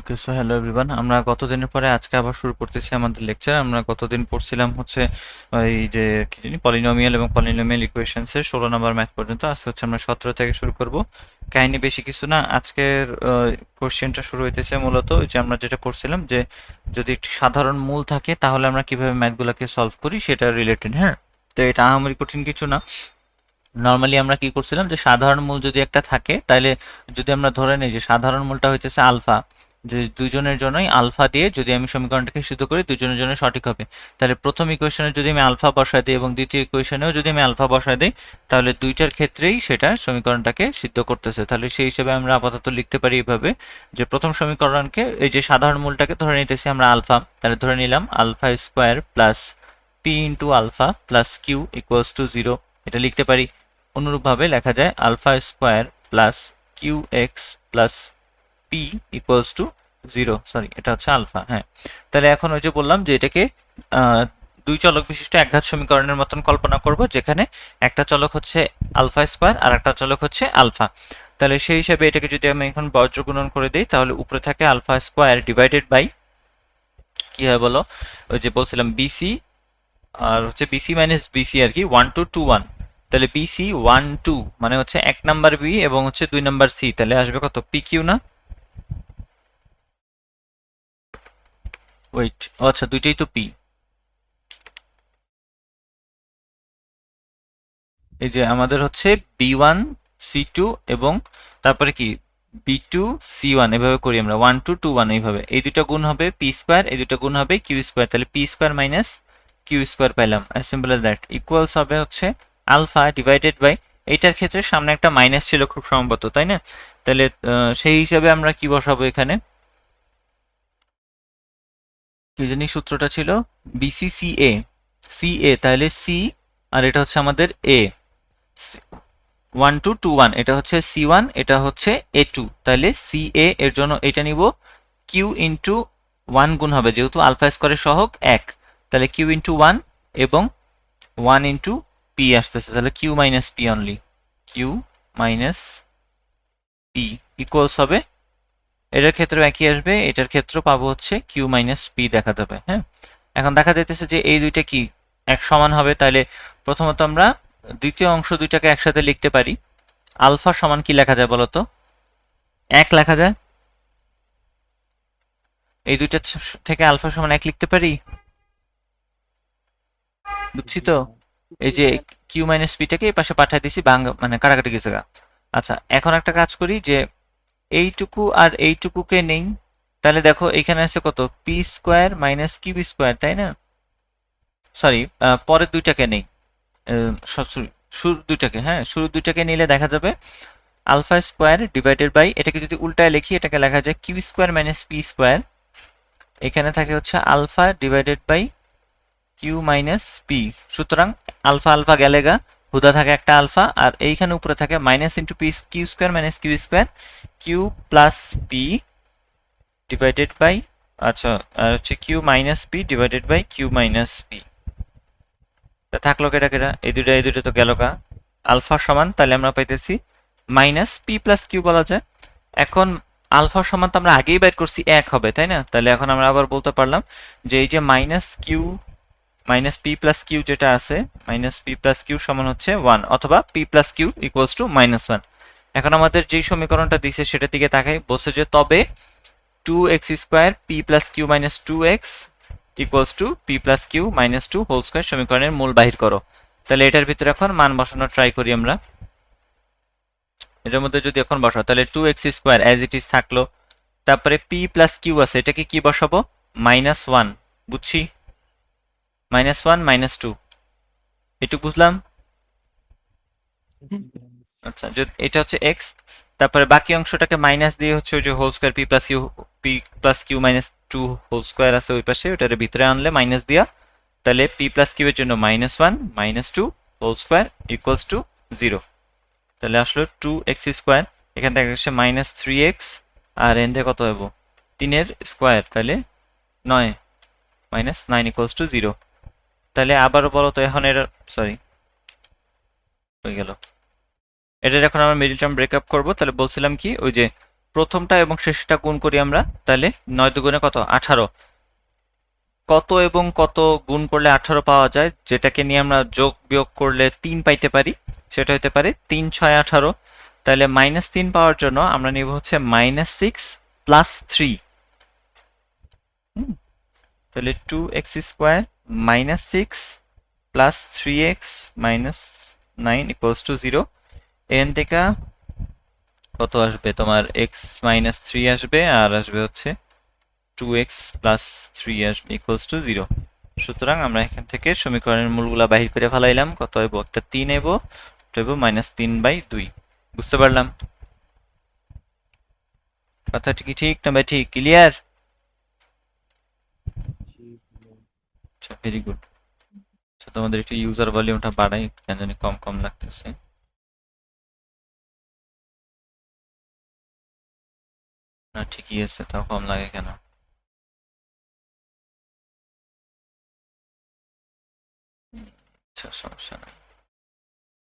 ওকে, so hello everyone. আমরা গতদিনের পরে আজকে আবার শুরু করতেছি আমাদের লেকচার। আমরা গতদিন পড়ছিলাম হচ্ছে ওই যে কি জানি পলিনোমিয়াল এবং পলিনোমিয়াল ইকুয়েশনস এর 16 নম্বর ম্যাথ পর্যন্ত। আজকে হচ্ছে আমরা 17 থেকে শুরু করব। কাহিনী বেশি কিছু না। আজকের কোশ্চেনটা শুরু হইতেছে মূলত ওই যে আমরা যেটা করছিলাম যে যদি একটি সাধারণ মূল থাকে তাহলে আমরা কিভাবে ম্যাথগুলোকে সলভ করি সেটা রিলেটেড। হ্যাঁ, তো এটা আহামরি কঠিন কিছু না। নর্মালি আমরা কি করছিলাম যে সাধারণ মূল যদি একটা থাকে তাহলে যদি আমরা ধরে নিই যে সাধারণ মূলটা হইতেছে আলফা, যে দুইজনের জন্যই আলফা দিয়ে যদি আমি সমীকরণটাকে সিদ্ধ করি দুইজনের জন্য সঠিক হবে। তাহলে প্রথম ইকুয়েশনে যদি আমি আলফা বসাই দিই এবং দ্বিতীয় ইকুয়েশনেও যদি আমি আলফা বসাই দিই তাহলে দুইটার ক্ষেত্রেই সেটা সমীকরণটাকে সিদ্ধ করতেছে। তাহলে সেই হিসেবে আমরা আপাতত লিখতে পারি এইভাবে যে প্রথম সমীকরণকে এই যে সাধারণ মূলটাকে ধরে নিতেছি আমরা আলফা, তাহলে ধরে নিলাম alpha square plus p into alpha plus Q equals to zero. এটা লিখতে পারি। অনুরূপভাবে লেখা যায় alpha square plus q x plus p equals to zero. Sorry, এটা হচ্ছে আলফা। হ্যাঁ, তাহলে এখন ওই যে বললাম যে এটাকে দুই চলক বিশিষ্ট একঘাত সমীকরণের মতন কল্পনা করব, যেখানে একটা চলক হচ্ছে আলফা স্কোয়ার আর একটা চলক হচ্ছে আলফা। তাহলে সেই হিসাবে এটাকে যদি আমি এখন বজ্র গুণন করে দিই তাহলে উপরে থাকে আলফা স্কোয়ার ডিভাইডেড বাই কি হয় বলো, ওই যে বলছিলাম বিসি আর হচ্ছে বিসি মাইনাস বিসি আর কি 1 2 2 1। তাহলে বিসি 1 2 মানে হচ্ছে 1 নাম্বার বি এবং হচ্ছে 2 নাম্বার সি, তাহলে আসবে কত পি কিউ না? ওয়েট, আচ্ছা দুইটাই তো পি। এই যে আমাদের হচ্ছে B1 C2 এবং তারপরে কি B2 C1, এভাবে করি আমরা 1 2 2 1 এইভাবে। এই দুটো গুণ হবে পি স্কোয়ার, এই দুটো গুণ হবে কিউ স্কোয়ার, তাহলে P square minus Q square পাইলাম। As simple as that. Equals হবে হচ্ছে আলফা ডিভাইডেড বাই, এইটার ক্ষেত্রে সামনে একটা মাইনাস ছিল খুব সম্ভবত, তাই না? তাহলে সেই হিসাবে আমরা কি বসাবো এখানে, কি জানি সূত্রটা ছিল বিসিসিএ সিএ, তাহলে সি আর এটা হচ্ছে আমাদের এ। 1 2 2 1 এটা হচ্ছে C1, এটা হচ্ছে A2, তাহলে CA এর জন্য এটা নিব Q ইন্টু 1 গুণ হবে যেহেতু আলফা স্কোয়ারের সহগ 1, তাহলে Q ইন্টু 1 এবং 1 ইন্টু P আসতেছে, তাহলে Q minus P only, Q minus P equals হবে, এটার ক্ষেত্রে একই আসবে, এটার ক্ষেত্রে পাবো হচ্ছে Q মাইনাস P দেখা যাবে। হ্যাঁ, এখন দেখা যাইতেছে যে এই দুইটা কি এক সমান হবে, তাহলে প্রথমত আমরা দ্বিতীয় অংশ দুইটাকে একসাথে লিখতে পারি। আলফা সমান কি লেখা যায় বলতো? 1 লেখা যায়। এই দুইটা থেকে আলফা সমান 1 লিখতে পারি, বুঝছি তো? এই যে কিউ মাইনাস পিটাকে এই পাশে পাঠিয়ে দিছি, মানে কাটাকাটি গেছে গা। আচ্ছা, এখন একটা কাজ করি যে এইটুকু আর এইটুকুকে নেই, তাহলে দেখো এখানে আছে কত p square minus Q square, তাই না? সরি, পরের দুইটাকে নেই, শুরুর দুইটাকে, হ্যাঁ শুরুর দুইটাকে নিলে দেখা যাবে আলফা স্কোয়ার ডিভাইডেড বাই, এটাকে যদি উল্টায় লিখি এটাকে লেখা যায় q square minus p square. এখানে থাকে হচ্ছে alpha divided by Q minus p. সুতরাং আলফা আলফা গেলে গা হুদা থাকে একটা আলফা, আর এইখানে উপরে থাকে minus into p q square minus Q square, q plus p divided by, আচ্ছা আর হচ্ছে q minus P divided by Q minus p. থাকলো কেটা কেটা, এই দুটো তো গেল গা। আলফা সমান তাহলে আমরা পাইতেছি মাইনাস পি প্লাস কিউ বলা যায়। এখন আলফা সমান তো আমরা আগেই বাইর করছি 1 হবে, তাই না? তাহলে এখন আমরা আবার বলতে পারলাম যে এই যে minus q minus p plus q যেটা আছে, মাইনাস পি প্লাস কিউ সমান হচ্ছে 1, অথবা p plus Q equals to -1। এখন আমাদের যেই সমীকরণটা দিছে সেটার দিকে তাকাই, বলছে যে তবে 2x square p plus q minus 2x equals to p plus q minus 2 whole square সমীকরণের মূল বাহির করো। তাহলে এটার ভিতরে এখন মান বসানোর ট্রাই করি আমরা। এটার মধ্যে যদি এখন বসাও তাহলে 2x square as it is থাকলো, তারপরে পি প্লাস কিউ আছে, এটাকে কি বসাবো? -1, বুঝছি? -1 -2, এটুকু বুঝলাম। আচ্ছা, যদি এটা হচ্ছে x, তারপরে বাকি অংশটাকে মাইনাস দিয়ে হচ্ছে ওই যে whole square p plus q minus 2 whole square আছে ওই পাশে, ওটার ভিতরে আনলে মাইনাস দিয়া, তাহলে পি প্লাস কিউ এর জন্য -1 -2 হোল স্কোয়ার ইকুয়ালস টু 0। তাহলে আসলো 2x স্কোয়ার, এখান থেকে আসছে -3x, আর এন্ডে কত হবো 3 এর স্কোয়ার, তাহলে 9 -9 ইকুয়ালস টু 0। তাহলে আবারও বলো তো এখন এর, সরি হয়ে গেল, এটার এখন আমরা মিডল টার্ম ব্রেকআপ করবো। তাহলে বলছিলাম কি, ওই যে প্রথমটা এবং শেষটা গুণ করি আমরা, তাহলে 9 দুগুণে কত, 18। কত এবং কত গুণ করলে 18 পাওয়া যায়, যেটাকে নিয়ে আমরা যোগ বিয়োগ করলে 3 পাইতে পারি, সেটা হতে পারে 3 6 18। তাহলে -3 পাওয়ার জন্য আমরা নিব হচ্ছে -6 প্লাস 3। তাহলে 2x square -6 plus 3x minus 9 equals to 0। N থেকে কত আসবে তোমার, x মাইনাস 3 আসবে, আর আসবে হচ্ছে 2x প্লাস 3 আসবে ইকুয়ালস টু 0। সুতরাং আমরা এখান থেকে সমীকরণের মূলগুলা বাহির করে ফেলাইলাম। কত হইব, একটা 3 হইব, এটা হইব -3/2। বুঝতে পারলাম কথাটা কি ঠিক না ভাই? ঠিক, ক্লিয়ার? আচ্ছা, ভেরি গুড। আচ্ছা, তোমাদের একটু ইউজার ভলিউমটা বাড়াই, কেন জানি কম কম লাগতেছে। না ঠিকই আছে, তাও কম লাগে কেন? আচ্ছা, সমস্যা নাই।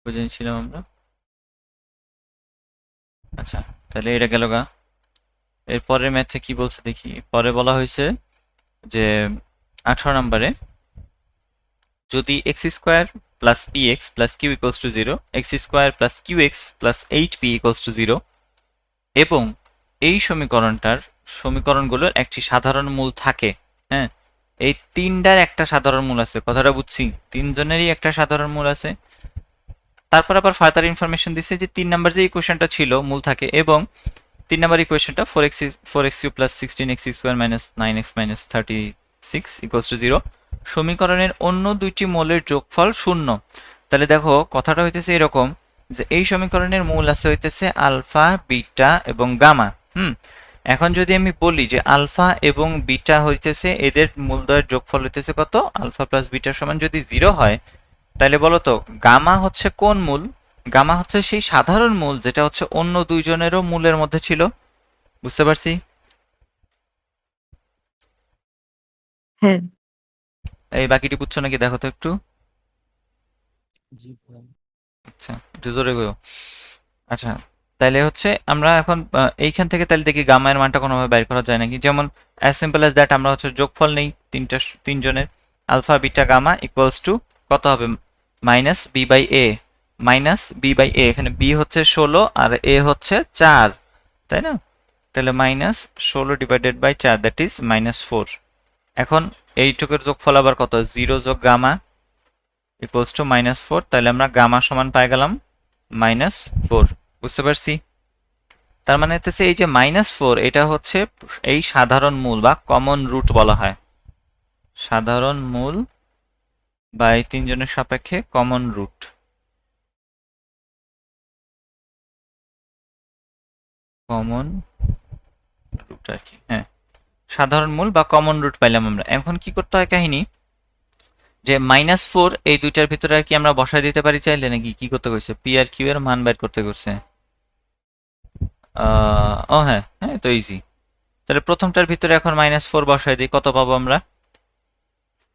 বুঝে নিছিলাম আমরা। আচ্ছা, তাহলে এটা গেল গা। এর পরের ম্যাথে কি বলছে দেখি। পরে বলা হয়েছে যে 18 নম্বরে, যদি x square plus P x plus Q equals to 0, x square plus q x plus 8p equals to 0, এবং এই সমীকরণগুলোর একটি সাধারণ মূল থাকে। হ্যাঁ, এই তিনটার একটা সাধারণ মূল আছে, কথাটা বুঝছি, তিনজনেরই একটা সাধারণ মূল আছে। তারপর আবার ফার্দার ইনফরমেশন দিচ্ছে যে 3 নাম্বার যে ইকুয়েশনটা ছিল মূল থাকে, এবং 3 নাম্বার ইকুয়েশনটা 4x Q plus 16x square minus 9x minus 36 equals to 0। সমীকরণের অন্য দুইটি মৌলের যোগফল শূন্য। তাহলে দেখো কথাটা হইতেছে এরকম, যে এই সমীকরণের মূল আছে হইতেছে আলফা, বিটা এবং গামা। এখন যদি আমি বলি যে আলফা এবং বিটা হইতেছে এদের মূলদ্বয়ের যোগফল হইতেছে কত, আলফা প্লাস বিটা সমান যদি 0 হয়, তাহলে বলো তো গামা হচ্ছে কোন মূল? গামা হচ্ছে সেই সাধারণ মূল যেটা হচ্ছে অন্য দুইজনেরও মূলের মধ্যে ছিল। বুঝতে পারছি? হ্যাঁ। এই বাকিটি বুঝছো নাকি দেখো তো একটু। জি ভাই। আচ্ছা, একটু জোরে গো। আচ্ছা, তাহলে হচ্ছে আমরা এখন এইখান থেকে তাহলে দেখি গামা এর মানটা কোনোভাবে বের করা যায় নাকি। যেমন অ্যাজ সিম্পল অ্যাজ দ্যাট, আমরা হচ্ছে যোগফল নেই তিনজনের, alpha beta gamma equals to কত হবে, minus B by A. Minus B by A, এখানে বি হচ্ছে 16 আর এ হচ্ছে 4, তাই না? তাহলে -16/4, দ্যাট ইজ -4। এখন এইটুকুর যোগফল আবার কত, 0 যোগ গামা ইকুয়ালস টু -4। তাহলে আমরা গামা সমান পাই গেলাম -4। বুঝতে পারছি? তার মানে হচ্ছে এই যে -4, এটা হচ্ছে এই সাধারণ মূল বা কমন রুট বলা হয়। সাধারণ মূল বা এই তিনজনের সাপেক্ষে কমন রুট। কমন রুট আর কি, হ্যাঁ, সাধারণ মূল বা কমন রুট পাইলাম আমরা। এখন কি করতে হয় কাহিনী, যে -4 এই দুইটার ভিতরে আর কি আমরা বসায় দিতে পারি চাইলে, নাকি কি করতে কইছে, পি আর কিউ এর মান বের করতে করছে। ও হ্যাঁ, হ্যাঁ তো ইজি। তাহলে প্রথমটার ভিতরে এখন -4 বসায় দিই, কত পাবো আমরা,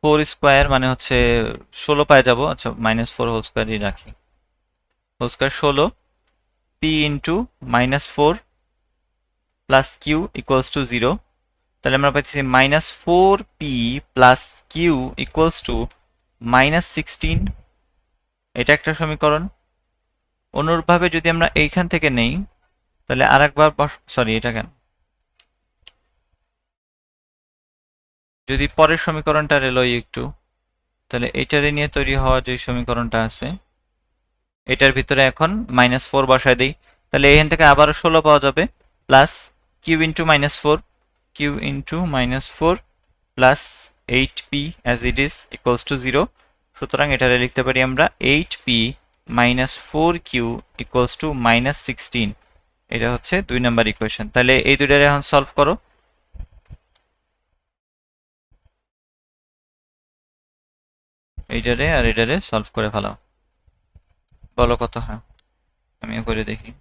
4 স্কোয়ার মানে হচ্ছে 16 পাই যাবো। আচ্ছা, -4 হোল স্কোয়ারই রাখি, whole square 16 p into -4 plus Q equals to 0। তাহলে আমরা পাচ্ছি -4p plus Q equals two -16। এটা একটা সমীকরণ। অনুরূপভাবে যদি আমরা এইখান থেকে নেই, তাহলে আরেকবার, সরি এটা কেন, যদি পরের সমীকরণটা লই একটু, তাহলে এইটারে নিয়ে তৈরি হওয়া যে সমীকরণটা আছে, এটার ভিতরে এখন -4 বসায় দিই, তাহলে এখান থেকে আবারও 16 পাওয়া যাবে, plus q into -4, q into -4 plus 8p as it is equals to 0। সুতরাং এটারে লিখতে পারি আমরা 8p minus 4q equals to -16। এটা হচ্ছে 2 নাম্বার ইকুয়েশন। তাহলে এই দুইটারে এখন সলভ করো। এইটারে আর এটারে সলভ করে ফেলাও, বলো কত হয়, আমিও করে দেখি।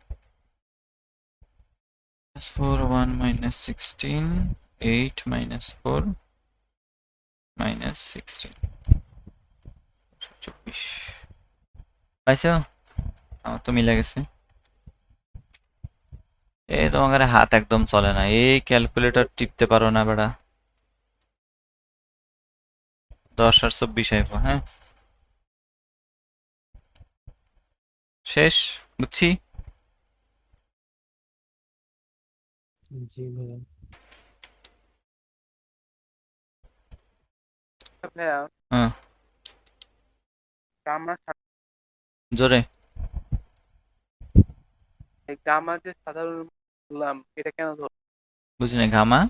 -4 1 -16, 8 -4 -16, 24। পাইছো? আমার তো মিলে গেছে। তোমার হাত একদম চলে না, এই ক্যালকুলেটর টিপতে পারো না বেড়া। 10 আর 24 আইব, হ্যাঁ শেষ, বুঝছি। জি ভাইয়া। ভাইয়া হ্যাঁ গামা জোরে। গামা যে সাধারণ ধরলাম এটা কেন ধরলাম? বুঝি না, ঘামা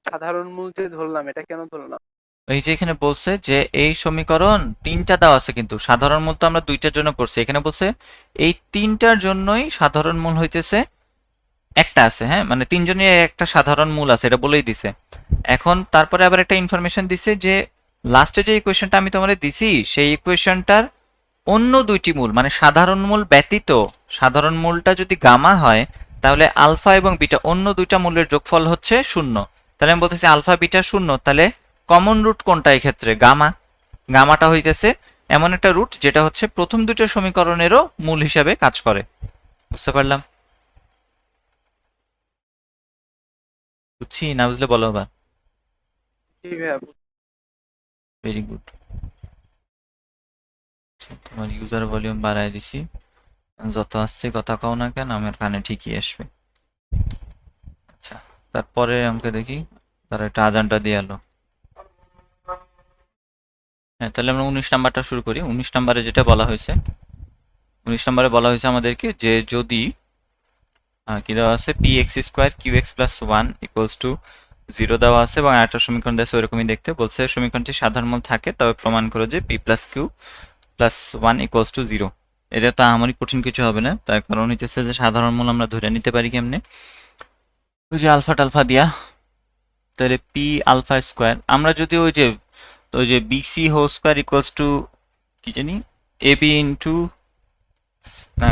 সাধারণ মূল যে ধরলাম এটা কেন ধরলাম? এই যে এখানে বলছে যে এই সমীকরণ তিনটা দেওয়া আছে, কিন্তু সাধারণ মূল তো আমরা দুইটার জন্য করছি। এখানে বলছে এই তিনটার জন্যই সাধারণ মূল হইতেছে একটা আছে, হ্যাঁ মানে তিনজনের একটা সাধারণ মূল আছে, এটা বলেই দিছে। এখন তারপরে আবার একটা ইনফরমেশন দিছে যে লাস্টে যে ইকুয়েশনটা আমি তোমাদের দিছি সেই ইকুয়েশনটার অন্য দুইটি মূল মানে সাধারণ মূল ব্যতীত সাধারণ মূলটা যদি গামা হয় তাহলে আলফা এবং বিটা অন্য দুইটা মূলের যোগফল হচ্ছে শূন্য। তাহলে আমি বলতেছি আলফা বিটা শূন্য, তাহলে কমন রুট কোনটা এই ক্ষেত্রে? গামা। গামাটা হইতেছে এমন একটা রুট যেটা হচ্ছে প্রথম দুটো সমীকরণেরও মূল হিসাবে কাজ করে। বুঝতে পারলাম? বুঝছি না বুঝলে বলো আবার। জি ভাইয়া। Very good. তোমার ইউজার ভলিউম বাড়ায় দিছি, যত আস্তে কথা কও না কেন আমার কানে ঠিকই আসবে। আচ্ছা, তারপরে আমাকে দেখি, তার একটা আজানটা দিয়ে এলো। হ্যাঁ, তাহলে আমরা 19 নাম্বারটা শুরু করি। 19 নাম্বারে যেটা বলা হয়েছে, 19 নাম্বারে বলা হয়েছে আমাদেরকে যে যদি কি দেওয়া আছে, p x square q x plus one equals to 0 দেওয়া আছে এবং একটা সমীকরণ দেওয়া আছে ওইরকমই দেখতে। বলছে সমীকরণটি সাধারণ মূল থাকে তবে প্রমাণ করো যে p plus q plus one equals to 0। এটা তো আমারই কঠিন কিছু হবে না, তার কারণ হচ্ছে যে সাধারণ মূল আমরা ধরে নিতে পারি কেমনে, ওই যে আলফা টালফা দিয়া। তাহলে পি আলফা স্কোয়ার, আমরা যদি ওই যে b c whole square equals to কি জানি এ বি ইন্টু, না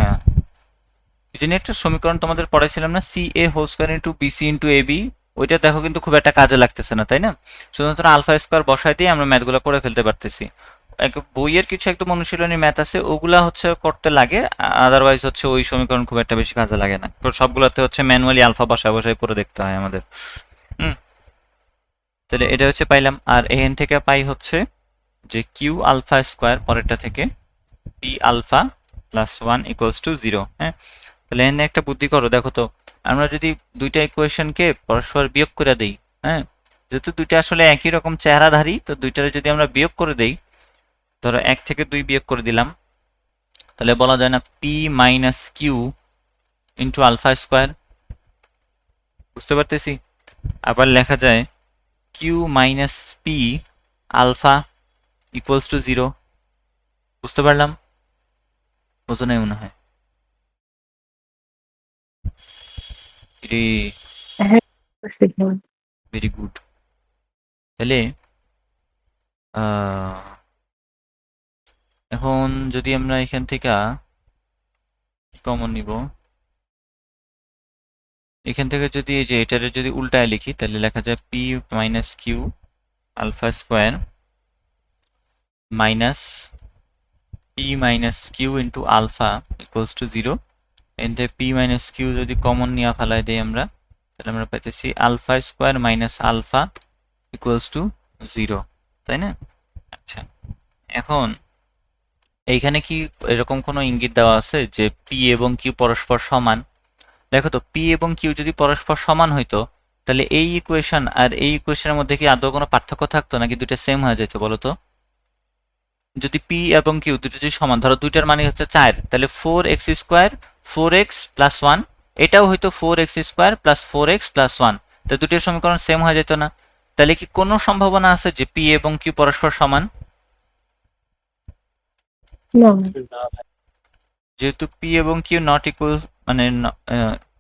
কি জানি একটা সমীকরণ তোমাদের পড়াইছিলাম না, C A whole square into BC into A B, ওইটা দেখো কিন্তু খুব একটা কাজে লাগতেছে না, তাই না? শুধুমাত্র আলফা স্কোয়ার বসাই দিয়ে আমরা ম্যাথগুলো করে ফেলতে পারতেছি। বইয়ের কিছু একদম অনুশীলনী ম্যাথ আছে ওগুলা হচ্ছে করতে লাগে, আদারওয়াইজ হচ্ছে ওই সমীকরণ খুব একটা বেশি কাজে লাগে না। তো সবগুলোতে হচ্ছে ম্যানুয়ালি আলফা বসায় বসায় করে দেখতে হয় আমাদের। হুম, তাহলে এটা হচ্ছে পাইলাম। আর এখান থেকে পাই হচ্ছে যে কিউ আলফা স্কোয়ার পরেরটা থেকে p alpha plus one equals to 0। হ্যাঁ, তাহলে এখানে একটা বুদ্ধি করো, দেখো তো আমরা যদি দুইটা ইকুয়েশনকে পরস্পর বিয়োগ করে দেই, হ্যাঁ যেহেতু দুইটা আসলে একই রকম চেহারাধারী, তো দুইটারে যদি আমরা বিয়োগ করে দেই, ধরো 1 থেকে 2 বিয়োগ করে দিলাম, তাহলে বলা যায় না p minus q into alpha square. বুঝতে পারতেছি? আবার লেখা যায় q minus p alpha equals to 0। বুঝতে পারলাম? বোঝো নাই মনে হয়। হ্যাঁ, বুঝতে পারলাম। Very good. তাহলে এখন যদি আমরা এখান থেকে কমন নিব, এখান থেকে যদি এই যে এটারে যদি উল্টায় লিখি তাহলে লেখা যায় p minus q alpha square minus p minus q into alpha equals to 0। এখান পি মাইনাস কিউ যদি কমন নিয়ে ফেলাই দিই আমরা, তাহলে আমরা পাইতেছি alpha square minus alpha equals to 0, তাই না? আচ্ছা, এখন এইখানে কি এরকম কোনো ইঙ্গিত দেওয়া আছে যে পি এবং কিউ পরস্পর সমান? দেখো তো পি এবং কিউ যদি পরস্পর সমান হইতো তাহলে এই ইকুয়েশন আর এই ইকুয়েশনের মধ্যে কি আদৌ কোনো পার্থক্য থাকতো নাকি দুটো সেম হয়ে যেত বলো তো? যদি পি এবং কিউ দুটো যদি সমান, ধরো দুইটার মানে হচ্ছে 4, তাহলে 4x স্কোয়ার 4x প্লাস 1, এটাও হয়তো 4x square plus 4x plus 1, তো দুটোর সমীকরণ সেম হয়ে যেত না? তাহলে কি কোনো সম্ভাবনা আছে যে পি এবং কিউ পরস্পর সমান? না, যেহেতু পি এবং কিউ নট ইকুয়াল মানে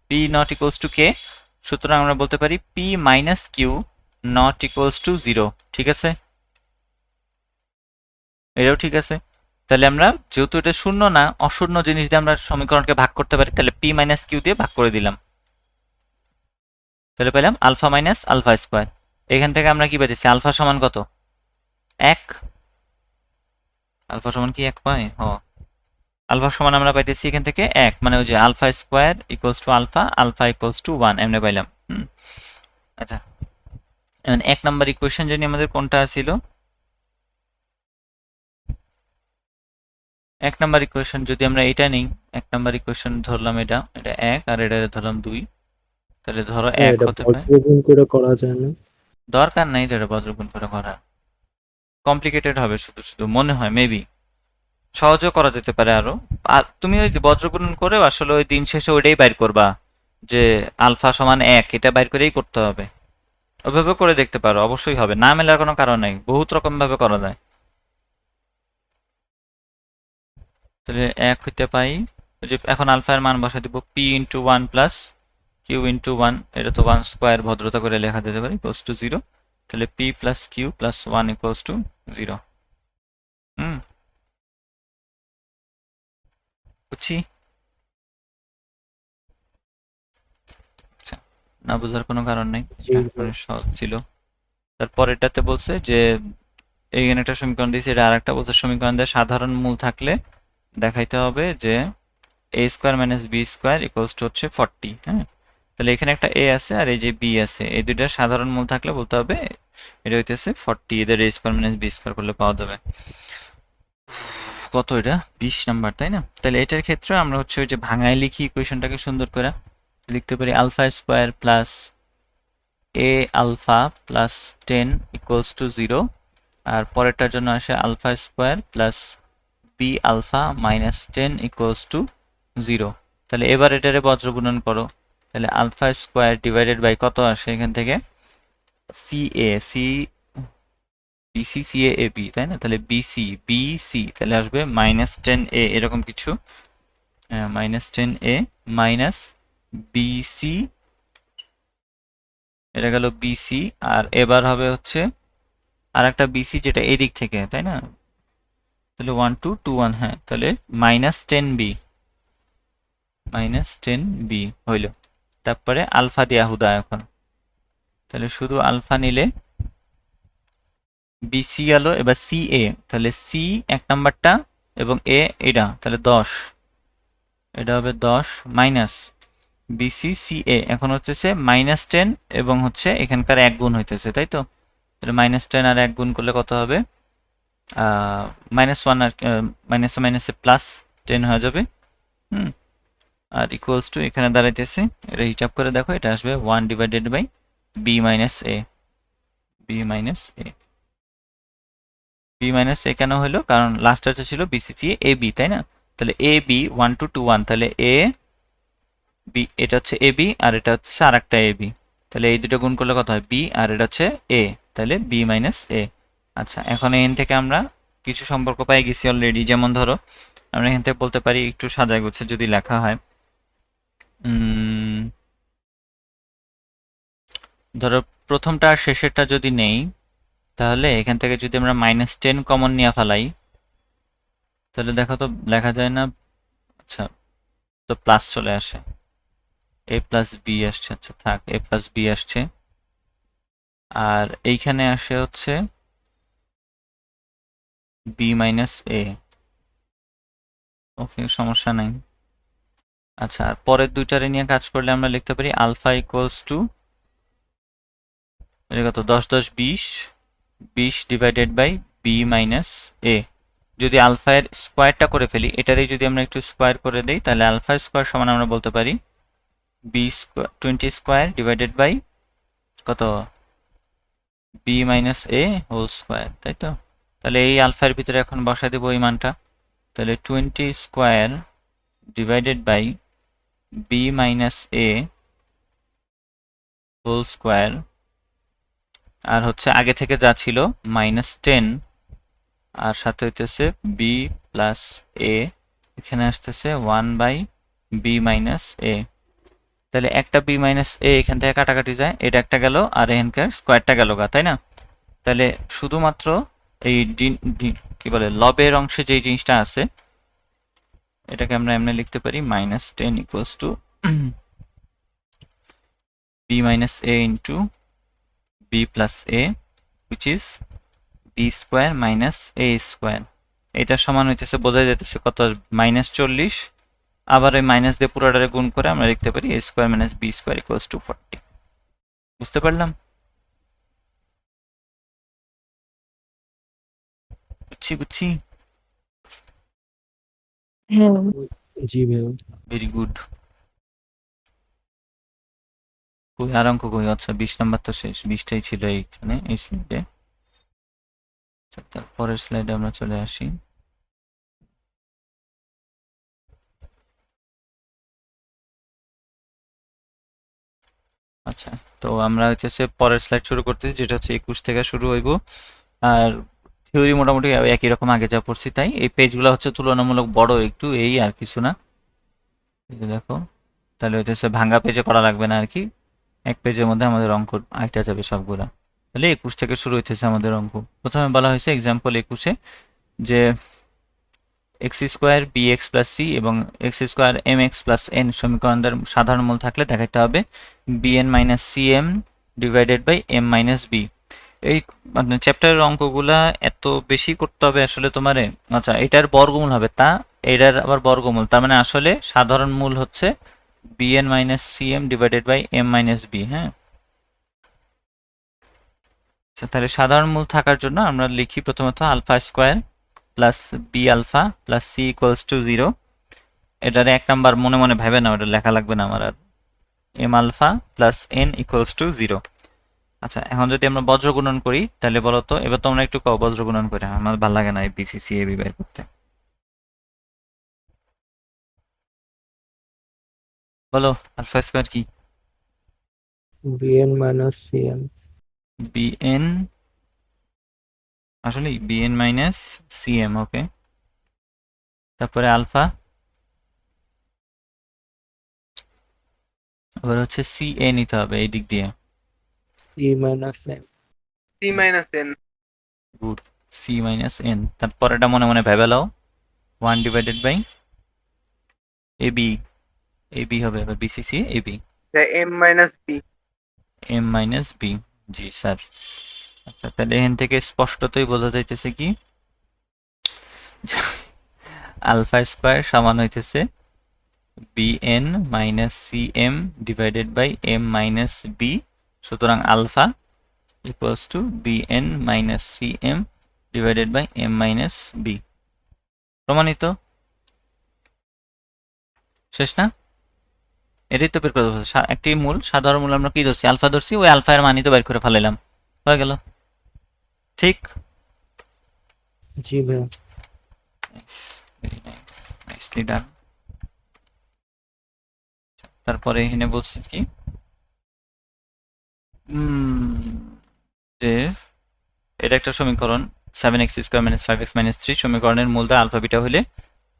p not equals to k, সুতরাং আমরা বলতে পারি p minus q not equals to 0। ঠিক আছে, এটাও ঠিক আছে। তাহলে আমরা যেহেতু এটা শূন্য না, অশূন্য জিনিস দিয়ে আমরা সমীকরণকে ভাগ করতে পারি, তাহলে পি মাইনাস কিউ দিয়ে ভাগ করে দিলাম, তাহলে পেলাম আলফা মাইনাস আলফা স্কোয়ার। এখান থেকে আমরা কি পেয়েছি? আলফা সমান কত? 1। আলফা সমান কি 1 পাই? হ, আলফা সমান আমরা পাইতেছি এখান থেকে 1, মানে ওই যে alpha square equals to alpha, alpha equals to 1 এমনি পাইলাম। আচ্ছা, এখন 1 নাম্বার ইকুয়েশন জানি আমাদের কোনটা ছিল। 1 নাম্বার ইকুয়েশন যদি আমরা এটা নিই, 1 নাম্বার ইকুয়েশন ধরলাম এটা 1 আর এটা ধরলাম 2, তাহলে ধরো 1 এটা হতে পারে। পর্যবেক্ষণ করে করা যায় না? দরকার নাই এটা বজ্রগুণ করে করা, কমপ্লিকেটেড হবে শুধু শুধু মনে হয়, মেবি সহজেও করা যেতে পারে আরো। আর তুমি ওই বজ্রগুণন করে আসলে ওই দিন শেষে ওইটাই বাইর করবা যে আলফা সমান 1, এটা বাইর করেই করতে হবে। ওইভাবে করে দেখতে পারো, অবশ্যই হবে, না মেলার কোনো কারণ নাই, বহুত রকম ভাবে করা যায়। তাহলে 1 হইতে পাই, ওই যে এখন আলফা এর মান বসাই দিব p into 1 plus q into 1, এটা তো 1 স্কোয়ার ভদ্রতা করে লেখা যেতে পারে, ইকুয়ালস টু 0। তাহলে p plus q plus 1 equals to 0। বুঝছি। আচ্ছা, না বোঝার কোনো কারণ নেই, জি ভাই। সহজ ছিল। তারপর এটাতে বলছে যে এইখানে একটা সমীকরণ দিয়েছে, এটা আরেকটা বলছে সমীকরণ দিয়ে সাধারণ মূল থাকলে দেখাইতে হবে যে a square minus b square equals to হচ্ছে 40। হ্যাঁ, তাহলে এখানে একটা a আছে আর এই যে b আছে, এই দুইটার সাধারণ মূল থাকলে বলতে হবে এটা হইতেছে 40, এদের a square minus b square করলে পাওয়া যাবে কত, এটা 20 নাম্বার, তাই না? তাহলে এটার ক্ষেত্রে আমরা হচ্ছে ওই যে ভাঙায় লিখি ইকুয়েশনটাকে সুন্দর করে লিখতে পারি, alpha square plus a alpha plus 10 equals to 0, আর পরেরটার জন্য আসে alpha square plus b alpha minus 10 equals to 0। তাহলে এবার এটারে বজ্রগুণন করো, তাহলে আলফা স্কোয়ার ডিভাইডেড বাই কত আসে এখান থেকে, c a c b c c A B, তাই না? তাহলে বিসি বিসি তাহলে আসবে মাইনাস 10a এরকম কিছু, মাইনাস 10a মাইনাস বিসি, এটা গেল বিসি। আর এবার হবে হচ্ছে আর একটা বিসি যেটা এদিক থেকে, তাই না? তাহলে 1 2 2 1, হ্যাঁ, তাহলে মাইনাস 10b, মাইনাস 10b হইল। তারপরে আলফা দিয়া হুদা এখন, তাহলে শুধু আলফা নিলে বিসি গেল, এবার সি এ, তাহলে সি 1 নাম্বারটা এবং এ এটা, তাহলে 10, এটা হবে 10 মাইনাস বিসি সি এ, এখন হচ্ছে মাইনাস 10 এবং হচ্ছে এখানকার 1 গুণ হইতেছে, তাই তো? তাহলে মাইনাস 10 আর 1 গুণ করলে কত হবে, মাইনাস 1 আর মাইনাসে মাইনাসে প্লাস 10 হয়ে যাবে। আর ইকুয়ালস টু এখানে দাঁড়াইতেছে, এটা হিসাব করে দেখো, এটা আসবে 1 divided by B minus A, B minus A, B minus A কেন হলো, কারণ লাস্টটা ছিল বিসিসি এ বি, তাই না? তাহলে এ বি 1 2 2 1, তাহলে এ বি, এটা হচ্ছে এ বি আর এটা হচ্ছে আর একটা এ বি, তাহলে এই দুটো গুণ করলে কত হয়, বি আর এটা হচ্ছে এ, তাহলে বি মাইনাস এ। আচ্ছা, এখন এন থেকে আমরা কিছু সম্পর্ক পাই গেছি অলরেডি, যেমন ধরো আমরা এখান থেকে বলতে পারি, একটু সাজায় গুছে যদি লেখা হয়, ধরো প্রথমটা আর শেষেরটা যদি নেই, তাহলে এখান থেকে যদি আমরা মাইনাস 10 কমন নিয়ে ফেলাই, তাহলে দেখো তো লেখা যায় না, আচ্ছা তো প্লাস চলে আসে, এ প্লাস বি আসছে, আচ্ছা থাক, এ প্লাস বি আসছে, আর এইখানে আসে হচ্ছে বি মাইনাস এ, ওকে সমস্যা নাই। আচ্ছা, আর পরের দুইটারে নিয়ে কাজ করলে আমরা লিখতে পারি আলফা ইকুয়ালস টু, এটা কত, 10 10 20, 20 ডিভাইডেড বাই বি মাইনাস এ। যদি আলফা এর স্কোয়ারটা করে ফেলি, এটারই যদি আমরা একটু স্কোয়ার করে দেই, তাহলে আলফা স্কোয়ার সমান আমরা বলতে পারি b square 20 square divided by কত, বি মাইনাস এ হোল স্কোয়ার, তাই তো? তাহলে এই আলফার ভিতরে এখন বসাই দেবো এই মানটা, তাহলে 20 square divided by B minus A whole square, আর হচ্ছে আগে থেকে যা ছিল মাইনাস 10, আর সাথে হইতেছে বি প্লাস এ, এখানে আসতেছে 1 বাই বি মাইনাস এ। তাহলে একটা বি মাইনাস এ এখান থেকে কাটাকাটি যায়, এটা একটা গেল আর এখানকার স্কোয়ারটা গেল গা, তাই না? তাহলে শুধুমাত্র এই কি বলে লবের অংশে যে জিনিসটা আছে, এটাকে আমরা এমনি লিখতে পারি minus 10 equals to b minus A into b plus a, which is b square minus a square. এটা সমান হইতেছে, বোঝা যাইতেছে কত, -40। আবার এই মাইনাস দিয়ে পুরোটারে গুণ করে আমরা লিখতে পারি a square minus b square equals two 40। বুঝতে পারলাম? বুঝছি। হ্যাঁ জি ভাইয়া। Very good. কই আর অঙ্ক কই? আচ্ছা 20 নাম্বার তো শেষ, 20টাই ছিল এইখানে এই স্লাইডে। তারপরের স্লাইডে আমরা চলে আসি। আচ্ছা, তো আমরা হচ্ছে পরের স্লাইড শুরু করতেছি, যেটা হচ্ছে 21 থেকে শুরু হইব। আর থিওরি মোটামুটি একই রকম আগে যা পড়ছি তাই। এই পেজগুলো হচ্ছে তুলনামূলক বড় একটু, এই আর কিছু না। এই যে দেখো, তাহলে হচ্ছে ভাঙ্গা পেজে করা লাগবে না আর কি, এক পেজের মধ্যে আমাদের অঙ্ক আইটা যাবে সবগুলা। তাহলে 21 থেকে শুরু হইতেছে আমাদের অঙ্ক। প্রথমে বলা হয়েছে এক্সাম্পল 21-এ যে X square B x plus C এবং X square M X plus N সমীকরণের সাধারণ মূল থাকলে দেখাতে হবে B N minus C M divided by M minus B. এই মানে চ্যাপ্টারের অঙ্কগুলা এত বেশি করতে হবে আসলে তোমারে। আচ্ছা, এটার বর্গমূল হবে তা, এটার আবার বর্গমূল, তার মানে আসলে সাধারণ মূল হচ্ছে b N minus C M divided by M minus b. হ্যাঁ, আচ্ছা, তাহলে সাধারণ মূল থাকার জন্য আমরা লিখি প্রথমত alpha square plus b alpha plus C equals to 0। এটারে এক নাম্বার মনে মনে ভাবে না, ওটা লেখা লাগবে না আমার আর। M alpha plus N equals to 0। আচ্ছা, এখন যদি আমরা বজ্র গুণন করি তাহলে বলো তো, এবার তোমরা একটু কও বজ্র গুণন করে, আমার ভালো লাগে না এই বিসিসি এবি বের করতে। বলো আলফা স্কোয়ার কি? B n minus c m. বিএন, আসলে বিএন মাইনাস সিএম। ওকে, তারপরে আলফা, আবার হচ্ছে সি এ নিতে হবে এই দিক দিয়ে। C minus m. C minus n. Good, c minus n. তারপর এটা মনে মনে ভেবে লাও, 1 ডিভাইডেড বাই এবি। এবি হবে এবার BCC AB. M minus B. M minus B, জি স্যার। আচ্ছা, তাহলে এখান থেকে স্পষ্টতই বোঝা যাইতেছে কি আলফা স্কোয়ার সমান হইতেছে BN minus C M divided by M minus B. সুতরাং alpha equals to BN minus C M divided by M minus B. প্রমাণিত? শেষ না? এটাই তো বের করে দেবো। একটি মূল, সাধারণ মূল আমরা কি ধরছি? আলফা ধরছি, ওই আলফা এর মানই তো বের করে ফেলাইলাম, হয়ে গেল। ঠিক? জি ভাইয়া। নাইস, ভেরি নাইস, নাইসলি ডান। তারপরে এখানে বলছি কি যে এটা একটা সমীকরণ 7x square minus 5x minus 3, সমীকরণের মূলটা আলফা বিটা হলে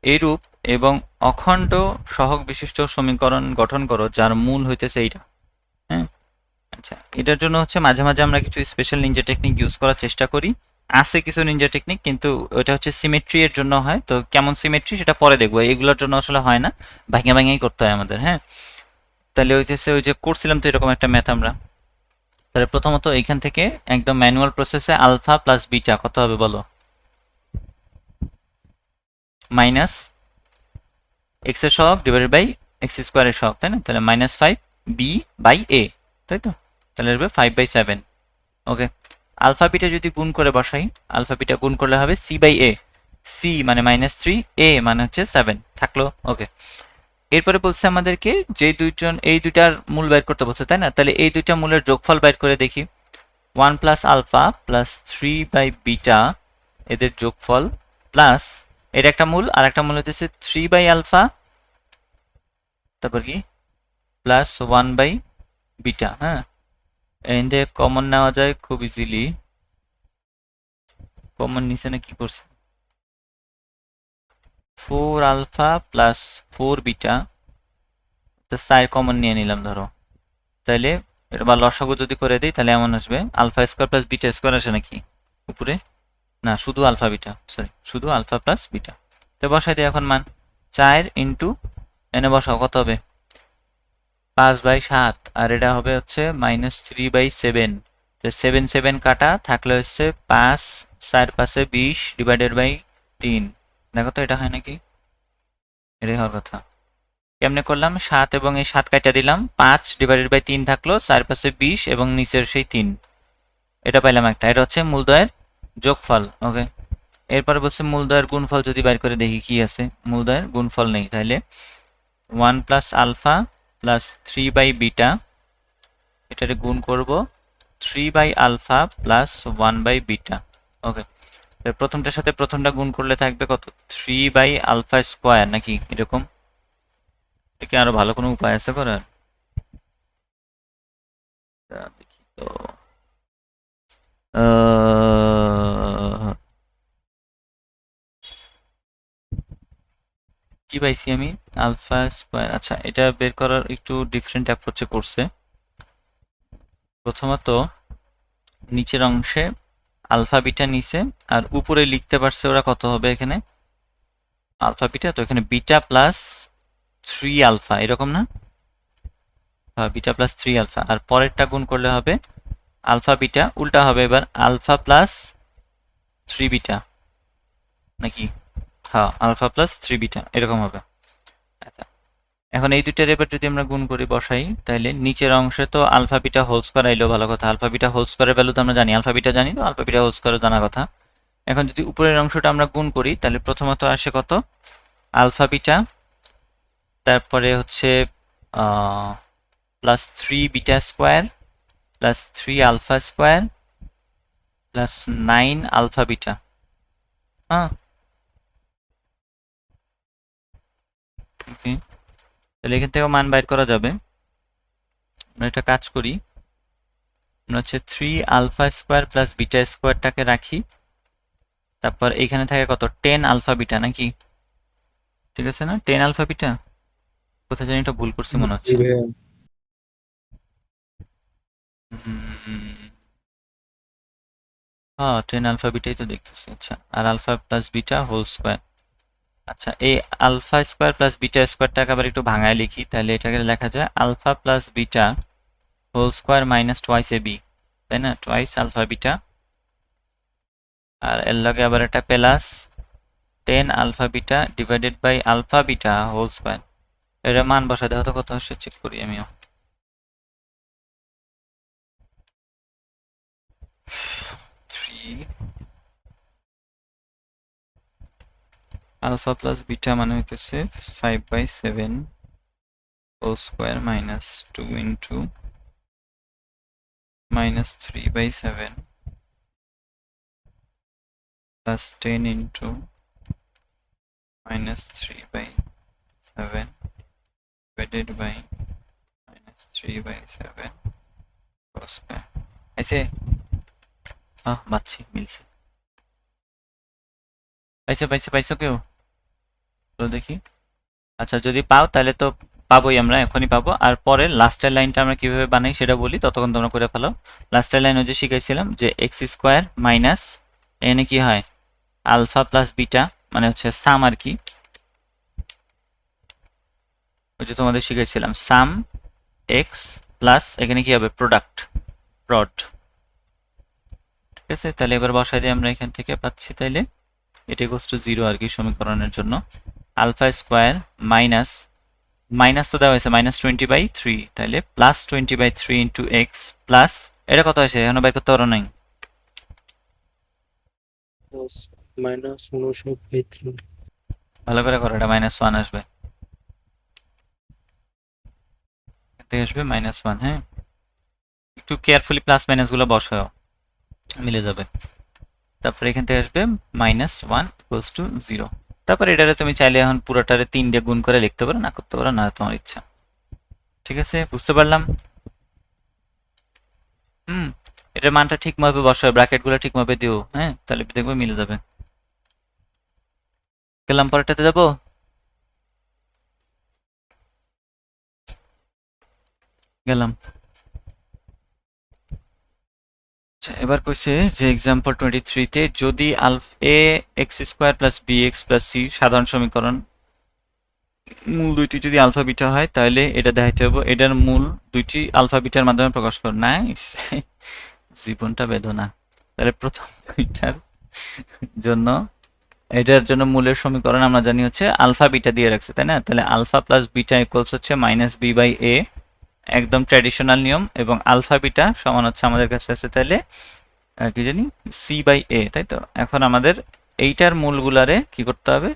এইরূপ এবং অখণ্ড সহগ বিশিষ্ট সমীকরণ গঠন করো যার মূল হইতেছে এইটা। হ্যাঁ, আচ্ছা, এটার জন্য হচ্ছে মাঝে মাঝে আমরা কিছু স্পেশাল নিনজা টেকনিক ইউজ করার চেষ্টা করি। আছে কিছু নিনজা টেকনিক, কিন্তু ওটা হচ্ছে সিমেট্রি এর জন্য হয়। তো কেমন সিমেট্রি সেটা পরে দেখবো, এগুলোর জন্য আসলে হয় না, ভাঙে ভাঙেই করতে হয় আমাদের। হ্যাঁ, তাহলে হইতেছে ওই যে করছিলাম তো এরকম একটা ম্যাথ আমরা। তাহলে প্রথমত এখান থেকে একদম ম্যানুয়াল প্রসেসে আলফা প্লাস বিটা কত হবে বলো? মাইনাস এক্স এর সহগ ডিভাইডেড বাই এক্স স্কোয়ারের সহগ, তাই না? তাহলে -5 বি বাই এ, তাই তো? তাহলে হবে 5/7। ওকে, আলফা বিটা যদি গুণ করে বসাই, আলফা বিটা গুণ করলে হবে সি বাই এ। সি মানে -3, এ মানে হচ্ছে 7 থাকলো। ওকে, এরপরে বলছে আমাদেরকে যে এই দুইটার মূল বের করতে বলছে, তাই না? তাহলে এই দুইটা মূলের যোগফল বের করে দেখি। 1 plus alpha plus 3 by beta, এদের যোগফল প্লাস এর একটা মূল আর একটা মূল হচ্ছে 3 বাই আলফা, তারপর কি প্লাস 1 বাই বিটা। হ্যাঁ, এন্ডে কমন নেওয়া যায় খুব ইজিলি। কমন নিচে না কি করছে, 4 আলফা প্লাস 4 বিটা, তো 4 কমন নিয়ে নিলাম ধরো। তাহলে এটা বা লসাগু যদি করে দিই তাহলে এমন আসবে alpha square plus beta square আসে নাকি উপরে? না, শুধু আলফা বিটা, সরি শুধু আলফা প্লাস বিটা। তো বসাই দিই এখন মান 4 ইন্টু এনে বসাও, কত হবে? 5/7, আর এটা হবে হচ্ছে -3/7। তো 7 7 কাটা থাকলে হচ্ছে 5, 4 5 20 ডিভাইডেড বাই 3 দেখো তো এটা হয় নাকি, এটাই হওয়ার কথা। কেমনে করলাম, 7 এবং এই 7 কাটা দিলাম, 5/3 থাকলো, চারপাশে 20 এবং নিচের সেই 3, এটা পাইলাম একটা। এটা হচ্ছে মূলদ্বয়ের যোগফল। ওকে, এরপরে বলছে মূলদ্বয়ের গুণফল যদি বাইর করে দেখি কি আছে। মূলদ্বয়ের গুণফল নেই, তাহলে 1 plus alpha plus 3 by beta, এটারে গুণ করব 3 by alpha plus 1 by beta. Okay, প্রথমটার সাথে প্রথমটা গুণ করলে থাকবে কত, 3 বাই আলফা স্কোয়ার নাকি এরকম। কি আরো ভালো কোনো উপায় আছে করার? দেখি তো, কি পাইছি আমি, আলফা স্কোয়ার। আচ্ছা, এটা বের করার একটু ডিফারেন্ট অ্যাপ্রোচে করছে। প্রথমত নিচের অংশে আলফা বিটা নিচে, আর উপরে লিখতে পারছে ওরা কত হবে এখানে, আলফা বিটা, তো এখানে বিটা প্লাস 3 আলফা এরকম না, বিটা প্লাস 3 আলফা, আর পরেরটা গুণ করলে হবে আলফা বিটা, উল্টা হবে এবার আলফা প্লাস 3 বিটা নাকি, হ্যাঁ আলফা প্লাস 3 বিটা এরকম হবে। আচ্ছা, এখন এই দুইটার এবার যদি আমরা গুণ করি বসাই, তাহলে নিচের অংশে তো আলফা বিটা হোল স্কয়ার আইলো, ভালো কথা। আলফা বিটা হোল স্কয়ারের ভ্যালু তো আমরা জানি, আলফা বিটা জানি, তো আলফা বিটা হোল স্কয়ার জানা কথা। এখন যদি উপরের অংশটা আমরা গুণ করি, তাহলে প্রথমত আসে কত, আলফা বিটা, তারপরে হচ্ছে plus 3 beta square plus 3 alpha square plus 9 alpha beta. হ্যাঁ, ওকে, তাহলে এখান থেকেও মান বাইর করা যাবে। আমরা একটা কাজ করি, আমরা হচ্ছে 3 আলফা স্কোয়ার প্লাস বিটা স্কোয়ারটাকে রাখি, তারপর এইখানে থাকে কত, 10 আলফা বিটা নাকি, ঠিক আছে না, 10 আলফা বিটা, কোথায় জানি এটা ভুল করছি মনে জি হচ্ছে। ভাইয়া। হ্যাঁ 10 আলফা বিটাই তো দেখতেছি। আচ্ছা, আর alpha plus beta whole square. আচ্ছা, এই আলফা স্কোয়ার প্লাস বিটা স্কোয়ারটাকে আবার একটু ভাঙায় লিখি, তাহলে এটাকে লেখা যায় alpha plus beta whole square minus twice A B, তাই না, টুয়াইস আলফা বিটা, আর এর লগে আবার একটা plus 10 alpha beta divided by alpha beta whole square. এটা মান বসা দেখো তো কত আসে, চেক করি আমিও। 3 আলফা প্লাস বিটা মানে হইতেছে 5/7 whole square minus 2 into minus 3/7 plus 10 into minus 3/7 divided by minus 3/7 whole square. ऐसे বাচ্চি মিলছে, পাইছো কেউ, তো দেখি। আচ্ছা, যদি পাও তাহলে তো পাবোই, আমরা এখনই পাবো। আর পরের লাস্টের লাইনটা আমরা কিভাবে বানাই সেটা বলি, ততক্ষণ তোমরা করে ফেলো। লাস্টের লাইন ওই যে শিখাইছিলাম যে এক্স স্কোয়ার মাইনাস, এখানে কি হয় আলফা প্লাস বিটা, মানে হচ্ছে সাম আর কি, ওই যে তোমাদের শিখাইছিলাম সাম এক্স প্লাস এখানে কি হবে প্রোডাক্ট প্রড, ঠিক আছে। তাহলে এবার বসাই দিই আমরা, এখান থেকে পাচ্ছি তাইলে এটা ইকুয়ালস টু 0 আর কি সমীকরণের জন্য। আলফা স্কোয়ার মাইনাস, মাইনাস তো দেওয়া হয়েছে -20/3, তাহলে প্লাস 20/3 ইন্টু এক্স প্লাস, এটা কত আছে এখনো বের করতে পারো নাই, মাইনাস 59/3। ভালো করে করো, এটা -1 আসবে, এতে আসবে -1। হ্যাঁ, একটু কেয়ারফুলি প্লাস মাইনাস গুলো বসাও, মিলে যাবে। তারপরে এখান থেকে আসবে -1 ইকুয়ালস টু 0। তারপর এটারে তুমি চাইলে এখন পুরোটারে 3 দিয়ে গুণ করে লিখতে পারো, না করতে পারো, না তোমার ইচ্ছা। ঠিক আছে, বুঝতে পারলাম। এটার মানটা ঠিকভাবে বসাও, ব্র্যাকেট গুলো ঠিকভাবে দিও, হ্যাঁ, তাহলে দেখবে মিলে যাবে। গেলাম পরেরটাতে যাবো, গেলাম। আচ্ছা, এবার কইছে যে এক্সাম্পল 23 তে যদি A X square plus B x plus C সাধারণ সমীকরণ মূল দুইটি যদি আলফা বিটা হয়, তাহলে এটা দেখাইতে হবে এটার মূল দুইটি আলফা বিটার মাধ্যমে প্রকাশ কর। নাইস, জীবনটা বেদনা। তাহলে প্রথম দুইটার জন্য এটার জন্য মূলের সমীকরণ আমরা জানি হচ্ছে আলফা বিটা দিয়ে রাখছে, তাই না? তাহলে আলফা প্লাস বিটা ইকুয়ালস হচ্ছে মাইনাস বি বাই এ, একদম ট্র্যাডিশনাল নিয়ম। এবং আলফা বিটা সমান হচ্ছে আমাদের কাছে আছে তাহলে কি জানি সি বাই এ, তাই তো? এখন আমাদের এইটার মূলগুলারে কি করতে হবে,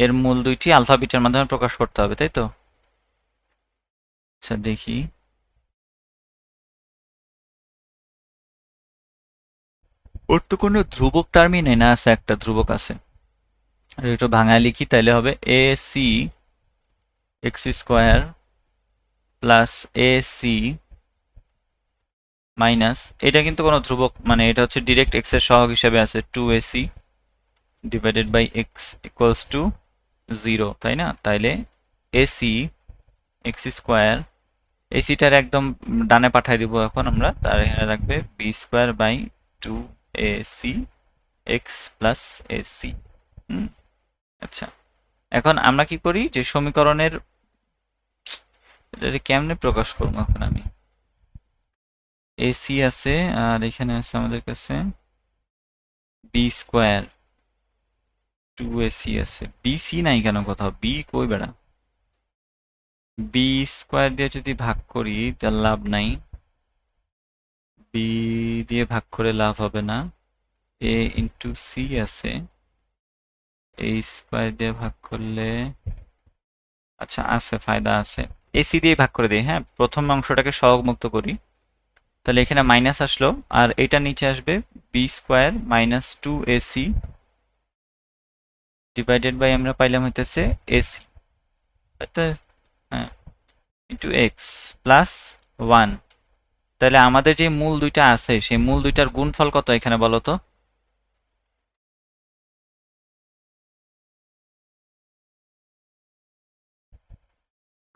এর মূল দুইটি আলফা বিটার মাধ্যমে প্রকাশ করতে হবে, তাই তো? আচ্ছা দেখি, ওর তো কোনো ধ্রুবক টার্মই নেই, না আছে একটা ধ্রুবক আছে। আর একটু ভাঙায় লিখি, তাইলে হবে a c x square plus a C minus, এটা কিন্তু কোনো ধ্রুবক, মানে এটা হচ্ছে ডিরেক্ট এক্স এর সহগ হিসেবে আছে, 2ac divided by x equals to 0, তাই না? তাইলে এসি এক্স স্কোয়ার, এসিটার একদম ডানে পাঠাই দিব এখন আমরা, তার এখানে রাখবে b square by 2ac x plus a c. আচ্ছা, এখন আমরা কি করি যে সমীকরণের এটা কেমনে প্রকাশ করবো এখন আমি, এসি আছে আর এখানে আছে আমাদের কাছে বি স্কোয়ার, 2ac আছে, বিসি নাই কেন কোথাও, বি কই বেড়া, বি স্কোয়ার দিয়ে যদি ভাগ করি তার লাভ নাই, বি দিয়ে ভাগ করে লাভ হবে না, এ ইন্টু সি আছে, এ স্কোয়ার দিয়ে ভাগ করলে আচ্ছা আছে, ফায়দা আছে, এসি দিয়ে ভাগ করে দিই। হ্যাঁ, প্রথম অংশটাকে সহগ মুক্ত করি, তাহলে এখানে মাইনাস আসলো আর এটা নিচে আসবে b square minus 2ac divided by আমরা পাইলাম হইতেছে এসি, হ্যাঁ, ইন্টু এক্স প্লাস 1। তাহলে আমাদের যে মূল দুইটা আছে সেই মূল দুইটার গুণফল কত এখানে বলো তো?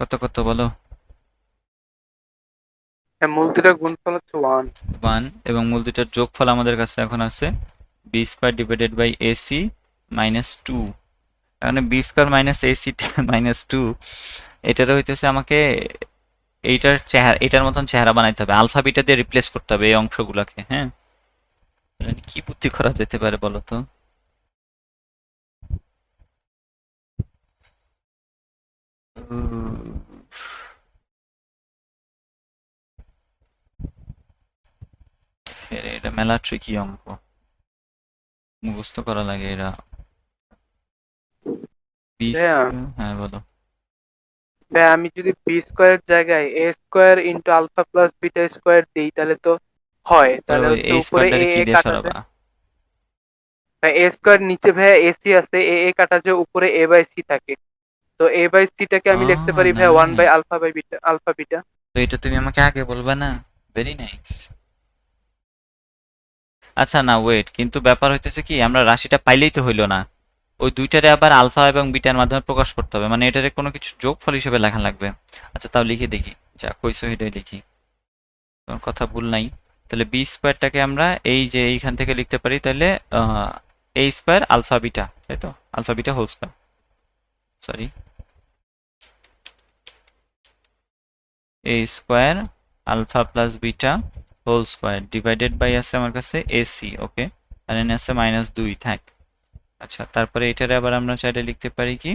কত কত বলো? হ্যাঁ, মূল দুটার গুণফল হচ্ছে 1। 1, এবং মূল দুইটার যোগফল আমাদের কাছে এখন আছে b square divided by a c minus 2। এখানে b square minus a c minus 2, এটারও হইতেছে আমাকে এইটার চেহারা, এটার মতন চেহারা বানাইতে হবে, আলফা বিটা দিয়ে রিপ্লেস করতে হবে এই অংশগুলোকে। হ্যাঁ, কি বুদ্ধি করা যেতে পারে বলো তো? এটা মেলা ট্রিকি অঙ্ক, মুখস্থ করা লাগে এরা। ভাইয়া, হ্যাঁ বলো। ভাইয়া আমি যদি বি স্কোয়ারের জায়গায় A square into alpha plus beta square দিই তাহলে তো হয়, তাহলে ওই হচ্ছে এই উপরে এ স্কোয়ারটারে কি এ দিয়ে কাটা সরাবা? যায়। ভাই এ স্কোয়ার নিচে ভাইয়া এসি আছে, এ এ কাটা যায়, উপরে এ বাই সি থাকে। তো এ বাই সিটাকে আমি লিখতে পারি ভাইয়া 1 by nice, alpha by beta, alpha beta. তো এটা তুমি আমাকে আগে বলবা না? Very nice. আচ্ছা না ওয়েট, কিন্তু ব্যাপার হইতেছে কি, আমরা রাশিটা পাইলেই তো হইলো না, ওই দুইটারে আবার আলফা এবং বিটার মাধ্যমে প্রকাশ করতে হবে, মানে এটারে কোনো কিছু যোগফল হিসেবে লেখা লাগবে। আচ্ছা তাও লিখে দেখি, যা কইছো এটাই লিখি, তোমার কথা ভুল নাই। তাহলে বি স্কোয়ারটাকে আমরা এই যে এইখান থেকে লিখতে পারি, তাহলে এ স্কোয়ার আলফা বিটা, তাই তো? Alpha beta whole square, sorry, a square alpha plus beta whole square divided by আছে আমার কাছে এসি, ওকে, আর এনে আছে -2 থাক। আচ্ছা, তারপরে এটারে আবার আমরা চাইলে লিখতে পারি কি,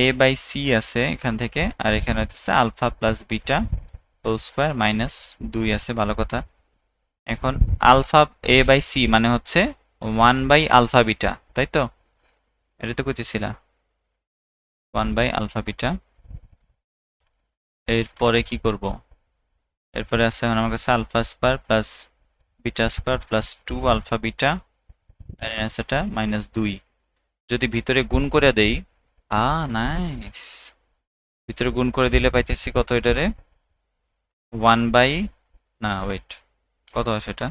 এ বাই সি আছে এখান থেকে, আর এখানে হচ্ছে alpha plus beta whole square -2 আছে, ভালো কথা। এখন আলফা এ বাই সি মানে হচ্ছে 1 বাই আলফা বিটা, তাই তো? এটা তো কইতেছিলা 1 বাই আলফা বিটা। এরপরে কি করব? এরপরে আছে আমার কাছে alpha square plus beta square plus 2 alpha beta, আর অ্যান্সারটা -2। যদি ভিতরে গুণ করে দেই, নাইস, ভিতরে গুণ করে দিলে পাইতেছি কত এটারে, 1 বাই, না ওয়েট, কত আসে এটা,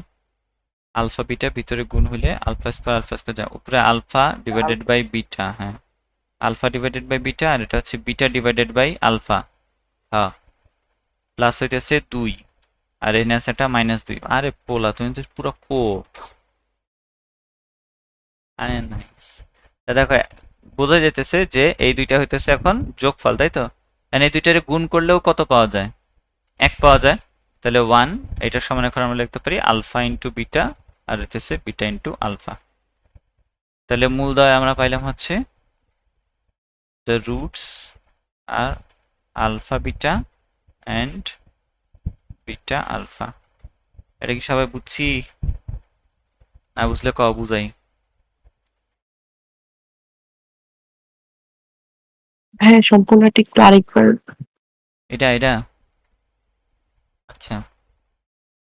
আলফা বিটা ভিতরে গুণ হইলে আলফা স্কোয়ার যা উপরে আলফা ডিভাইডেড বাই বিটা, হ্যাঁ, আলফা ডিভাইডেড বাই বিটা, আর এটা হচ্ছে বিটা ডিভাইডেড বাই আলফা, হ্যাঁ, প্লাস হইতেছে 2, আর এই নেসাটা -2। আরে পোলা, তুমি তো পুরো কোপ। আরে নাইস, দেখো বোঝা যেতেছে যে এই দুইটা হইতেছে এখন যোগফল, তাই তো? And এই দুইটারে গুণ করলেও কত পাওয়া যায়? 1 পাওয়া যায়। তাহলে 1, এটার সমান এখন আমরা লিখতে পারি আলফা ইন্টু বিটা, আর হইতেছে বিটা ইন্টু আলফা। তাহলে মূলদয় আমরা পাইলাম হচ্ছে দ্য রুটস আর alpha beta and beta alpha. এটা কি সবাই বুঝছি? না বুঝলে বুঝাই। হ্যাঁ, সম্পূর্ণটা একটু আরেকবার। এটা এটা আচ্ছা,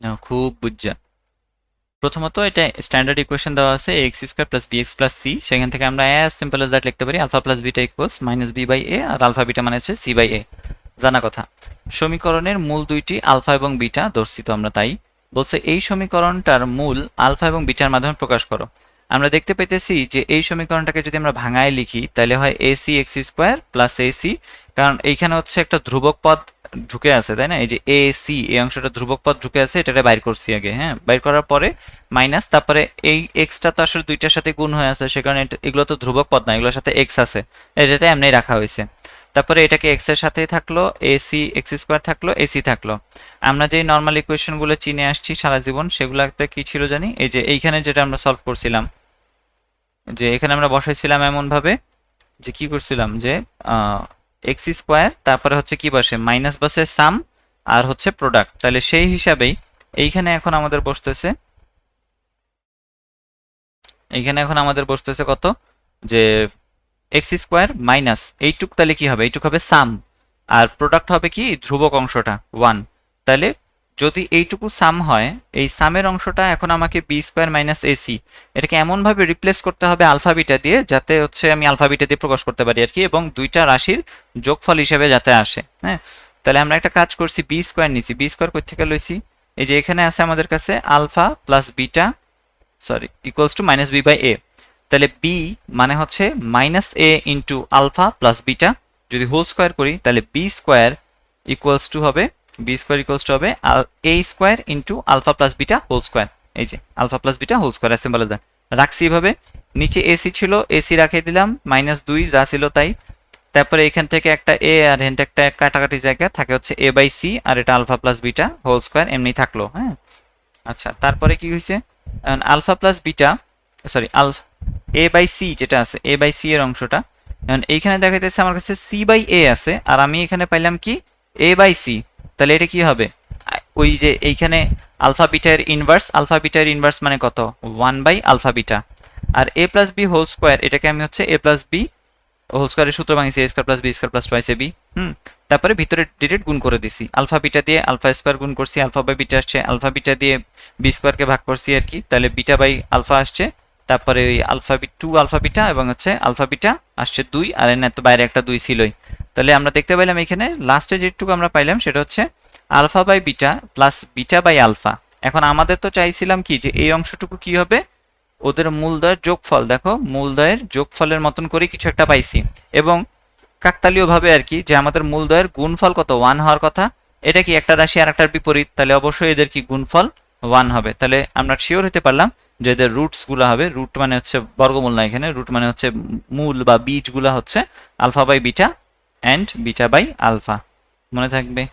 নাও খুব বুঝা। প্রথমত এটা স্ট্যান্ডার্ড ইকুয়েশন দেওয়া আছে x square plus B x plus c, সেখান থেকে আমরা অ্যাজ সিম্পল এজ দ্যাট লিখতে পারি alpha plus beta equals minus B by a, আর আলফা বিটা মানে হচ্ছে সি বাই এ। জানা কথা। সমীকরণের মূল দুইটি আলফা এবং বিটা ধরছি তো আমরা, তাই বলছে এই সমীকরণটার মূল আলফা এবং বিটার মাধ্যমে প্রকাশ করো। আমরা দেখতে পেতেছি যে এই সমীকরণটাকে যদি আমরা ভাঙায় লিখি তাহলে হয় AC x square plus AC, কারণ এইখানে হচ্ছে একটা ধ্রুবক পদ ঢুকে আছে, তাই না? এই যে এ সি এই অংশটা ধ্রুবক পদ ঢুকে আছে, এটাকে বাইর করছি আগে, হ্যাঁ, বাইর করার পরে মাইনাস, তারপরে এই এক্সটা তো আসলে দুইটার সাথে গুণ হয়ে আছে, সে কারণে এগুলো তো ধ্রুবক পদ না, এগুলোর সাথে এক্স আছে, এটা এমনি রাখা হয়েছে। তারপরে এটাকে এক্স এর সাথেই থাকলো, এসি এক্স স্কোয়ার থাকলো, এসি থাকলো। আমরা যেই নর্মাল ইকুয়েশন গুলো চিনে আসছি সারা জীবন, সেগুলোতে কি ছিল জানি, এই যে এইখানে যেটা আমরা সলভ করছিলাম, যে এখানে আমরা বসাইছিলাম এমন ভাবে যে কি করছিলাম যে এক্স স্কোয়ার, তারপরে হচ্ছে কি বসে মাইনাস বসে সাম, আর হচ্ছে প্রোডাক্ট। তাহলে সেই হিসাবেই এইখানে এখন আমাদের বসতেছে, কত, যে এক্স স্কোয়ার মাইনাস এইটুক, তাহলে কি হবে, এইটুক হবে সাম, আর প্রোডাক্ট হবে কি ধ্রুবক অংশটা 1। তাহলে যদি এইটুকু সাম হয়, এই সামের অংশটা এখন আমাকে বি স্কোয়ার মাইনাস এসি, এটাকে এমনভাবে রিপ্লেস করতে হবে আলফা বিটা দিয়ে, যাতে হচ্ছে আমি আলফা বিটা দিয়ে প্রকাশ করতে পারি আর কি, এবং দুইটা রাশির যোগফল হিসেবে যাতে আসে, হ্যাঁ। তাহলে আমরা একটা কাজ করছি, বি স্কোয়ার নিছি, বি স্কোয়ার কই থেকে লইছি, এই যে এখানে আছে আমাদের কাছে alpha plus beta, sorry, equals to minus B by A. তাহলে বি মানে হচ্ছে মাইনাস এ ইন্টু আলফা প্লাস বিটা, যদি হোল স্কোয়ার করি তাহলে বি স্কোয়ার ইকুয়ালস টু হবে, A square into alpha plus beta whole square. এই যে alpha plus beta whole square symbol as that রাখছি এভাবে। নিচে এসি ছিল, এসি রাখিয়ে দিলাম, মাইনাস 2 যা ছিল তাই। তারপরে এখান থেকে একটা এ আর এখান থেকে একটা কাটাকাটি জায়গা থাকে হচ্ছে এ বাই সি, আর এটা alpha plus beta whole square এমনি থাকলো, হ্যাঁ। আচ্ছা, তারপরে কি হয়েছে, alpha plus beta, sorry alpha a by c যেটা আছে, এ বাই সি এর অংশটা, এখন এইখানে দেখাইতেছে আমার কাছে সি বাই এ আছে, আর আমি এখানে পাইলাম কি এ বাই সি। তাহলে এটা কি হবে, ওই যে এইখানে আলফা বিটার ইনভার্স মানে কত, 1 বাই আলফা বিটা, আর A plus B whole square, এটাকে আমি হচ্ছে এ প্লাস বি হোল স্কোয়ারের সূত্র ভাঙিছি, A square plus B square plus twice A B. তারপরে ভিতরে ডিরেক্ট গুণ করে দিছি, আলফা বিটা দিয়ে আলফা স্কোয়ার গুণ করছি, আলফা বাই বিটা আসছে, আলফা বিটা দিয়ে বি স্কোয়ারকে ভাগ করছি আর কি, তাহলে বিটা বাই আলফা আসছে। তারপরে ওই আলফা টু আলফা বিটা এবং হচ্ছে আলফা বিটা আসছে 2, আর এর তো বাইরে একটা 2 ছিলই। তাহলে আমরা দেখতে পাইলাম এখানে লাস্টে যেটুকু আমরা পাইলাম সেটা হচ্ছে alpha by beta plus beta by alpha. এখন আমাদের তো চাইছিলাম কি যে এই অংশটুকু কি হবে, ওদের মূলদয়ের যোগফল, দেখো মূলদয়ের যোগফলের মতন করে কিছু একটা পাইছি, এবং কাকতালীয় ভাবে আর কি, যে আমাদের মূলদয়ের গুণফল কত 1 হওয়ার কথা, এটা কি একটা রাশি আর একটার বিপরীত, তাহলে অবশ্যই এদের কি গুণফল 1 হবে। তাহলে আমরা শিওর হতে পারলাম যে এদের রুটস গুলা হবে, রুট মানে হচ্ছে বর্গমূল না, এখানে রুট মানে হচ্ছে মূল বা বীজ গুলা হচ্ছে alpha by beta and beta by alpha. মনে থাকবে?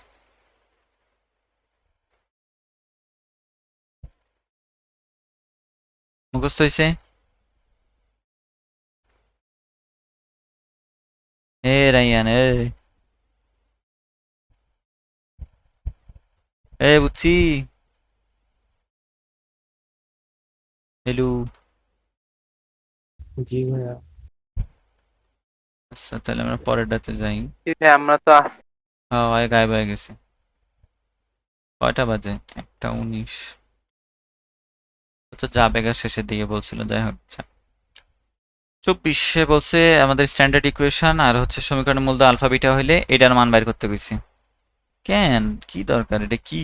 মুখস্থ হয়েছে? এ রাইয়ান বুঝছি। হ্যালো। জি ভাইয়া। আচ্ছা, তাহলে আমরা পরেরটাতে যাই। জি ভাই, আমরা তো হ্যাঁ, গায়েব হয়ে গেছে। কয়টা বাজে? 1:19। তো যাবে গা শেষের দিকে বলছিল, যাই হোক। আচ্ছা, 24 বলছে আমাদের স্ট্যান্ডার্ড ইকুয়েশন আর হচ্ছে সমীকরণের মূলদ আলফা বিটা হইলে এটার মান বাইর করতে কইছি। কেন, কি দরকার, এটা কি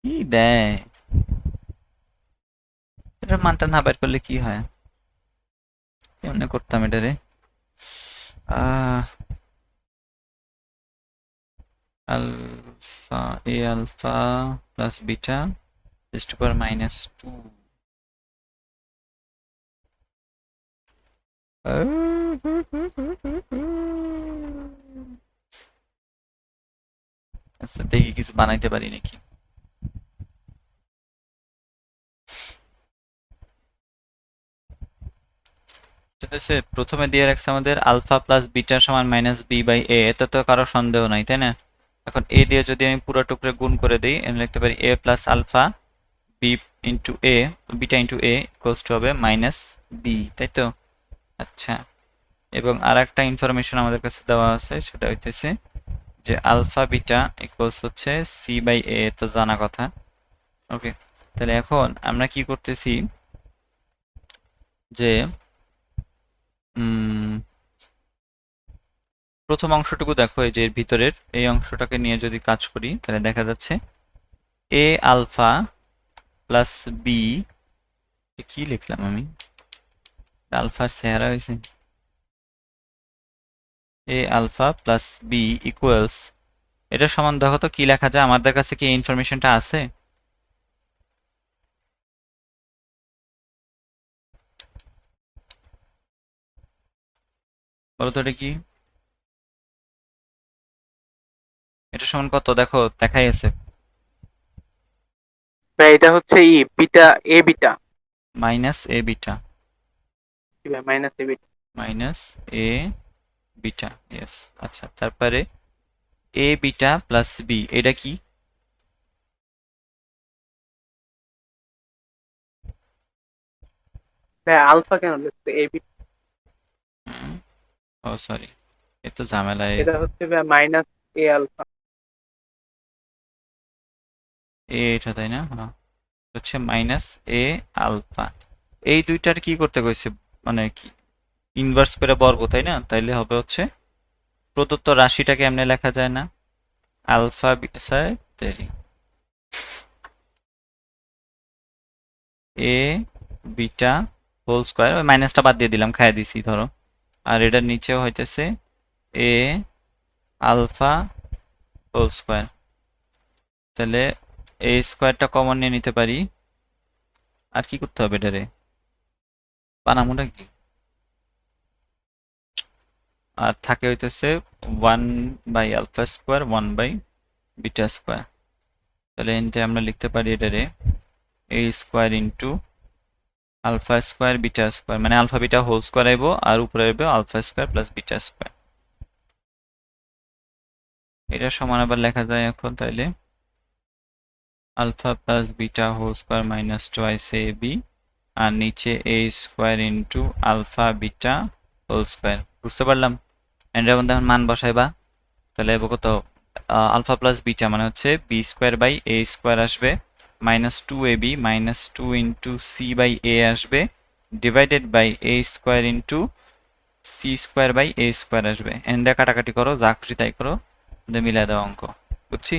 কি দেয়, এটার মানটা না বাইর করলে কি হয়, কেমনে করতাম এটা রে। Alpha alpha plus beta is to power -2. আচ্ছা, দেখি কিছু বানাইতে পারি নাকি। ঠিক আছে, প্রথমে দিয়ে রাখছে আমাদের আলফা প্লাস বিটা সমান মাইনাস বি বাই এ, এটা তো কারো সন্দেহ নাই তাই না? এখন এ দিয়ে যদি আমি পুরো টুকরে গুণ করে দিই, আমি লিখতে পারি A plus alpha B into A, beta into A equals to হবে মাইনাস বি, তাই তো? আচ্ছা, এবং আর একটা ইনফরমেশন আমাদের কাছে দেওয়া আছে, সেটা হইতেছে যে আলফা বিটা ইকুয়ালস হচ্ছে সি বাই এ, তো জানা কথা। ওকে, তাহলে এখন আমরা কি করতেছি যে প্রথম অংশটুকু দেখো, এই যে এর ভিতরের এই অংশটাকে নিয়ে যদি কাজ করি তাহলে দেখা যাচ্ছে এ আলফা প্লাস বি, কি লিখলাম আমি, আলফার চেহারা হয়েছে, এ আলফা প্লাস বি ইকুয়ালস, এটা সমান দেখো তো কি লেখা যায়, আমাদের কাছে কি এই ইনফরমেশনটা আছে? বলো তো এটা কি, এটা সমান কত দেখো দেখাই আছে, ভাই এটা হচ্ছে বিটা, এ বিটা, মাইনাস এ বিটা, কি ভাই মাইনাস এ বিটা। মাইনাস এ বিটা, ইয়েস। আচ্ছা, তারপরে এ বিটা প্লাস বি, এটা কি? ভাই আলফা কেন লিখছে এ বিটা? ও সরি, এ তো ঝামেলায়, এটা হচ্ছে ভাই মাইনাস এ আলফা। এটা তাই না? হ্যাঁ, হচ্ছে মাইনাস এ আলফা। এই দুইটার কি করতে কইছে, মানে কি ইনভার্স করে বর্গ, তাই না? তাইলে হবে হচ্ছে প্রদত্ত রাশিটাকে এমনি লেখা যায় না, আলফা দেরি এ বিটা হোল স্কয়ার, মাইনাসটা বাদ দিয়ে দিলাম, খাইয়ে দিছি ধরো, আর এটার নিচেও হইতেছে এ আলফা হোল স্কয়ার, তাহলে এ স্কয়ারটা কমন নিয়ে নিতে পারি, আর কি করতে হবে এটারে, বানামোটা কি, আর থাকে হইতেছে 1 by alpha square 1 by beta square, তাহলে এনতে আমরা লিখতে পারি এটারে A square into alpha square beta square, মানে আলফা বিটা হোল স্কয়ার আইবো আর উপরে আইবো alpha square plus beta square. এটা সমান আবার লেখা যায় এখন তাইলে alpha plus beta whole square minus twice এ বি, আর নিচে A square into alpha beta whole square. বুঝতে পারলাম? এটার মধ্যে এখন মান বসাইবা, তাহলে এবো কত, আলফা প্লাস বিটা মানে হচ্ছে B square by A square আসবে, minus two A B minus two into C by A আসবে, divided by A square into C square by A square আসবে। এন্ডে কাটাকাটি করো, যা খুশি তাই করো, মিলাই দাও অঙ্ক। বুঝছি?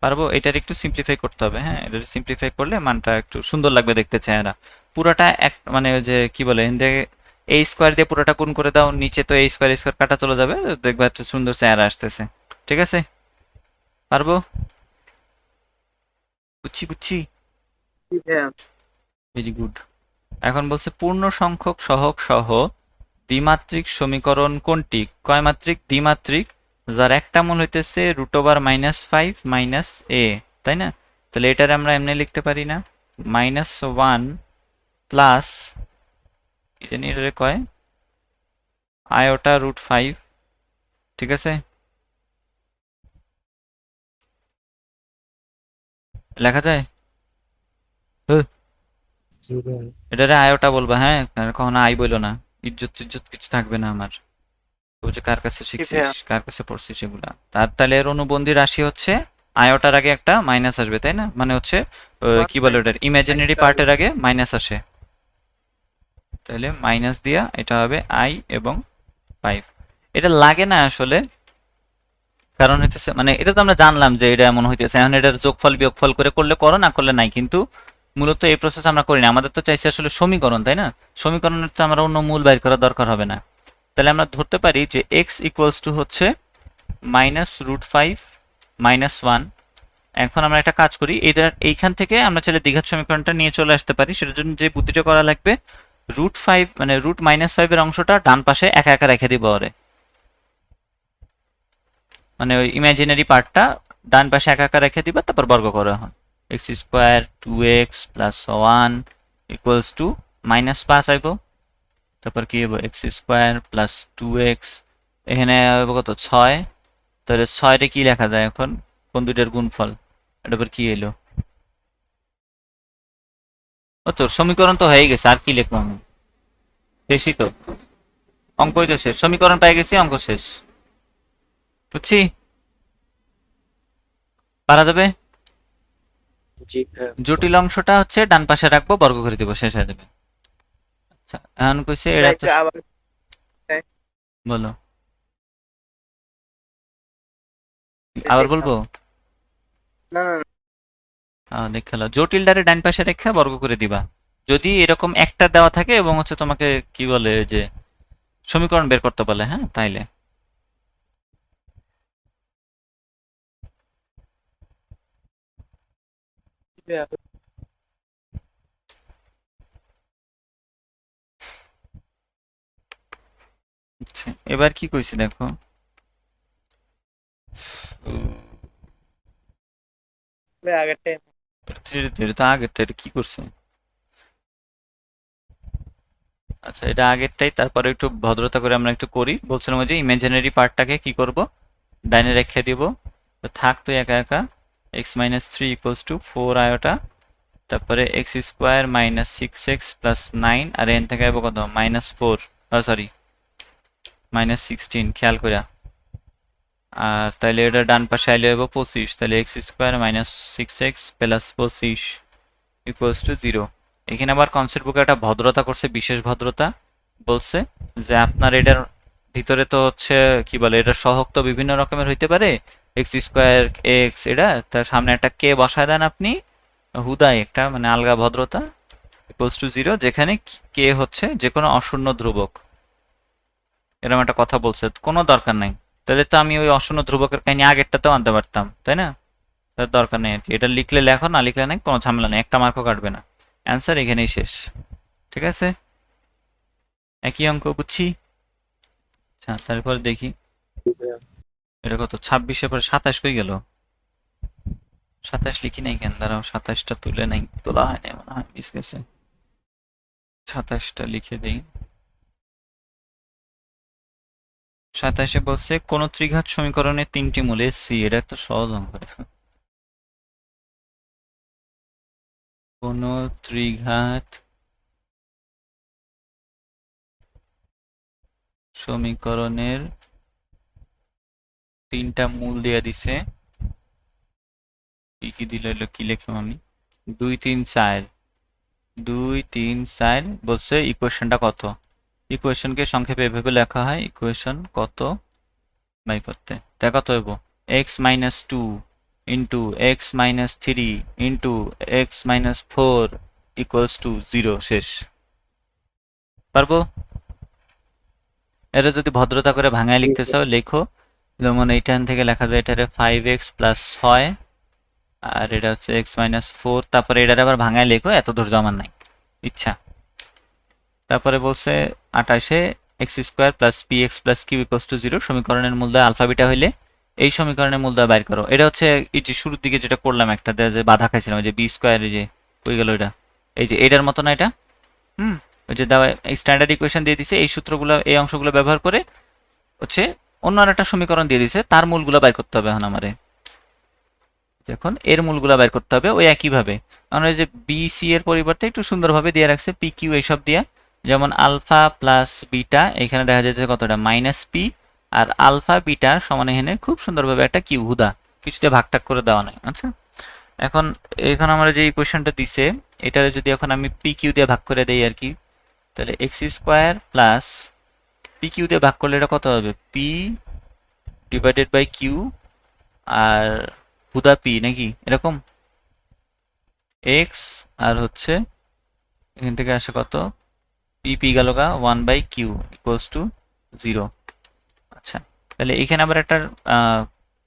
পারবো? এটার একটু সিম্পলিফাই করতে হবে, হ্যাঁ, এটা সিম্পলিফাই করলে মানটা একটু সুন্দর লাগবে দেখতে, চেহারা পুরোটা এক, মানে ওই যে কি বলে, এন্ডে এ স্কয়ার দিয়ে পুরোটা গুণ করে দাও, নিচে তো এ স্কয়ার স্কয়ার কাটা চলে যাবে, দেখবা একটা সুন্দর চেহারা আসতেছে। ঠিক আছে? পারবো? বুঝছি বুঝছি, জি ভাইয়া। Very good. এখন বলছে পূর্ণ সংখ্যক সহগ সহ দ্বিমাত্রিক সমীকরণ কোনটি? কয় মাত্রিক? দ্বিমাত্রিক, যার একটা মূল হইতেছে √5 মাইনাস এ, তাই না? তাহলে এটার আমরা এমনি লিখতে পারি না, -1 প্লাস কি জানি এটারে কয়, আয়োটা √5, ঠিক আছে? লেখা যায়? জি ভাই। এটারে আয়োটা বলবা, হ্যাঁ, কখনো আই বইলো না, ইজ্জত ইজ্জত কিছু থাকবে না আমার। তুই যে কার কাছে জি শিখছিস, ভাইয়া। কার কাছে পড়ছিস এগুলা, তার তাহলে এর অনুবন্ধী রাশি হচ্ছে আয়োটার আগে একটা মাইনাস আসবে, তাই না? মানে হচ্ছে কি বলে ওটার, ইমাজিনারি পার্টের আগে মাইনাস আসে, তাহলে মাইনাস দিয়া এটা হবে আই এবং 5। এটা লাগে না আসলে, কারণ হইতেছে মানে এটা তো আমরা জানলাম যে এটা এমন হইতেছে, এখন এটার যোগফল বিয়োগফল করে করলে করো, না করলে নাই, কিন্তু মূলত এই প্রসেস আমরা করি না, আমাদের তো চাইছে আসলে সমীকরণ, তাই না? সমীকরণের তো আমরা অন্য মূল বাইর করার দরকার হবে না, তাহলে আমরা ধরতে পারি যে এক্স ইকুয়ালস টু হচ্ছে -√5 -1। এখন আমরা একটা কাজ করি, এইখান থেকে আমরা চাইলে দ্বিঘাত সমীকরণটা নিয়ে চলে আসতে পারি, সেটার জন্য যে বুদ্ধিটা করা লাগবে, √5 মানে √-5 এর অংশটা ডান পাশে একা একা রেখে দিব ওরে, মানে ওই ইমাজিনারি পার্টটা ডান পাশে একা একা রেখে দিবা, তারপর বর্গ করো। এখন x² 2x + 1 ইকুয়ালস টু -5 আইব, তারপর কি হবে এক্স স্কোয়ার প্লাস 2x, এখানে হবে কত 6, তাহলে 6 রে কি লেখা যায় এখন, কোন দুইটার গুণফল, এটা আবার কি এলো, ও তো সমীকরণ তো হয়ে গেছে, আর কি লিখবো আমি, শেষই তো, অঙ্কই তো শেষ, সমীকরণ পেয়ে গেছি, অঙ্ক শেষ, বুঝছি, পারা যাবে। জি ভাইয়া। জটিল অংশটা হচ্ছে ডান পাশে রাখবো, বর্গ করে দিব, শেষ হয়ে যাবে। আচ্ছা এখন কইছে ভাই এটা তো, একটু আবার বলো আবার দেখলাম। বলবো, না না, দেখালো জটিলটারে ডান পাশে রেখে বর্গ করে দিবা, যদি এরকম একটা দেওয়া থাকে এবং হচ্ছে তোমাকে কি বলে যে সমীকরণ বের করতে বলে, হ্যাঁ তাইলে। ভাইয়া, আচ্ছা, এবার কি কইছি দেখো, ভাই আগেরটাই ধীরে ধীরে তো আগেরটা, এটা কি করছে, আচ্ছা এটা আগেরটাই, তারপরে একটু ভদ্রতা করে আমরা একটু করি, বলছিলাম ওই যে ইমাজিনারি পার্টটাকে কি করব, ডাইনে রেখে দিব, তো থাক তো একা একা, X minus three equals to 4 iota, তারপরে X square minus 6x plus 9, আর এন থেকে আইব কত -4, সরি -16, খেয়াল করে, আর তাইলে এটা ডান পাশে আইলে হইব 25, তাহলে x square minus 6x plus 25 equals to 0। এখানে আবার কনসেপ্ট বুকে একটা ভদ্রতা করছে, বিশেষ ভদ্রতা, বলছে যে আপনার এটার ভিতরে তো হচ্ছে কি বলে, এটা সহগ তো বিভিন্ন রকমের হইতে পারে, এক্স স্কোয়ার এক্স, এটা তার সামনে একটা কে বসায় দেন আপনি, হুদাই একটা মানে আলগা ভদ্রতা, ইকুয়ালস টু 0, যেখানে কে হচ্ছে যে কোনো অশূন্য ধ্রুবক, এরকম একটা কথা বলছে, কোনো দরকার নাই, তাহলে তো আমি ওই অশূন্য ধ্রুবকের কাহিনী আগেরটাতেও আনতে পারতাম, তাই না, তার দরকার নেই আর কি, এটা লিখলে লেখো, না লিখলে নাই, কোনো ঝামেলা নেই, একটা মার্কও কাটবে না, অ্যান্সার এখানেই শেষ, ঠিক আছে, একই অঙ্ক বুঝছি। আচ্ছা তারপর দেখি, ভাইয়া। এটা কত 26-এর পরে 27 কই গেল, 27 লিখি নাই কেন, দাঁড়াও 27টা তুলে নাই, তোলা হয় নাই মনে হয়, মিস গেছে, 27টা লিখে দেই। 27-এ বলছে কোন ত্রিঘাত সমীকরণে 3টি মূলে সি, এটা একটা সহজ অঙ্ক, কোন ত্রিঘাত সমীকরণের 3টা মূল দিয়ে দিছে, কি কি দিল, কি লিখলাম আমি, 2 3 4, 2 3 4, বলছে ইকুয়েশনটা কত, ইকুয়েশনকে সংক্ষেপে এভাবে লেখা হয়, ইকুয়েশন কত বাই করতে, তা কত হইব, x minus 2 into x minus 3 into x minus 4 equals to 0, শেষ, পারবো। এটা যদি ভদ্রতা করে ভাঙায় লিখতে চাও লেখো, যেমন এইখান থেকে লেখা যায় এটারে 5x প্লাস 6, আর এটা হচ্ছে এক্স মাইনাস 4, তারপরে এটার আবার ভাঙায় লেখো, এত ধৈর্য আমার নাই, ইচ্ছা। তারপরে বলছে 28-এ X square plus P x plus Q equals to 0, সমীকরণের মূলদয় আলফা বিটা হইলে এই সমীকরণের মূলদয় বাইর করো, এটা হচ্ছে এই যে শুরুর দিকে যেটা করলাম একটা যে বাধা খাইছিলাম, ওই যে বি স্কোয়ার, এই যে কই গেল এটা, এই যে এটার মতো না এটা, ওই যে দেওয়া এই স্ট্যান্ডার্ড ইকুয়েশন দিয়ে দিছে, এই সূত্রগুলো এই অংশগুলো ব্যবহার করে হচ্ছে অন্য একটা সমীকরণ দিয়ে দিছে, তার মূলগুলো বাইর করতে হবে এখন আমারে, এখন এর মূলগুলো বাইর করতে হবে ওই একইভাবে, আমরা যে বি সি এর পরিবর্তে একটু সুন্দরভাবে দিয়ে রাখছে পি কিউ এইসব দিয়া, যেমন আলফা প্লাস বিটা, এখানে দেখা যাচ্ছে কতটা মাইনাস পি, আর আলফা বিটা সমান এখানে খুব সুন্দরভাবে একটা কিউ, হুদা কিছুতে ভাগ টাগ করে দেওয়া নাই। আচ্ছা এখন এখানে আমরা যে ইকুয়েশনটা দিছে, এটারে যদি এখন আমি পি কিউ দিয়ে ভাগ করে দেই আর কি, তাহলে x square plus p q দিয়ে ভাগ করলে এটা কত হবে, পি ডিভাইডেড বাই কিউ, আর হুদা পি নাকি এরকম, এক্স, আর হচ্ছে এখান থেকে আসে কত, পি পি গেল গা 1/কিউ ইকুয়ালস টু 0। আচ্ছা তাহলে এখানে আবার একটা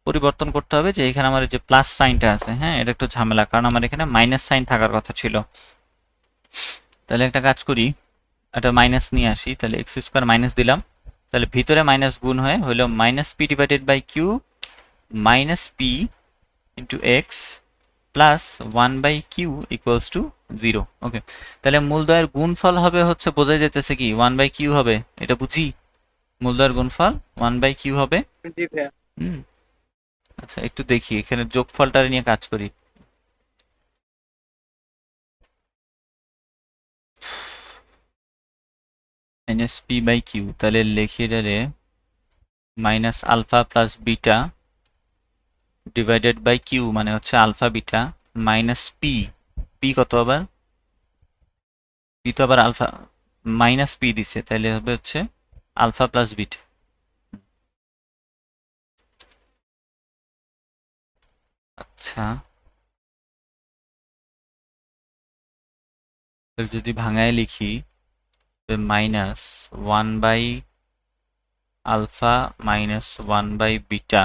পরিবর্তন করতে হবে, যে এখানে আমার যে প্লাস সাইনটা আছে, হ্যাঁ এটা একটু ঝামেলা, কারণ আমার এখানে মাইনাস সাইন থাকার কথা ছিল, তাহলে একটা কাজ করি, একটা মাইনাস নিয়ে আসি, তাহলে এক্স স্কোয়ার মাইনাস দিলাম, তাহলে ভিতরে মাইনাস গুণ হয়ে হইলো minus P divided by Q minus P into X plus 1/কিউ ইকুয়ালস টু 0। ওকে, তাহলে মূলদ্বয়ের গুণফল হবে হচ্ছে, বোঝা যেতেছে কি 1/q হবে, এটা বুঝি। মূলদ্বয়ের গুণফল 1/q হবে। জি ভাইয়া। হুম, আচ্ছা একটু দেখি এখানে যোগফলটা নিয়ে কাজ করি। -p/q, তাহলে লিখি এটারে minus alpha plus beta divided by q, মানে হচ্ছে alpha beta minus p. P কত আবার? পি তো আবার আলফা, মাইনাস পি দিছে, তাহলে হবে হচ্ছে আলফা প্লাস বিটা। আচ্ছা, যদি ভাঙায় লিখি minus 1 by alpha minus 1 by beta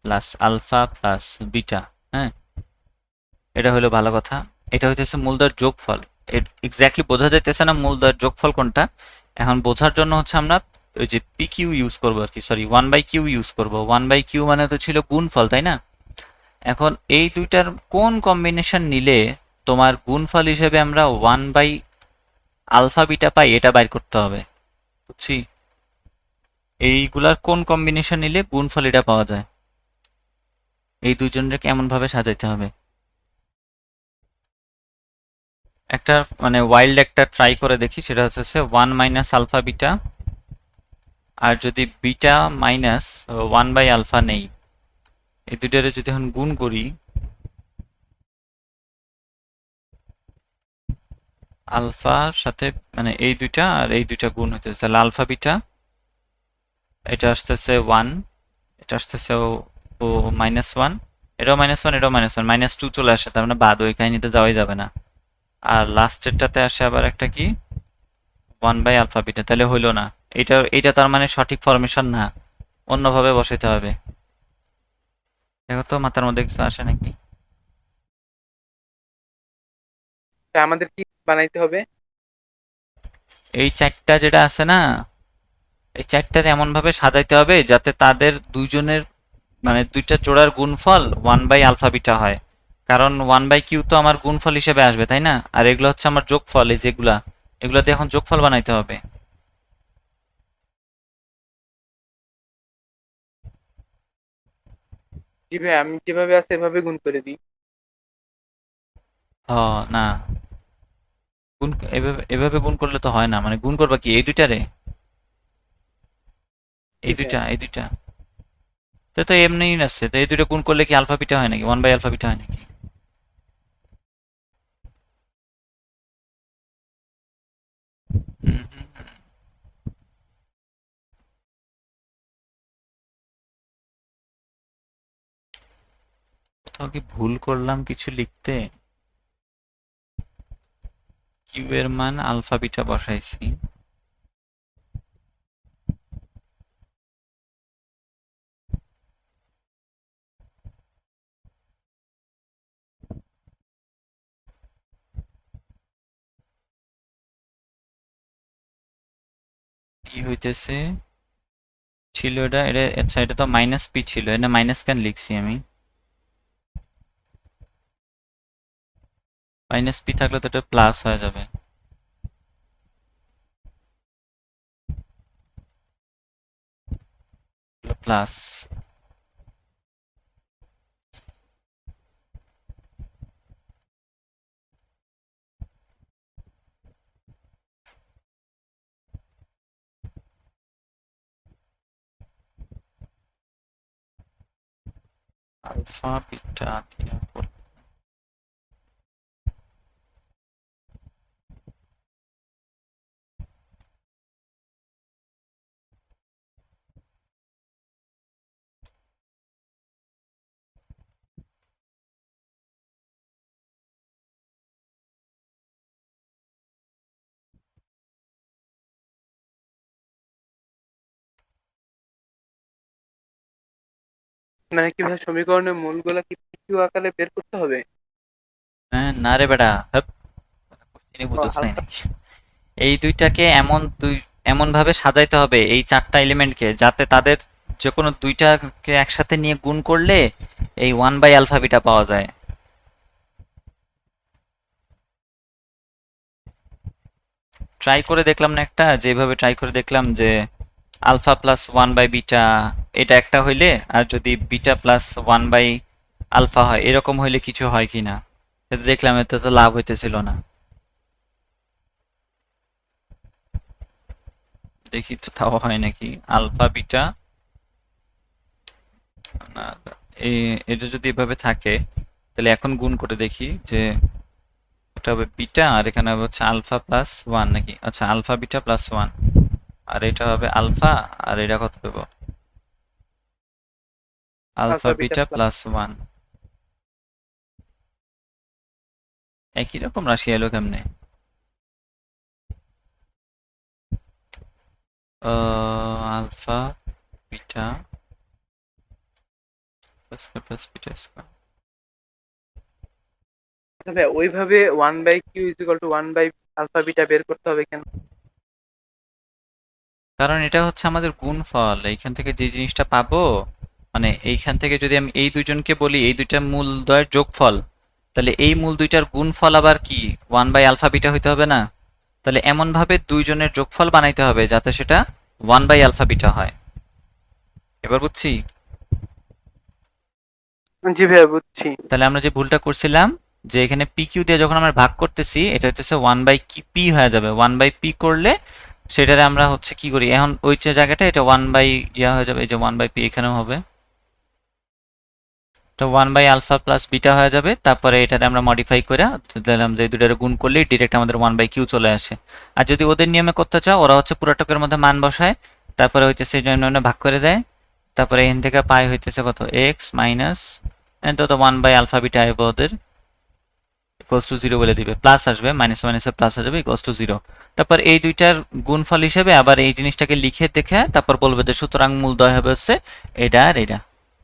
plus alpha plus beta. হ্যাঁ, এটা হলো ভালো কথা। এটা হচ্ছে মূলদয়ের যোগফল। এক্স্যাক্টলি বোঝা যাইতেছে না মূলদয়ের যোগফল কোনটা। এখন বোঝার জন্য হচ্ছে আমরা ওই যে পি কিউ ইউজ করবো আর কি, সরি 1/q ইউজ করবো। 1/q মানে তো ছিল গুণফল, তাই না? এখন এই দুইটার কোন কম্বিনেশন নিলে তোমার গুণফল হিসেবে আমরা 1 বাই আলফা বিটা পাই, এটা বাইর করতে হবে, বুঝছি? এইগুলার কোন কম্বিনেশন নিলে গুণফল এটা পাওয়া যায়, এই দুইজনকে কেমন ভাবে সাজাইতে হবে। একটা মানে ওয়াইল্ড একটা ট্রাই করে দেখি, সেটা হচ্ছে 1 মাইনাস আলফা বিটা, আর যদি বিটা মাইনাস 1 বাই আলফা নেই, এই দুইটারে যদি এখন গুণ করি, আলফার সাথে মানে এই দুইটা আর এই দুইটা গুণ হইতেছে, তাহলে আলফা বিটা এটা আসতেছে 1, এটা আসতেছে ও -1, এটাও -1, এটাও -1, -2 চলে আসে, তার মানে বাদ, ওই কাহিনীতে যাওয়াই যাবে না। আর লাস্টেরটাতে আসে আবার একটা কি 1 বাই আলফা বিটা, তাহলে হইলো না। এটা তার মানে সঠিক ফরমেশন না, অন্যভাবে বসাইতে হবে। দেখো তো মাথার মধ্যে কিছু আসে নাকি। তা আমাদের কি বানাইতে হবে? এই চারটা যেটা আছে না, এই চারটার এমন ভাবে সাজাইতে হবে যাতে তাদের দুইজনের মানে দুইটা জোড়ার গুণফল 1/আলফা বিটা হয়। কারণ 1/কিউ তো আমার গুণফল হিসেবে আসবে, তাই না? আর এগুলো হচ্ছে আমার যোগফল, এই যেগুলা, এগুলাতে এখন যোগফল বানাইতে হবে। জি ভাই, আমি যেভাবে আছে এভাবে গুণ করে দিই। ও না, গুণ এভাবে এভাবে গুণ করলে তো হয় না। মানে গুণ করবা কি এই দুইটারে, জি ভাইয়া। এই দুইটা তো তো এমনিই আছে, তো এই দুইটা গুণ করলে কি আলফা বিটা হয় নাকি, 1/আলফা বিটা হয় নাকি? হুম, হুম, হুম। কোথাও কি ভুল করলাম কিছু লিখতে? কিউ এর মান আলফা বিটা বসাইছি, কি হইতেছে ছিল এটা, আচ্ছা এটা তো মাইনাস পি ছিল, এটা মাইনাস কেন লিখছি আমি? মাইনাস পি থাকলে তো এটা প্লাস হয়ে যাবে, প্লাস। আলফা বিটা দিয়ে মানে কি ভাই, সমীকরণের মূলগুলা কি পিকিউ আকারে বের করতে হবে? হ্যাঁ, না রে বেটা, হ্যাপ, কোশ্চেনই ও বুঝোস নাই হালকা। নাকি? এই দুইটাকে এমন ভাবে সাজাইতে হবে, এই চারটা এলিমেন্টকে, যাতে তাদের যে কোনো দুইটাকে একসাথে নিয়ে গুণ করলে এই 1/আলফা বিটা পাওয়া যায়। ট্রাই করে দেখলাম না একটা, যেভাবে ট্রাই করে দেখলাম যে alpha plus one by beta এটা একটা হইলে, আর যদি beta plus one by alpha হয় এরকম হইলে কিছু হয় কিনা, সেটা দেখলাম এতে তো লাভ হইতেছিল না। দেখি তো তাও হয় নাকি। আলফা বিটা না, এটা যদি এভাবে থাকে তাহলে এখন গুণ করে দেখি যে এটা হবে বিটা আর এখানে হবে হচ্ছে আলফা প্লাস ওয়ান নাকি। আচ্ছা, আলফা বিটা প্লাস ওয়ান, আর এটা হবে আলফা, আর এটা কত দেব, alpha alpha beta beta plus. Plus one. একই রকম রাশি এলো কেমনে? Alpha beta plus beta square. ভাইয়া ওইভাবে 1/q = 1/আলফা বিটা বের করতে হবে কেন? কারণ এটা হচ্ছে আমাদের গুণফল, এইখান থেকে যে জিনিসটা পাবো, মানে এইখান থেকে যদি আমি এই দুইজনকে বলি এই দুইটা মূলদ্বয়ের যোগফল, তাহলে এই মূল দুইটার গুণফল আবার কি 1/আলফা বিটা হইতে হবে না? তাহলে এমন ভাবে দুইজনের যোগফল বানাইতে হবে যাতে সেটা 1/আলফা বিটা হয়। এবার বুঝছি? জি ভাইয়া বুঝছি। তাহলে আমরা যে ভুলটা করছিলাম যে এখানে পি কিউ দিয়ে যখন আমরা ভাগ করতেছি এটা হচ্ছে 1/পি হয়ে যাবে। 1/পি করলে সেটারে আমরা হচ্ছে কি করি, এখন ওই যে জায়গাটা এটা 1/ ইয়া হয়ে যাবে, এই যে 1/পি এখানেও হবে, তো 1/আলফা প্লাস বিটা হয়ে যাবে। তারপরে এটারে আমরা মডিফাই করে দিলাম যে দুটারে গুণ করলেই ডিরেক্ট আমাদের 1/কিউ চলে আসে। আর যদি ওদের নিয়মে করতে চাও, ওরা হচ্ছে পুরাটকের মধ্যে মান বসায়, তারপরে হচ্ছে সেই জন্য ভাগ করে দেয়, তারপরে এখান থেকে পাই হইতেছে কত এক্স মাইনাস তো 1/আলফা বিটা আসবে ওদের ইকুয়ালস টু 0 বলে দিবে, প্লাস আসবে, মাইনাস মাইনাসে প্লাস হয়ে যাবে ইকুয়ালস টু 0। তারপর এই দুইটার গুণফল হিসেবে আবার এই জিনিসটাকে লিখে দেখে তারপর বলবে যে সুতরাং মূলদ্বয় হবে হচ্ছে এটা আর এটা।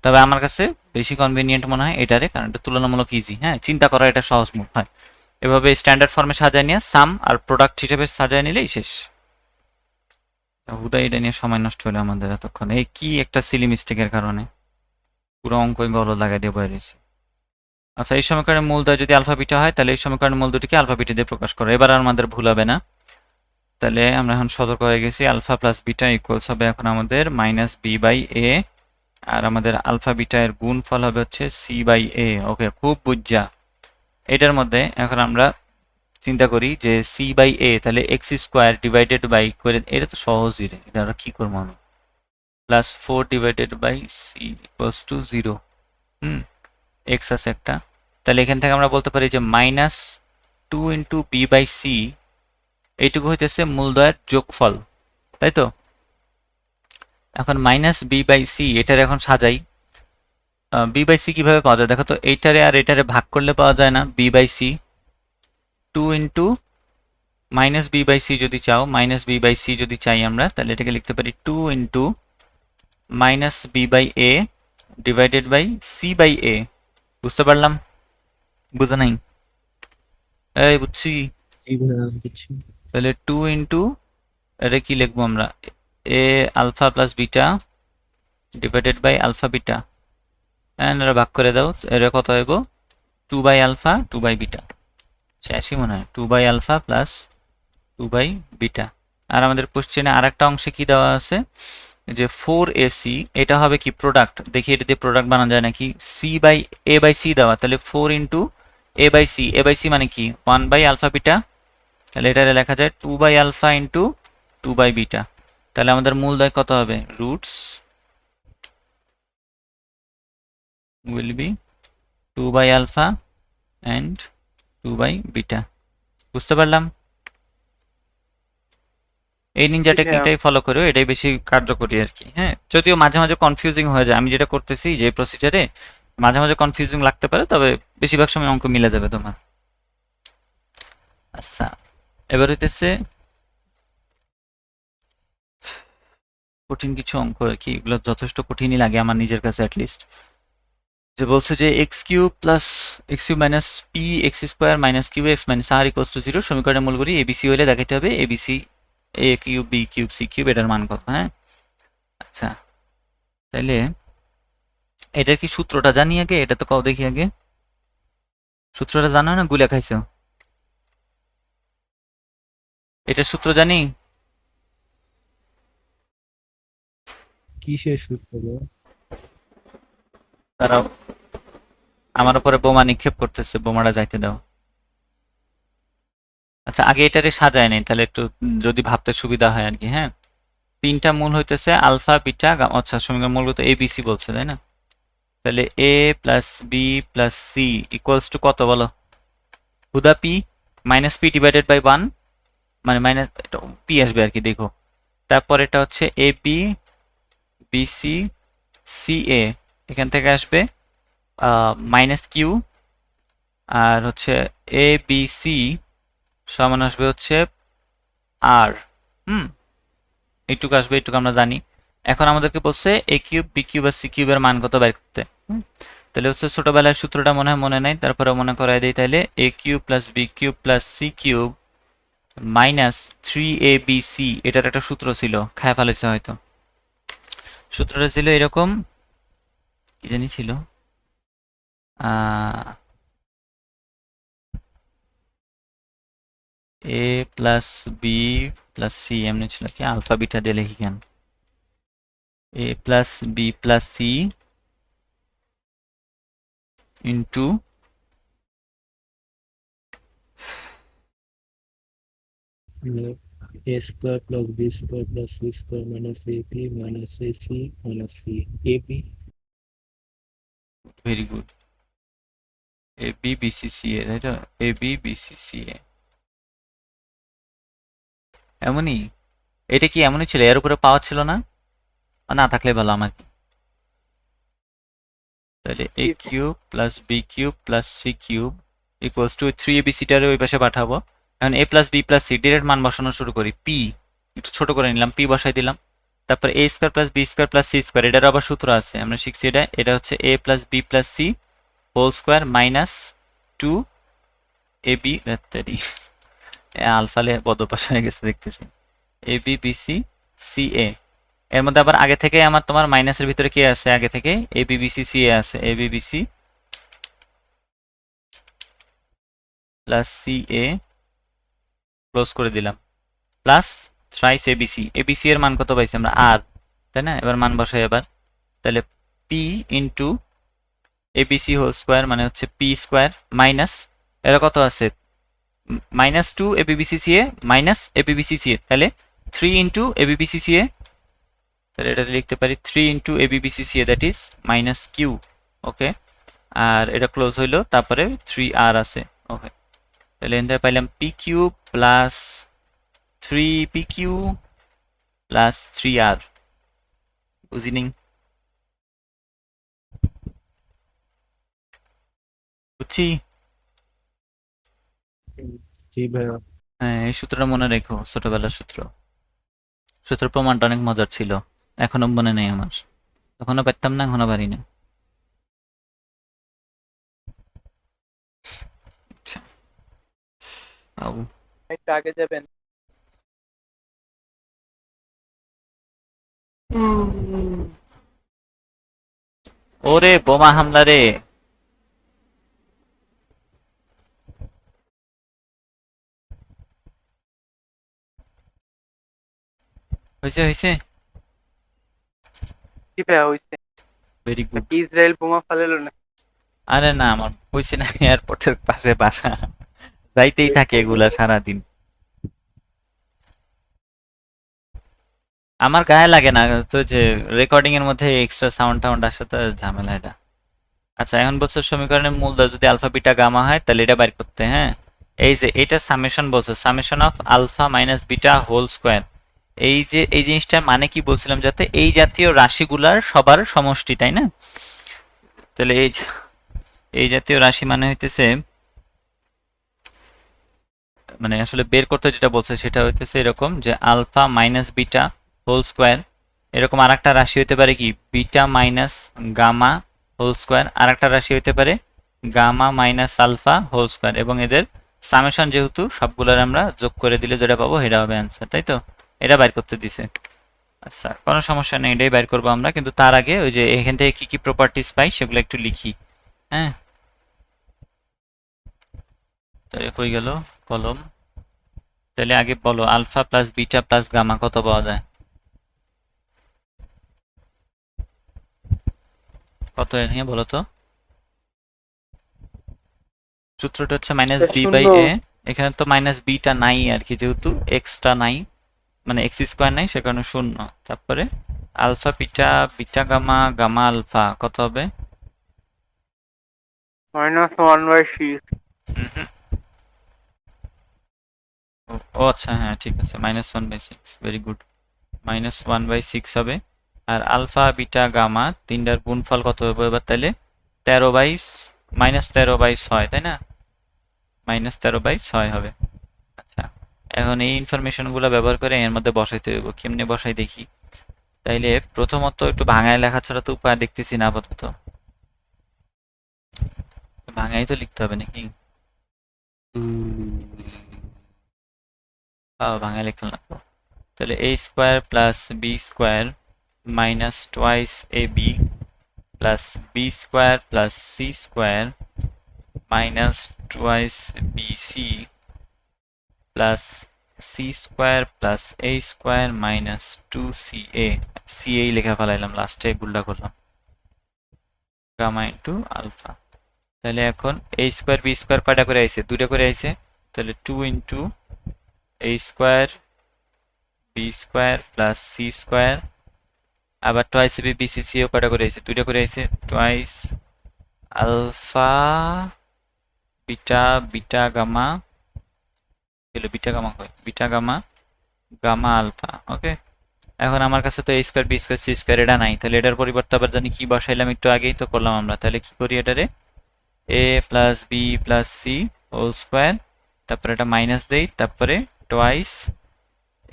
তবে আমার কাছে বেশি কনভিনিয়েন্ট মনে হয় এটারে, কারণ এটা তুলনামূলক ইজি, হ্যাঁ চিন্তা করা এটা সহজ মুখ হয়। এভাবে স্ট্যান্ডার্ড ফর্মে সাজায় নিয়ে সাম আর প্রোডাক্ট হিসেবে সাজায় নিলেই শেষ। হুদাই এটা নিয়ে সময় নষ্ট হলো আমাদের এতক্ষণ, এই কি একটা সিলি মিস্টেকের কারণে পুরো অঙ্কই গলদ লাগাই দিয়ে বয়ে রয়েছে। আচ্ছা, এই সমীকরণের মূলদ্বয় যদি আলফা বিটা হয় তাহলে এই সমীকরণের মূল দুটিকে আলফা বিটা দিয়ে প্রকাশ করো। এবার আর আমাদের ভুল হবে না। তাহলে আমরা এখন সতর্ক হয়ে গেছি, আলফা প্লাস বিটা ইকুয়ালস হবে এখন আমাদের মাইনাস বি বাই এ, আর আমাদের আলফা বিটা এর গুণফল হবে হচ্ছে সি বাই এ। ওকে, খুব বুঝা। এটার মধ্যে এখন আমরা চিন্তা করি যে সি বাই এ তাহলে এক্স স্কোয়ার ডিভাইডেড বাই করে, এটা তো সহজই রে, এটা আমরা কি করবো আমি, plus 4 divided by c equals to 0। X আছে একটা, তাহলে এখান থেকে আমরা বলতে পারি যে minus 2 into b by c, এইটুকু হইতেছে মূলদ্বয়ের যোগফল, তাই তো? এখন মাইনাস বি বাই সি এটার এখন সাজাই, বি বাই সি কিভাবে পাওয়া যায় দেখো তো, এইটারে আর এটারে ভাগ করলে পাওয়া যায় না b by c. 2 into minus B by c যদি চাও, মাইনাস বি বাই সি যদি চাই আমরা, তাহলে এটাকে লিখতে পারি 2 into minus B by A divided by C by A. বুঝতে পারলাম? বুঝা নাই? এই বুঝছি। জি ভাইয়া বুঝছি। তাহলে 2 ইন্টু এটা কি লিখবো আমরা, এ alpha plus beta divided by alpha beta, and এরা ভাগ করে দাও, এরা কত হইব 2/আলফা 2/বিটা, শেষই মনে হয় 2/আলফা প্লাস 2/বিটা। আর আমাদের কোশ্চেনে আর একটা অংশে কি দেওয়া আছে যে 4ac, এটা হবে কি প্রোডাক্ট, দেখি এটা দিয়ে প্রোডাক্ট বানানো যায় নাকি। C by a by c দেওয়া, তাহলে 4 into a by c, a by c মানে কি 1/আলফা বিটা, তাহলে এটা লেখা যায় 2/আলফা ইন্টু 2/বিটা। তাহলে আমাদের মূলদ্বয় কত হবে, রুটস will be 2/আলফা and 2/বিটা। বুঝতে পারলাম? এই নিনজা জি ভাইয়া। টেকনিকটাই ফলো করো, এটাই বেশি কার্যকরী আর কি। হ্যাঁ, যদিও মাঝে মাঝে কনফিউজিং হয়ে যায়, আমি যেটা করতেছি যে প্রসিজারে মাঝে মাঝে কনফিউজিং লাগতে পারে, তবে বেশিরভাগ সময় অঙ্ক মিলে যাবে তোমার। আচ্ছা, এবার হইতেছে কঠিন কিছু অঙ্ক আর কি, এগুলো যথেষ্ট কঠিনই লাগে আমার নিজের কাছে অ্যাটলিস্ট। যে বলছে যে X cube plus X cube minus P x square minus Q X minus R equals to 0 সমীকরণের মূলগুলি এবিসি হলে দেখাতে হবে A B C A cube B cube C cube এটার মান কত। হ্যাঁ, আচ্ছা তাহলে এটার কি সূত্রটা জানি আগে, এটা তো কও দেখি আগে, সূত্রটা জানো না গুলা খাইছো? এটা সূত্র জানি। কিসের সূত্র ভাইয়া? তারা আমার উপরে বোমা নিক্ষেপ করতেছে, বোমাটা যাইতে দাও। আচ্ছা, আগে এটারে সাজায় নেই তাহলে একটু যদি ভাবতে সুবিধা হয় আর কি। হ্যাঁ, তিনটা মূল হইতেছে আলফা, বিটা, গামা। আচ্ছা, সমীকরণ মূলত এ বি সি বলছে, তাই না? তাহলে A plus B plus C equals to কত বলো? হুদা P minus P divided by 1, মানে মাইনাস পি আসবে আর কি। দেখো, তারপর এটা হচ্ছে এ বি বি সি সি এ, এখান থেকে আসবে মাইনাস কিউ, আর হচ্ছে এ বি সি সমান আসবে হচ্ছে আর। হুম, এইটুকু আসবে, এইটুকু আমরা জানি। এখন আমাদেরকে বলছে এ কিউব বি কিউব আর সি কিউবের মান কত বের করতে। তাহলে হচ্ছে ছোটবেলার সূত্রটা মনে হয় মনে নাই, তারপরে মনে করাই দিই। তাহলে A cube plus B cube plus C cube minus 3abc, এটার একটা সূত্র ছিল, খায় ফেলেছে হয়তো। সূত্রটা ছিল এরকম, কি জানি ছিল, A plus B plus C, এমনি ছিল কি, আলফা বিটা দিয়ে লিখি কেন, A plus B plus C into A square plus B square plus C square minus A B minus A C minus C A B. Very good, A B B C C A, তাই তো? A B B C C A এমনই। এটা কি এমনই ছিল? এর উপরে পাওয়া ছিল না? না থাকলে ভালো আমার কি। তাহলে A cube plus B cube plus C cube equals to 3abc-টারে ওই পাশে পাঠাবো। এখন A plus B plus C direct মান বসানো শুরু করি। পি একটু ছোট করে নিলাম, পি বসাই দিলাম। তারপর A square plus B square plus C square, এটার আবার সূত্র আছে, আমরা শিখছি এটা। এটা হচ্ছে A plus B plus C whole square minus 2ab, আলফালে বদপাশ হয়ে গেছে দেখতেছি, A B B C C A. এর মধ্যে আবার আগে থেকে আমার তোমার মাইনাসের ভিতরে কি আছে, আগে থেকে A B B C C A আছে, A B B C plus C A close করে দিলাম, প্লাস থ্রাইস এবিসি। এবিসি এর মান কত পাইছি আমরা? আর, তাই না? এবার মান বসাই এবার। তাহলে p into ABC whole square মানে হচ্ছে পি স্কোয়ার মাইনাস, এরা কত আছে, মাইনাস 2 এবিবিসিসিএ মাইনাস এবিবিসিসিএ, তাহলে 3 ইন্টু এবিবিসিসিএ। তাহলে এটা লিখতে পারি 3 into A B B C C A, that is minus Q. Okay, আর এটা ক্লোজ হইলো, তারপরে 3r আছে। ওকে, তাহলে এখানে পাইলাম P cube plus 3pq plus 3r। বুঝিনি? বুঝছি? জি ভাইয়া। হ্যাঁ, এই সূত্রটা মনে রেখো, ছোটবেলার সূত্র। সূত্রের প্রমাণটা অনেক মজার ছিল, এখনো মনে নেই আমার। তখনও পারতাম না, এখনো পারি না। আচ্ছা, আউ। একটু আগে যাবেন। ওরে বোমা হামলা রে! হয়েছে হয়েছে, কি ভাইয়া হইছে? Very good. নাকি ইসরায়েল বোমা ফালাইলো না? আরে না, আমার হয়েছে না, এয়ারপোর্টের পাশে বাসা, যাইতেই থাকে এগুলা সারাদিন। আমার গায়ে লাগে না তো, যে রেকর্ডিং এর মধ্যে এক্সট্রা সাউন্ড টাউন্ড আসে তো ঝামেলা এটা। আচ্ছা, এখন বলছে সমীকরণের মূলদয় যদি আলফা বিটা গামা হয় তাহলে এটা বাইর করতে। হ্যাঁ, এই যে এটা সামেশন বলছে, summation of alpha minus beta whole square. এই যে এই জিনিসটা মানে কি বলছিলাম, যাতে এই জাতীয় রাশিগুলার সবার সমষ্টি, তাই না? তাহলে এই জাতীয় রাশি মানে হইতেছে, মানে আসলে বের করতে যেটা বলছে সেটা হইতেছে এরকম যে alpha minus beta whole square, এরকম আরেকটা রাশি হইতে পারে কি beta minus gamma whole square, আরেকটা রাশি হইতে পারে gamma minus alpha whole square, এবং এদের সামেশন যেহেতু সবগুলোর আমরা যোগ করে দিলে যেটা পাবো সেটা হবে অ্যান্সার, তাই তো? এটা বাইর করতে দিছে। আচ্ছা, কোনো সমস্যা নেই, এটাই বাইর করবো আমরা, কিন্তু তার আগে ওই যে এখান থেকে কি কি প্রপার্টিজ পাই সেগুলো একটু লিখি। হ্যাঁ, তাহলে কই গেল কলম? তাহলে আগে বলো alpha plus beta plus gamma কত পাওয়া যায়? কত হ্যাঁ বলো তো। সূত্রটা হচ্ছে মাইনাস বি বাই শূন্য। এ। এখানে তো মাইনাস বিটা নাই আর কি, যেহেতু এক্সটা নাই, মানে এক্স স্কোয়ার নাই, সে কারণে শূন্য। তারপরে alpha beta, beta gamma, gamma alpha কত হবে? -1/6। হুম। ও আচ্ছা, হ্যাঁ ঠিক আছে, -1/6, ভেরি গুড। -1/6 হবে। আর আলফা বিটা গামা তিনটার গুণফল কত হবে এবার তাহলে? 13/, -13/6, তাই না? -13/6 হবে। আচ্ছা, এখন এই ইনফরমেশন গুলো ব্যবহার করে এর মধ্যে বসাইতে হইব। কেমনে বসাই দেখি। তাইলে প্রথমত একটু ভাঙায় লেখা ছাড়া তো উপায় দেখতেছি না আপাতত। ভাঙাই তো লিখতে হবে নাকি? ভাঙায় লিখতে লাগবো। তাহলে a square plus B square minus twice A b plus B square plus C square minus twice b C plus C square plus a square minus 2ca। ca লেখা ফেলাইলাম, লাস্টে গুল্লা করলাম, গামা ইন্টু আলফা। তাহলে এখন a square B square কয়টা করে আইছে? দুইটা করে আইছে। তাহলে 2 into a square B square plus C square, আবার টোয়াইস বি বিসিসিও কয়টা করে আইছে? দুইটা করে আইছে। Twice alpha beta, beta gamma, এলো বিটা গামা কয়? Beta gamma, gamma alpha. Okay, এখন আমার কাছে তো a square B square C square এটা নাই, তাহলে এটার পরিবর্তে আবার জানি কি বসাইলাম, একটু আগেই তো করলাম আমরা। তাহলে কি করি এটারে? a plus B plus C whole square, তারপরে এটা মাইনাস দেই, তারপরে টোয়াইস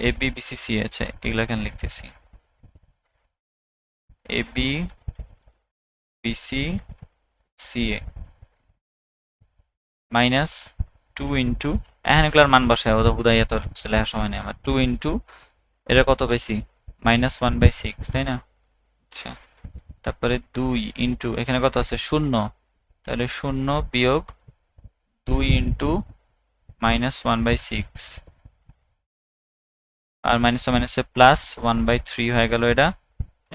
এ বি বিসি সি আছে, এগুলা কেন লিখতেছি? A b bc c a minus 2 into, এখন এগুলার মান বসায়, ওটা হুদাই এত লেখার সময় নেই আমার। 2 ইন্টু এটা কত পাইছি? -1/6, তাই না? আচ্ছা, তারপরে 2 ইন্টু এখানে কত আছে? 0, তাহলে 0 বিয়োগ 2 ইন্টু -1/6, আর মাইনাস মাইনাসে প্লাস 1/3 হয়ে গেল। এটা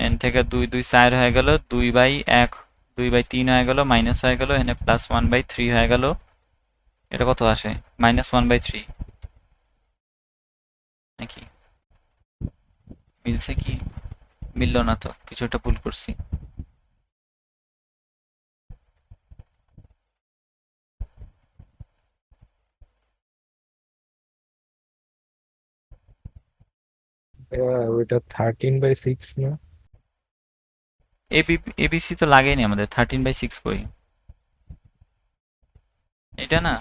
এন থেকে 2 2 4 হয়ে গেল, 2/1 2/3 হয়ে গেল, মাইনাস হয়ে গেল, এখানে প্লাস 1/3 হয়ে গেল। এটা কত আসে? -1/3 নাকি? মিলছে কি? মিলল না তো, কিছু একটা ভুল করছি। ওইটা 13/6 না? এবিসি তো লাগেনি আমাদের, 13/6 কই? এটা না,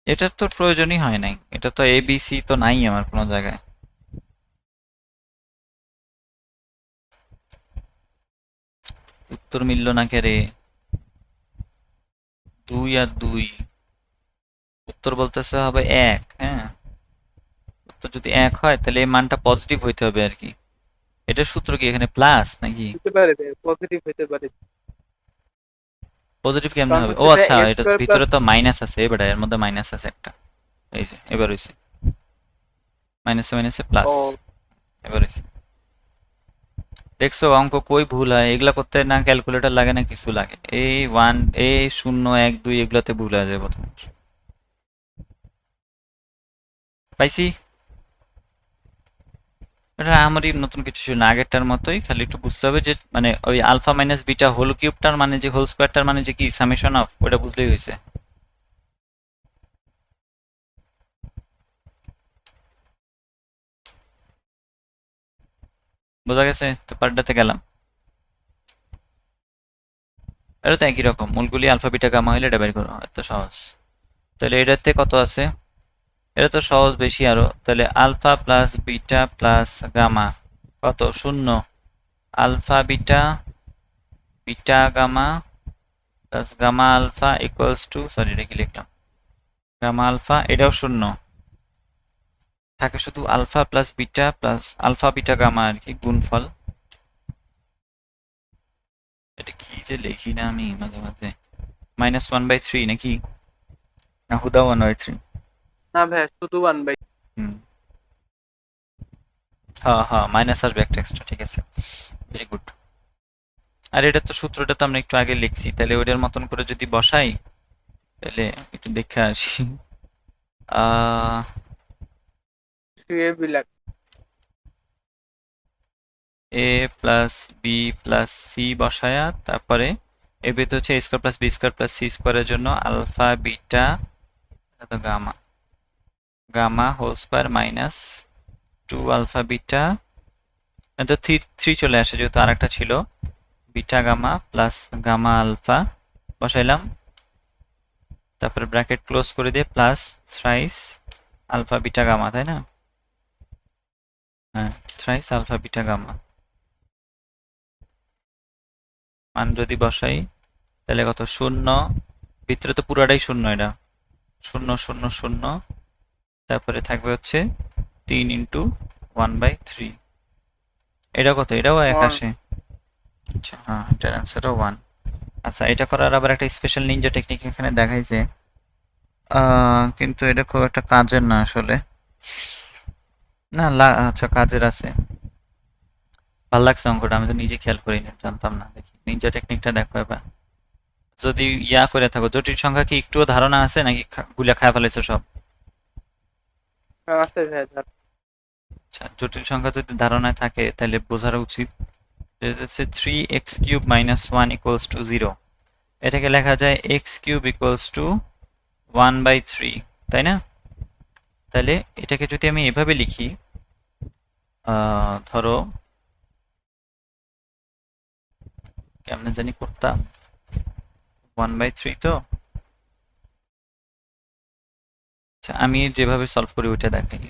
এটার তো প্রয়োজনই হয় নাই, এটা তো এবিসি তো নাই আমার কোনো জায়গায়। উত্তর মিলল না কে রে? 2 আর 2, উত্তর বলতেছে হবে 1। হ্যাঁ, উত্তর যদি 1 হয় তাহলে এই মানটা পজিটিভ হইতে হবে আর কি। এটার সূত্র কি এখানে প্লাস নাকি? হতে পারে, পজিটিভ হতে পারে। পজিটিভ কেমনে কারণ হবে? ও হচ্ছে ভাই আচ্ছা, এ এটা স্কোয়ার প্লাস ভিতরে তো মাইনাস আছে, এবার এর মধ্যে মাইনাস আছে একটা। এই যে এবার হইছে, মাইনাসে মাইনাসে প্লাস, ও এবার হইছে। দেখছো অঙ্ক কই ভুল হয়? এগুলা করতে না ক্যালকুলেটর লাগে না কিছু লাগে, এই 1 এই 0 1 2 এগুলাতে ভুল হয়ে যায় প্রথম। পাইছি। এটা আমারই নতুন কিছু ছিল না, আগেরটার মতোই, খালি একটু বুঝতে হবে যে মানে ওই আলফা মাইনাস বিটা হোল কিউবটার মানে যে হোল স্কোয়ারটার মানে যে কি সামেশন অফ, ওটা বুঝলেই হয়েছে। বোঝা গেছে তো? পার্টটাতে গেলাম, এটা তো একই রকম, মূলগুলি আলফা বিটা গামা হইলে এটা বের করো, এত সহজ। তাহলে এটাতে কত আছে? এটা তো সহজ বেশি আরো। তাহলে alpha plus beta plus gamma কত? 0। Alpha beta, beta gamma plus gamma alpha equals to, sorry এটা কি লিখলাম, গামা আলফা, এটাও 0। থাকে শুধু alpha plus beta plus alpha beta gamma আর কি, গুণফল। এটা কি যে লিখি না আমি মাঝে মাঝে, -1/3 নাকি? না হুদা 1/3? না ভাইয়া শুধু 1/3। হুম, হ্যাঁ হ্যাঁ, মাইনাস আসবে একটা এক্সট্রা, ঠিক আছে, ভেরি গুড। আর এটা তো সূত্রটা তো আমরা একটু আগে লিখছি, তাহলে ওইটার মতন করে যদি বসাই তাহলে একটু দেখে আসি। আহ 3ab লাগে। A plus B plus C বসায়া তারপরে এ বেত হচ্ছে A square plus B square plus C স্কোয়ারের জন্য alpha beta gamma, gamma whole square minus 2 alpha beta, তো থ্রি চলে আসে যেহেতু আর একটা ছিল, beta gamma plus gamma alpha বসাইলাম, তারপরে ব্র্যাকেট ক্লোজ করে দিয়ে plus thrice alpha beta gamma, তাই না? হ্যাঁ, থ্রাইস আলফা বিটা গামা মান যদি বসাই তাহলে কত, শূন্য, ভিতরে তো পুরাটাই শূন্য, এটা শূন্য শূন্য শূন্য, তারপরে থাকবে হচ্ছে 3 ইন্টু 1/3, এটা কত, এটাও এক 1। আসে। আচ্ছা হ্যাঁ, এটার অ্যান্সারও 1। আচ্ছা, এটা করার আবার একটা স্পেশাল নিনজা টেকনিক এখানে দেখাইছে, কিন্তু এটা খুব একটা কাজের না আসলে। না আচ্ছা কাজের আছে, ভালো লাগছে অঙ্কটা, আমি তো নিজে খেয়াল করিনি, জানতাম না। দেখি নিনজা টেকনিকটা দেখো এবার। যদি ইয়া করে থাকো, জটিল সংখ্যা কি একটুও ধারণা আছে নাকি গুলা খায় ফেলেছো সব? আছে ভাইয়া ধর। আচ্ছা, জটিল সংখ্যা যদি ধারণায় থাকে তাহলে বোঝার উচিত যে হচ্ছে 3x³ - 1 = 0, এটাকে লেখা যায় x³ = 1/3, তাই না? তাহলে এটাকে যদি আমি এভাবে লিখি, ধরো কেমনে জানি করতাম, 1/3 তো। আচ্ছা, আমি যেভাবে সলভ করি ওইটা দেখাই,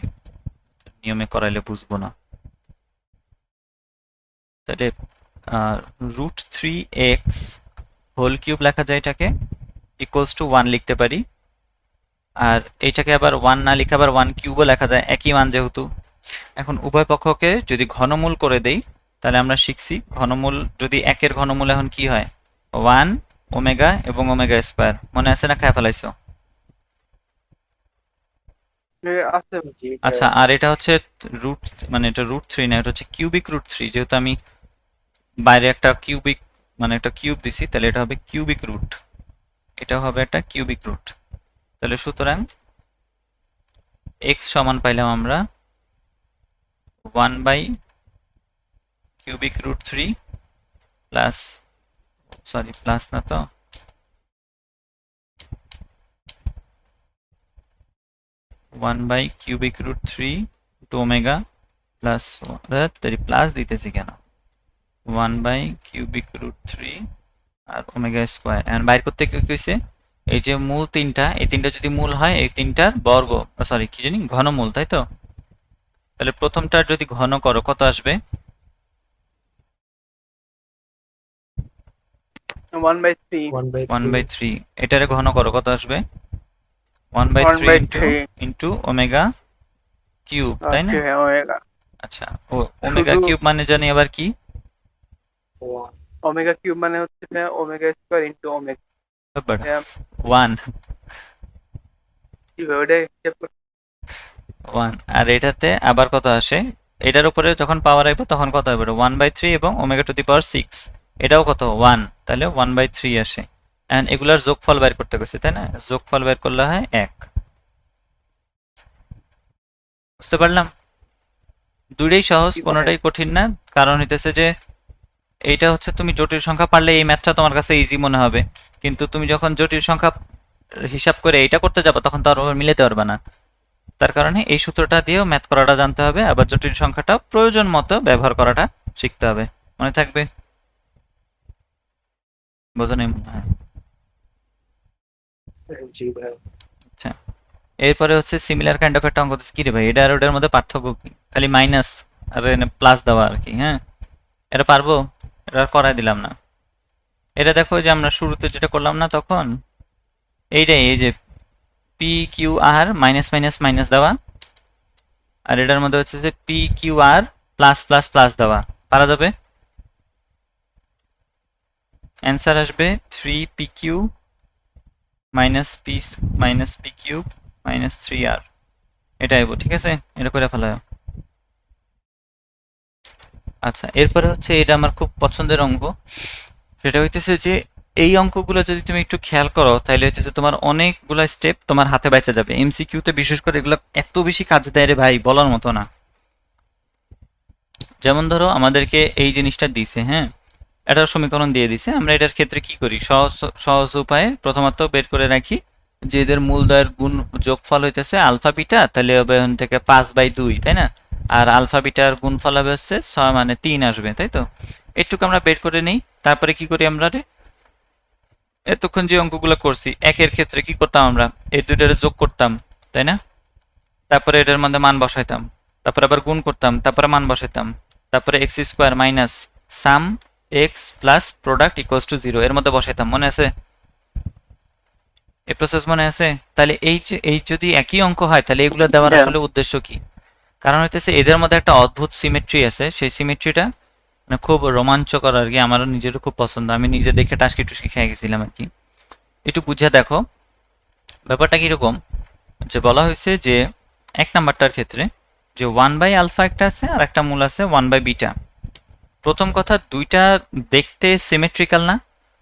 নিয়মে করাইলে বুঝবো না। তাহলে √3x³ লেখা যায় এটাকে, = 1 লিখতে পারি। আর এইটাকে আবার 1 না লিখে আবার 1³ লেখা যায়, একই মান যেহেতু। এখন উভয় পক্ষকে যদি ঘনমূল করে দেই তাহলে আমরা শিখছি ঘনমূল, যদি একের ঘনমূল এখন কি হয়, 1 ওমেগা এবং ওমেগা স্কোয়ার, মনে আছে না, খেয়ে ফেলাইছো? আছে জি আচ্ছা, ভাইয়া। আর এটা হচ্ছে রুট, মানে এটা √3 না, এটা হচ্ছে কিউবিক √3, যেহেতু আমি বাইরে একটা কিউবিক মানে একটা কিউব দিছি, তাহলে এটা হবে কিউবিক রুট, এটা হবে একটা কিউবিক রুট। তাহলে সুতরাং x সমান পাইলাম আমরা 1/³ প্লাস, সরি প্লাস না তো, 1/³ টু ওমেগা প্লাস, প্লাস দিতেছি কেন, 1/³ আর ওমেগা স্কোয়ার। এখন বাইর করতে কি কইছে, এই যে মূল তিনটা, এই তিনটা যদি মূল হয়, এই তিনটার বর্গ, সরি কি জানি, ঘনমূল, তাই তো? তাহলে প্রথমটার যদি ঘন করো কত আসবে? 1/3। 1/3 1/3। এটারে ঘন করো কত আসবে? 1/3 ইন্টু 1/3। ইন্টু ওমেগা কিউব, তাই না? ওকে ওমেগা। আচ্ছা, ও ওমেগা শুধু কিউব মানে জানি আবার কি? 1 ওমেগা কিউব মানে হচ্ছে ভাইয়া ওমেগা স্কোয়ার ইন্টু ওমেগা। ভাইয়া 1 কিভাবে ওটা হিসাব করতে? 1। আর এটাতে আবার কত আসে, এটার উপরে যখন পাওয়ার আইব তখন কত হবে, 1/3 এবং ω⁴ এটাও কত, 1, তাহলে 1/3 আসে। এন্ড এগুলার যোগফল বের করতে গেছে, তাই না? যোগফল বের করলে হয় 1। বুঝতে পারলাম? দুইটাই সহজ, কি ভাইয়া? কোনোটাই কঠিন না। কারণ হইতেছে যে এইটা হচ্ছে তুমি জটিল সংখ্যা পারলে এই ম্যাথটা তোমার কাছে ইজি মনে হবে, কিন্তু তুমি যখন জটিল সংখ্যা হিসাব করে এইটা করতে যাবো তখন তো আর মিলাতে পারবে না। তার কারণে এই সূত্রটা দিয়েও ম্যাথ করাটা জানতে হবে, আবার জটিল সংখ্যাটা প্রয়োজন মতো ব্যবহার করাটা শিখতে হবে। মনে থাকবে? বোঝো নাই মনে হয়। জি ভাইয়া। আচ্ছা, এরপরে হচ্ছে সিমিলার কাইন্ড অফ একটা অঙ্ক দিচ্ছে। কি রে ভাই, এটা আর ওটার মধ্যে পার্থক্য কি? খালি মাইনাস আর প্লাস দেওয়া আর কি। হ্যাঁ, এটা পারবো, এটা আর করাই দিলাম না। এটা দেখো যে আমরা শুরুতে যেটা করলাম না তখন, এইটাই, এই যে P Q R minus minus minus দেওয়া, আর এটার মধ্যে হচ্ছে যে P Q R plus plus plus দেওয়া, পারা যাবে? অ্যান্সার আসবে 3pq minus P cube minus 3r, এটা আইব, ঠিক আছে? এটা করে ফেলা। আচ্ছা, এরপরে হচ্ছে এটা আমার খুব পছন্দের অঙ্ক, সেটা হইতেছে যে এই অঙ্কগুলো যদি তুমি একটু খেয়াল করো তাহলে হচ্ছে তোমার অনেকগুলো স্টেপ তোমার হাতে বেঁচে যাবে। এমসিকিউতে বিশেষ করে এগুলো এত বেশি কাজ দেয় রে ভাই, বলার মতো না। যেমন ধরো আমাদেরকে এই জিনিসটা দিছে, হ্যাঁ, একটা সমীকরণ দিয়ে দিছে, আমরা এটার ক্ষেত্রে কি করি, সহজ সহজ উপায়ে প্রথমত বের করে রাখি যে এদের মূলদয়ের গুণ যোগফল হইতেছে আলফা বিটা, তাহলে হবে এখান থেকে 5/2, তাই না? আর আলফা বিটার গুণফল হবে হচ্ছে 6 মানে 3 আসবে, তাই তো? এটুকু আমরা বের করে নিই। তারপরে কি করি আমরা রে, এতক্ষণ যে অঙ্কগুলো করছি একের ক্ষেত্রে কি করতাম, আমরা এই দুইটারে যোগ করতাম, তাই না? তারপরে এটার মধ্যে মান বসাইতাম, তারপরে আবার গুণ করতাম, তারপরে মান বসাইতাম, তারপরে X square minus some x plus product equals to 0 এর মধ্যে বসাইতাম, মনে আছে? এই প্রসেস মনে আছে? তাহলে এই যদি একই অঙ্ক হয় তাহলে এগুলো দেওয়ার আসলে উদ্দেশ্য কি? কারণ হইতেছে এদের মধ্যে একটা অদ্ভুত সিমেট্রি আছে, সেই সিমেট্রিটা মানে খুব রোমাঞ্চকর আর কি, আমারও নিজেরও খুব পছন্দ, আমি নিজে দেখে টাস্কি টুস্কি খেয়ে গেছিলাম আর কি। একটু বুঝে দেখো ব্যাপারটা কিরকম, যে বলা হয়েছে যে 1 নাম্বারটার ক্ষেত্রে যে 1/α একটা আছে আর একটা মূল আছে 1/β। প্রথম কথা, দুইটা দেখতে সিমেট্রিক্যাল না?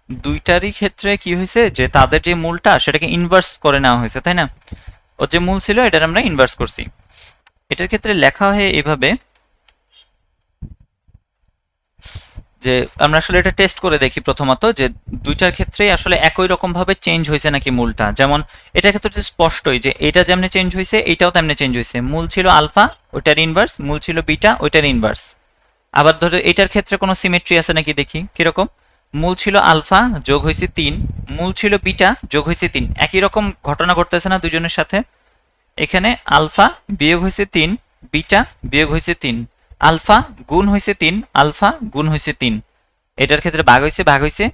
দুইটারই ক্ষেত্রে কি হয়েছে যে তাদের যে মূলটা সেটাকে ইনভার্স করে নেওয়া হয়েছে, তাই না? ও যে মূল ছিল এটার আমরা ইনভার্স করছি। এটার ক্ষেত্রে লেখা হয় এভাবে যে আমরা আসলে এটা টেস্ট করে দেখি প্রথমত যে দুইটার ক্ষেত্রেই আসলে একই রকম ভাবে চেঞ্জ হয়েছে নাকি মূলটা। যেমন এটার ক্ষেত্রে স্পষ্টই যে এটা যেমনি চেঞ্জ হয়েছে এইটাও তেমনি চেঞ্জ হয়েছে, মূল ছিল আলফা ওইটার ইনভার্স, মূল ছিল বিটা ওইটার ইনভার্স। আবার ধরো এটার ক্ষেত্রে কোনো সিমেট্রি আছে নাকি দেখি কিরকম, মূল ছিল আলফা যোগ হয়েছে 3, মূল ছিল বিটা যোগ হয়েছে 3, একই রকম ঘটনা ঘটতেছে না দুজনের সাথে? এখানে আলফা বিয়োগ হয়েছে 3, বিটা বিয়োগ হয়েছে 3, আলফা গুণ হয়েছে 3, আলফা গুণ হয়েছে 3। এটার ক্ষেত্রে ভাগ হয়েছে,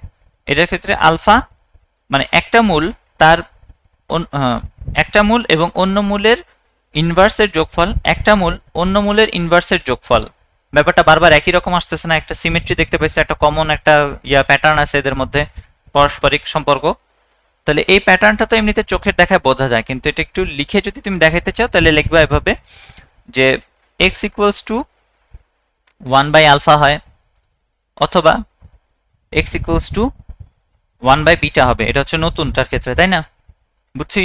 এটার ক্ষেত্রে আলফা মানে একটা মূল তার একটা মূল এবং অন্য মূলের ইনভার্সের যোগফল, একটা মূল অন্য মূলের ইনভার্সের যোগফল। ব্যাপারটা বারবার একই রকম আসতেছে না? একটা সিমেট্রি দেখতে পাইছে, একটা কমন একটা প্যাটার্ন আছে এদের মধ্যে, পারস্পরিক সম্পর্ক। তাহলে এই প্যাটার্নটা তো এমনিতে চোখের দেখায় বোঝা যায়, কিন্তু এটা একটু লিখে যদি তুমি দেখাইতে চাও তাহলে লিখবা এভাবে যে x ইকুয়ালস টু 1/α হয়, অথবা x ইকুয়ালস টু 1/β হবে। এটা হচ্ছে নতুনটার ক্ষেত্রে, তাই না? বুঝছি?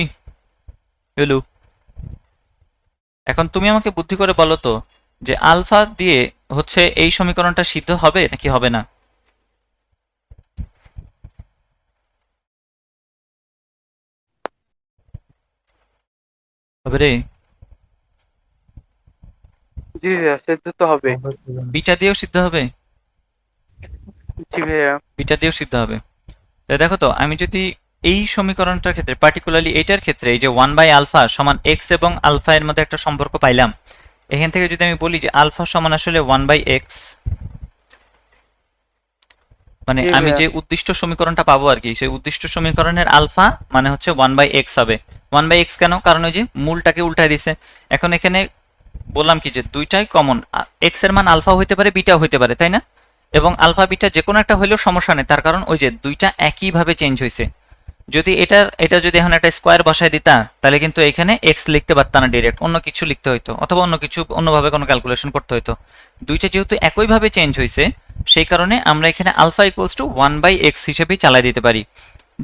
হ্যালো, এখন তুমি আমাকে বুদ্ধি করে বলো তো যে আলফা দিয়ে হচ্ছে এই সমীকরণটা সিদ্ধ হবে নাকি হবে না? হবে রে। জি ভাইয়া, সেদ্ধ তো হবে। বিটা দিয়েও সিদ্ধ হবে? জি ভাইয়া। বিটা দিয়েও সিদ্ধ হবে। তাই দেখো তো, আমি যদি এই সমীকরণটার ক্ষেত্রে পার্টিকুলারলি এইটার ক্ষেত্রে এই যে 1/α সমান x এবং আলফা এর মধ্যে একটা সম্পর্ক পাইলাম, এখান থেকে যদি আমি বলি যে আলফা সমান আসলে 1/x, মানে জি আমি ভাইয়া। যে উদ্দিষ্ট সমীকরণটা পাবো আর কি, সেই উদ্দিষ্ট সমীকরণের আলফা মানে হচ্ছে 1/x হবে। 1/x কেন? কারণ ওই যে মূলটাকে উল্টায় দিছে। এখন এখানে বললাম কি যে দুইটাই কমন, এক্স এর মান আলফা হইতে পারে বিটাও হইতে পারে, তাই না? এবং আলফা বিটা যে কোনো একটা হইলেও সমস্যা নেই, তার কারণ ওই যে দুইটা একইভাবে চেঞ্জ হয়েছে। যদি এটা যদি এখন একটা স্কোয়ার বসায় দিতা তাহলে কিন্তু এখানে এক্স লিখতে পারতা না, ডিরেক্ট অন্য কিছু লিখতে হইতো, অথবা অন্য কিছু অন্যভাবে কোনো ক্যালকুলেশন করতে হইতো। দুইটা যেহেতু একইভাবে চেঞ্জ হয়েছে সেই কারণে আমরা এখানে আলফা ইকুয়ালস টু 1/x হিসেবেই চালাই দিতে পারি।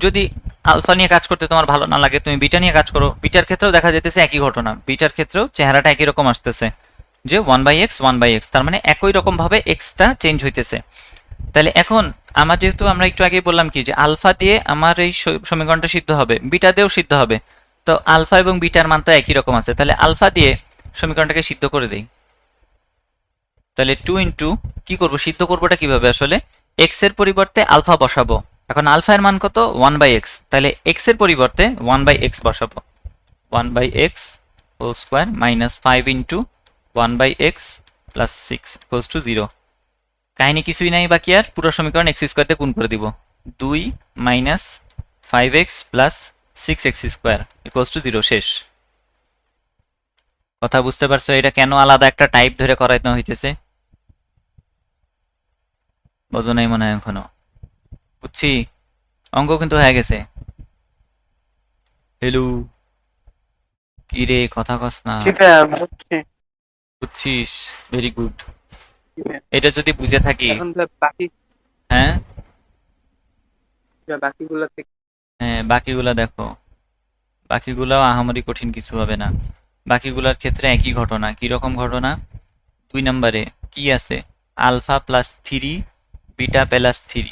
যদি আলফা নিয়ে কাজ করতে তোমার ভালো না লাগে তুমি বিটা নিয়ে কাজ করো, বিটার ক্ষেত্রেও দেখা যেতেছে একই ঘটনা, বিটার ক্ষেত্রেও চেহারাটা একই রকম আসতেছে যে 1/x তার মানে একই রকম ভাবে এক্সটা চেঞ্জ হইতেছে। তাহলে এখন আমার যেহেতু আমরা একটু আগেই বললাম কি যে আলফা দিয়ে আমার এই সমীকরণটা সিদ্ধ হবে, বিটা দিয়েও সিদ্ধ হবে, তো আলফা এবং বিটার মান তো একই রকম আছে, তাহলে আলফা দিয়ে সমীকরণটাকে সিদ্ধ করে দেই। তাহলে 2 ইন্টু কি করবো, সিদ্ধ করবোটা কিভাবে আসলে, এক্স এর পরিবর্তে আলফা বসাবো। এখন আলফা এর মান কত, 1/x, তাহলে এক্স এর পরিবর্তে 1/x বসাবো। 1/x whole square minus 5 into 1/x plus 6 equals to 0। কাহিনী কিছুই নাই বাকি, আর পুরো সমীকরণ এক্স স্কোয়ার দিয়ে গুণ করে দিব। 2 minus 5x plus 6x square equals to 0, শেষ। কথা বুঝতে পারছো এটা কেন আলাদা একটা টাইপ ধরে করাইতে হইতেছে? বোঝো নাই মনে হয় এখনো? বুঝছি, অঙ্ক কিন্তু হয়ে গেছে। হ্যালো, কি রে কথা কস না? জি ভাইয়া বুঝছি। বুঝছিস? Very good. জি ভাইয়া। এটা যদি বুঝে থাকি, এখন ভাই বাকি হ্যাঁ বাকিগুলো থেকে হ্যাঁ, বাকিগুলা দেখো, বাকিগুলাও আহামরি কঠিন কিছু হবে না। বাকিগুলার ক্ষেত্রে একই ঘটনা। কি রকম ঘটনা? 2 নম্বরে কি আছে? Alpha plus 3 beta plus 3।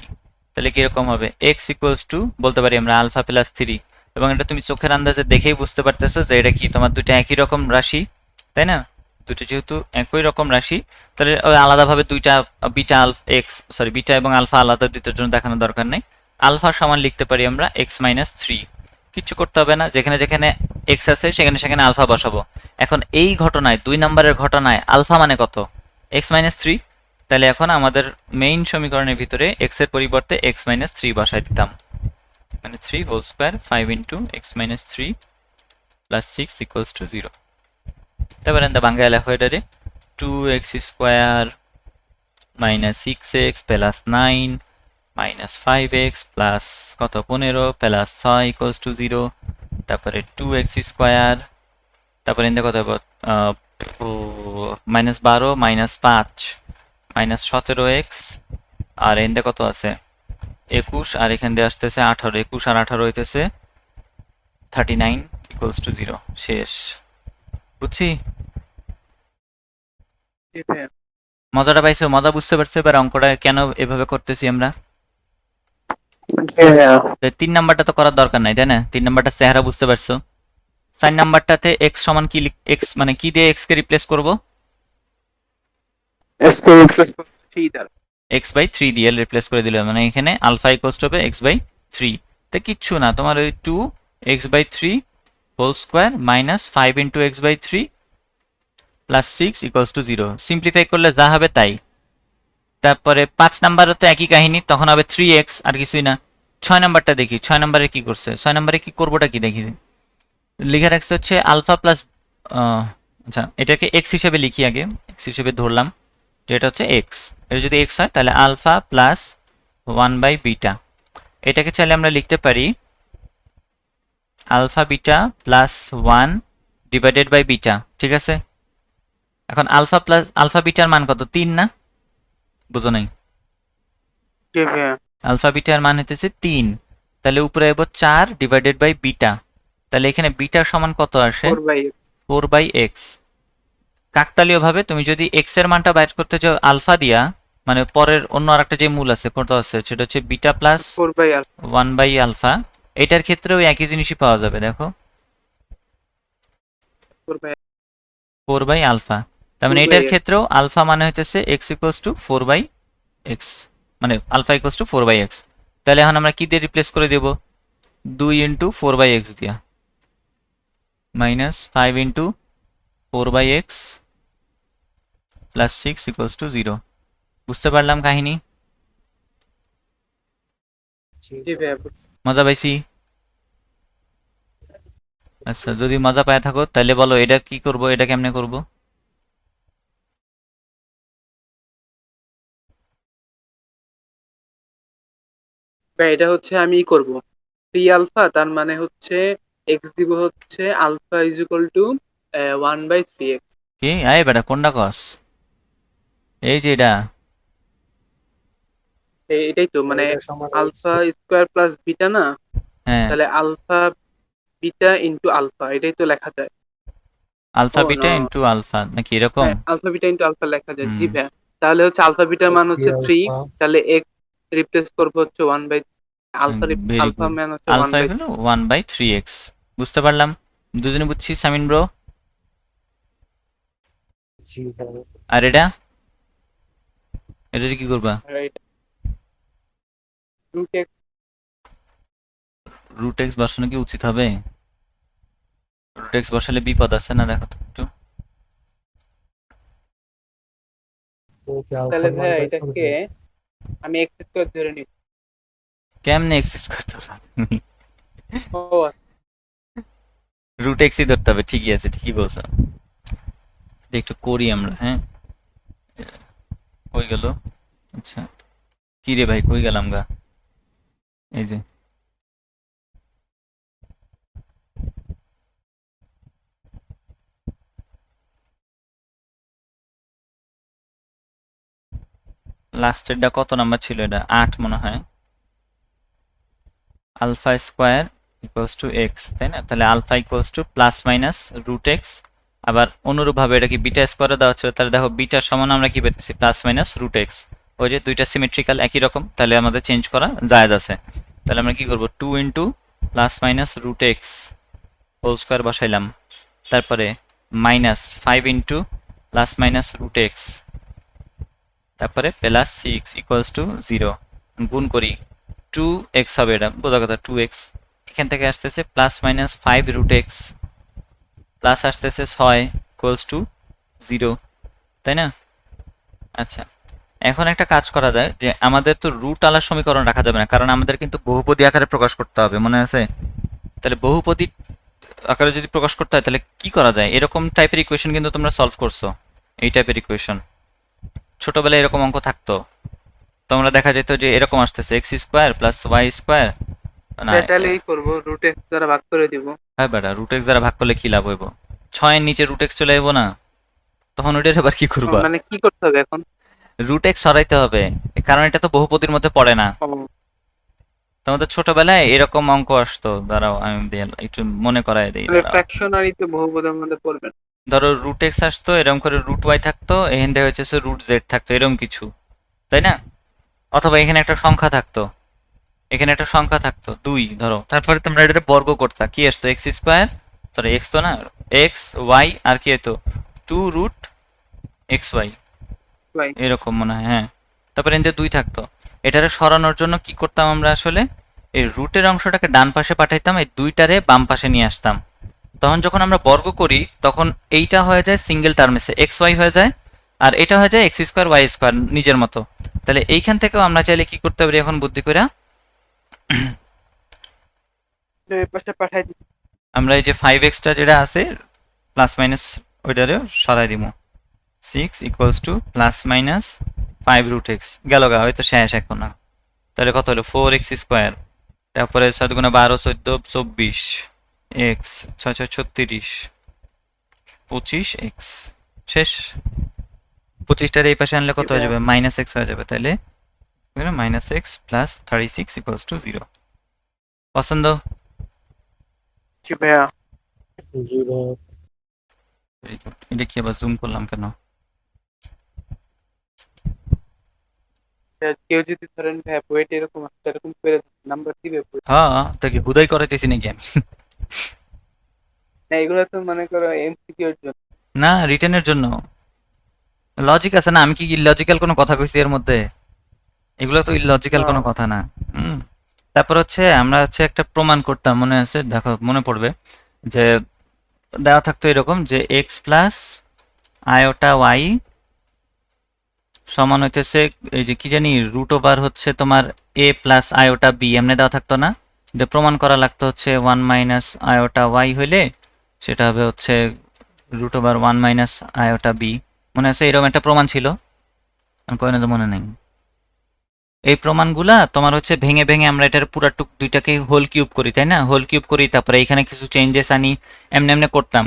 তাহলে কিরকম হবে? এক্স ইকুয়ালস টু বলতে পারি আমরা আলফা প্লাস 3, এবং এটা তুমি চোখের আন্দাজে দেখেই বুঝতে পারতেছো যে এটা কি তোমার দুইটা একই রকম রাশি, তাই না? দুটো যেহেতু একই রকম রাশি, তাহলে ওই আলাদাভাবে দুইটা বিটা এক্স সরি বিটা এবং আলফা আলাদা দুটোর জন্য দেখানোর দরকার নেই। আলফা সমান লিখতে পারি আমরা এক্স মাইনাস 3। কিচ্ছু করতে হবে না, যেখানে যেখানে এক্স আছে সেখানে সেখানে আলফা বসাবো। এখন এই ঘটনায় 2 নম্বরের ঘটনায় আলফা মানে কত? X minus 3। তাহলে এখন আমাদের মেইন সমীকরণের ভিতরে এক্স এর পরিবর্তে এক্স মাইনাস 3 বসাই দিতাম, মানে 3 whole square 5 into x minus 3 plus 6 equals to 0। তারপরে আমরা বাংলায় লেখো এটারে 2x square minus 6x plus 9 minus 5x plus কত 15 প্লাস 6 ইকুয়ালস টু 0। তারপরে 2x স্কোয়ার, তারপরে এখানে কত হবে মাইনাস 12 মাইনাস 5 মাইনাস 17x, আর এখানে কত আছে 21, আর এখান দিয়ে আসতেছে 18, 21 আর 18 হইতেছে 39 ইকুয়ালস টু 0। শেষ। বুঝছি? জি ভাইয়া। মজাটা পাইছো? মজা বুঝতে পারছো এবার অঙ্কটা কেন এভাবে করতেছি আমরা? জি ভাইয়া। 3 নাম্বারটা তো করার দরকার নাই, তাই না? 3 নাম্বারটা চেহারা বুঝতে পারছো। 4 নাম্বারটাতে x সমান কি x মানে কি দিয়ে x কে রিপ্লেস করব? স্কোয়ার প্লাস 3 দ্বারা। x বাই 3 দিয়ে রিপ্লেস করে দিলে মানে এখানে আলফা ইকুয়ালস টু হবে x বাই 3। তো কিচ্ছু না, তোমার ওই 2 x by 3 whole square minus 5 into x by 3 plus 6 equals to 0। Simplify করলে যা হবে তাই। তারপরে 5 নাম্বারও তো একই কাহিনী, তখন হবে 3x আর কিছুই না। 6 নাম্বারটা দেখি, 6 নাম্বারে কি করছে? 6 নাম্বারে কি করবোটা কি দেখি। লিখে রাখছে হচ্ছে আলফা প্লাস, আচ্ছা এটাকে এক্স হিসেবে লিখি আগে, এক্স হিসেবে ধরলাম যেটা হচ্ছে এক্স। এটা যদি এক্স হয় তাহলে আলফা প্লাস 1 বাই বিটা। এটাকে চাইলে আমরা লিখতে পারি alpha beta plus 1 divided by beta, ঠিক আছে? এখন আলফা প্লাস আলফা বিটার মান কত? 3 না? বুঝো নাই? জি ভাইয়া। আলফা বিটার মান হইতেছে 3, তাহলে উপরে এবো 4 ডিভাইডেড বাই বিটা। তাহলে এখানে বিটার সমান কত আসে? 4 বাই 4 বাই এক্স। কাকতালীয় ভাবে তুমি যদি এক্স এর মানটা বাইর করতে চাও আলফা দিয়া, মানে পরের অন্য আরেকটা যে মূল আছে কত আছে সেটা হচ্ছে beta plus 4 by alpha. 1 by alpha. এটার ক্ষেত্রেও একই জিনিসই পাওয়া যাবে, দেখো 4 বাই 4 বাই আলফা। তার মানে 4 বাই এটার ক্ষেত্রেও আলফা মানে হইতেছে X equals to 4 by X, মানে alpha equals to 4 by X. তাহলে এখন আমরা কি দিয়ে রিপ্লেস করে দেব? 2 ইন্টু 4 বাই এক্স দিয়া minus 5 into 4 by X plus 6 equals to 0। বুঝতে পারলাম কাহিনী? জি ভাইয়া। মজা পাইছি? আচ্ছা, যদি মজা পায় থাকো তাহলে বলো এটা কি করব, এটা কেমনে করব? ভাই এটা হচ্ছে আমি করব 3 আলফা, তার মানে হচ্ছে এক্স দিব হচ্ছে alpha is equal to 1 by 3x। কি আয় বেটা কোনটা কস? এই যে এটা। এটাই তো মানে এটা সমান আলফা স্কোয়ার প্লাস বিটা না, হ্যাঁ, তাহলে আলফা বিটা ইনটু আলফা এটাই তো লেখা যায়। আলফা ও বিটা না, ইনটু আলফা নাকি এরকম? হ্যাঁ আলফা বিটা ইনটু আলফা লেখা যায়। জি হুম, ভাইয়া। তাহলে হচ্ছে আলফা বিটার মান হচ্ছে 3, আলফা তাহলে x রিপ্লেস করব হচ্ছে 1 by alpha. Very alpha good. মান হচ্ছে 1 আলফা বাই হলো 1 বাই 3x। বুঝতে পারলাম, দুজনে বুঝছি সামিন ব্রো। জি ভাই। আর এটা এটা কি করবা? Right root x। Root x বসানো কি উচিত হবে? রুট এক্স বসালে বিপদ আছে না, দেখো তো একটু। ওকে তাহলে আলফার মান ভাইয়া বের এটাকে করবে। আমি x স্কয়ার ধরে নিব। কেমনে এক্সেস করতে পারবা তুমি? ও আচ্ছা। রুট এক্সই ধরতে হবে, ঠিকই আছে, ঠিকই বলছো। এটা একটু করি আমরা, হ্যাঁ। কই গেল? আচ্ছা, কি রে ভাই কই গেলাম গা? এই যে লাস্টেরটা কত নাম্বার ছিল? এটা 8 মনে হয়। Alpha square equals to x, তাই না? তাহলে alpha equals to plus minus root x. আবার অনুরূপভাবে এটা কি বিটা স্কোয়ারে দেওয়া ছিল, তাহলে দেখো বিটার সমান আমরা কি পেতেছি? Plus minus root X. ওই যে দুইটা সিমেট্রিক্যাল একই রকম, তাহলে আমাদের চেঞ্জ করা জায়েজ আছে। তাহলে আমরা কি করব? 2 into plus minus root X whole square বসাইলাম, তারপরে minus 5 into plus minus root X, তারপরে প্লাস 6 ইকুয়ালস টু 0। গুণ করি 2x হবে, এটা বোঝা কথা 2x। এখান থেকে আসতেছে plus minus 5 root x, plus আসতেছে 6 ইকুয়ালস টু 0, তাই না? আচ্ছা, এখন একটা কাজ করা যায় যে আমাদের তো রুট আলার সমীকরণ রাখা যাবে না, কারণ আমাদের কিন্তু বহুপদী আকারে প্রকাশ করতে হবে, মনে আছে? তাহলে বহুপদী আকারে যদি প্রকাশ করতে হয় তাহলে কি করা যায়? এরকম টাইপের ইকুয়েশন কিন্তু তোমরা সলভ করছো, এই টাইপের ইকুয়েশন ছোটবেলায় এরকম অঙ্ক থাকতো। তোমরা দেখা যেত যে এরকম আসতেছে x square plus y square, না তাহলে এই করব, রুট এক্স দ্বারা ভাগ করে দিব। হ্যাঁ বেটা, রুট এক্স দ্বারা ভাগ করলে কি লাভ হইব? 6 এর নিচে রুট এক্স চলে যাবো না, তখন ওইটার আবার কি করবা? মানে কি করতে হবে এখন? রুট এক্স সরাইতে হবে, কারণ এটা তো বহুপদীর মধ্যে পড়ে না। ও, তোমাদের ছোটবেলায় এরকম অঙ্ক আসতো, দাঁড়াও আমি একটু মনে করাই দিই। মানে ফ্র্যাকশনারি তো বহুপদের মধ্যে পড়বে না। ধরো রুট এক্স আসতো, এরকম করে রুট ওয়াই থাকতো, এখান থেকে হচ্ছে রুট জেড থাকতো, এরকম কিছু, তাই না? অথবা এখানে একটা সংখ্যা থাকতো, এখানে একটা সংখ্যা থাকতো 2 ধরো, তারপরে তোমরা এটা বর্গ করতা, কি আসতো? এক্স স্কোয়ার, সরি এক্স তো না, এক্স ওয়াই আর কি হতো 2 রুট এক্স ওয়াই, ভাই এরকম মনে হয়, হ্যাঁ। তারপরে এতে 2 থাকতো। এটারে সরানোর জন্য কি করতাম আমরা আসলে? এই রুটের অংশটাকে ডান পাশে পাঠাইতাম, এই 2টারে বাম পাশে নিয়ে আসতাম। তখন যখন আমরা বর্গ করি তখন এইটা হয়ে যায় সিঙ্গেল টার্মে এক্স ওয়াই হয়ে যায়, আর এটা হয়ে যায় এক্স স্কোয়ার ওয়াই স্কোয়ার নিজের মতো। তাহলে এইখান থেকেও আমরা চাইলে কি করতে পারি এখন বুদ্ধি করে? এই পাশে পাঠাই দিই। আমরা এই যে 5x টা যেটা আছে প্লাস মাইনাস ওইটারেও সরাই দিব। 6 equals to plus minus 5 root x গেল গা, হয়তো শেষ এখন না। তাহলে কত হলো? 4x স্কোয়ার, তারপরে 7 গুণে 12 14 24 এক্স 6 6 36 25x শেষ। 25টার এই পাশে আনলে কত হয়ে যাবে? মাইনাস এক্স হয়ে যাবে। তাহলে minus x plus 36 equals to 0। পছন্দ? জি ভাইয়া। জি ভাই। Very good. এটা কি আবার জুম করলাম কেন? কেউ যদি ধরেন ভাইয়া বইটা এরকম আসছে, এরকম করে নাম্বার দিবে বই। হ্যাঁ, তাকে হুদাই করাইতেছি নাকি আমি? না, এগুলো তো মনে করো এমসিকিউ এর জন্য। না, রিটেনের জন্য লজিক আছে না? আমি কি ইললজিক্যাল কোনো কথা কইছি এর মধ্যে? এগুলো তো ইললজিক্যাল কোনো কথা না। হুম। তারপর হচ্ছে আমরা হচ্ছে একটা প্রমাণ করতাম, মনে আছে? দেখো মনে পড়বে যে দেওয়া থাকতো এরকম যে এক্স প্লাস আয়োটা ওয়াই সমান হইতেছে এই যে কি জানি রুট ওভার হচ্ছে তোমার এ প্লাস আয়োটা বি, এমনি দেওয়া থাকতো না? যে প্রমাণ করা লাগতো হচ্ছে 1 মাইনাস আয়োটা ওয়াই হইলে সেটা হবে হচ্ছে root over 1 minus iota b. মনে আছে এরকম একটা প্রমাণ ছিল? আমি কই না তো মনে নেই। এই প্রমাণগুলা তোমার হচ্ছে ভেঙে ভেঙে আমরা এটার পুরা দুইটাকে হোল কিউব করি, তাই না? হোল কিউব করি, তারপরে এখানে কিছু চেঞ্জেস আনি, এমনি এমনি করতাম।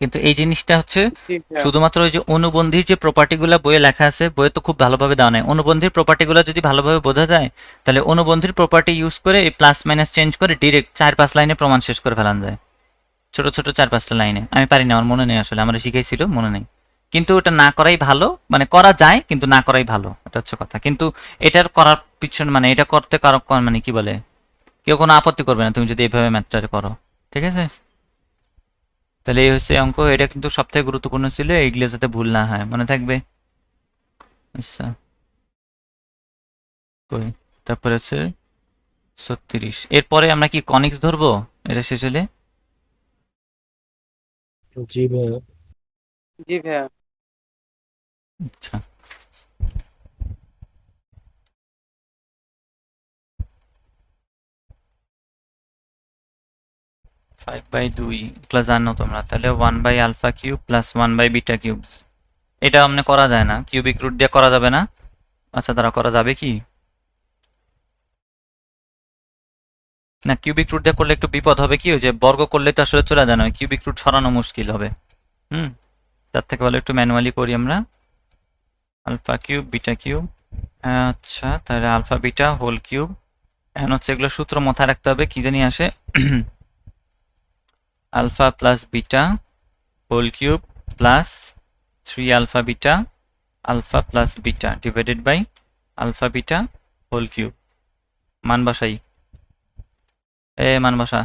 কিন্তু এই জিনিসটা হচ্ছে জি ভাইয়া। শুধুমাত্র ওই যে অনুবন্ধীর যে প্রপার্টিগুলো বইয়ে লেখা আছে, বইয়ে তো খুব ভালোভাবে দেওয়া নাই। অনুবন্ধীর প্রপার্টিগুলো যদি ভালোভাবে বোঝা যায় তাহলে অনুবন্ধীর প্রপার্টি ইউজ করে এই প্লাস মাইনাস চেঞ্জ করে ডিরেক্ট 4-5 লাইনে প্রমাণ শেষ করে ফেলানো যায়। ছোট ছোট 4-5টা লাইনে। আমি পারি না, আমার মনে নেই আসলে, আমরা শিখাইছিল মনে নেই। কিন্তু ওটা না করাই ভালো, মানে করা যায় কিন্তু না করাই ভালো, এটা হচ্ছে কথা। কিন্তু এটার করার পিছনে মানে এটা করতে কারো মানে কি বলে, কেউ কোনো আপত্তি করবে না তুমি যদি এইভাবে ম্যাথটা করো, ঠিক আছে? তাহলে এই হচ্ছে অঙ্ক, এটা কিন্তু সবথেকে গুরুত্বপূর্ণ ছিল, এইগুলো যাতে ভুল না হয়, মনে থাকবে। আচ্ছা, কই তারপরে হচ্ছে 36। এরপরে আমরা কি কনিক্স ধরবো এটা শেষ হলে? জি ভাই। জি ভাইয়া। আচ্ছা, ফাইভ বাই 2 এগুলো জানো তোমরা, তাহলে 1 by alpha cube plus 1 by beta cube. এটা আমনে করা যায় না, কিউবিক রুট দিয়ে করা যাবে না। আচ্ছা দাঁড়া, করা যাবে কি না? কিউবিক রুট দিয়ে করলে একটু বিপদ হবে, কি ওই যে বর্গ করলে তো আসলে চলে যায় না, কিউবিক রুট সরানো মুশকিল হবে। তার থেকে ভালো একটু ম্যানুয়ালি করি আমরা। আলফা কিউব বিটা কিউব আচ্ছা, তাহলে আলফা বিটা হোল কিউব। এখন হচ্ছে এগুলো সূত্র মাথায় রাখতে হবে, কি জানি আসে alpha plus beta whole cube plus 3 alpha beta divided by alpha beta whole cube. মান বসাই, মান বসা,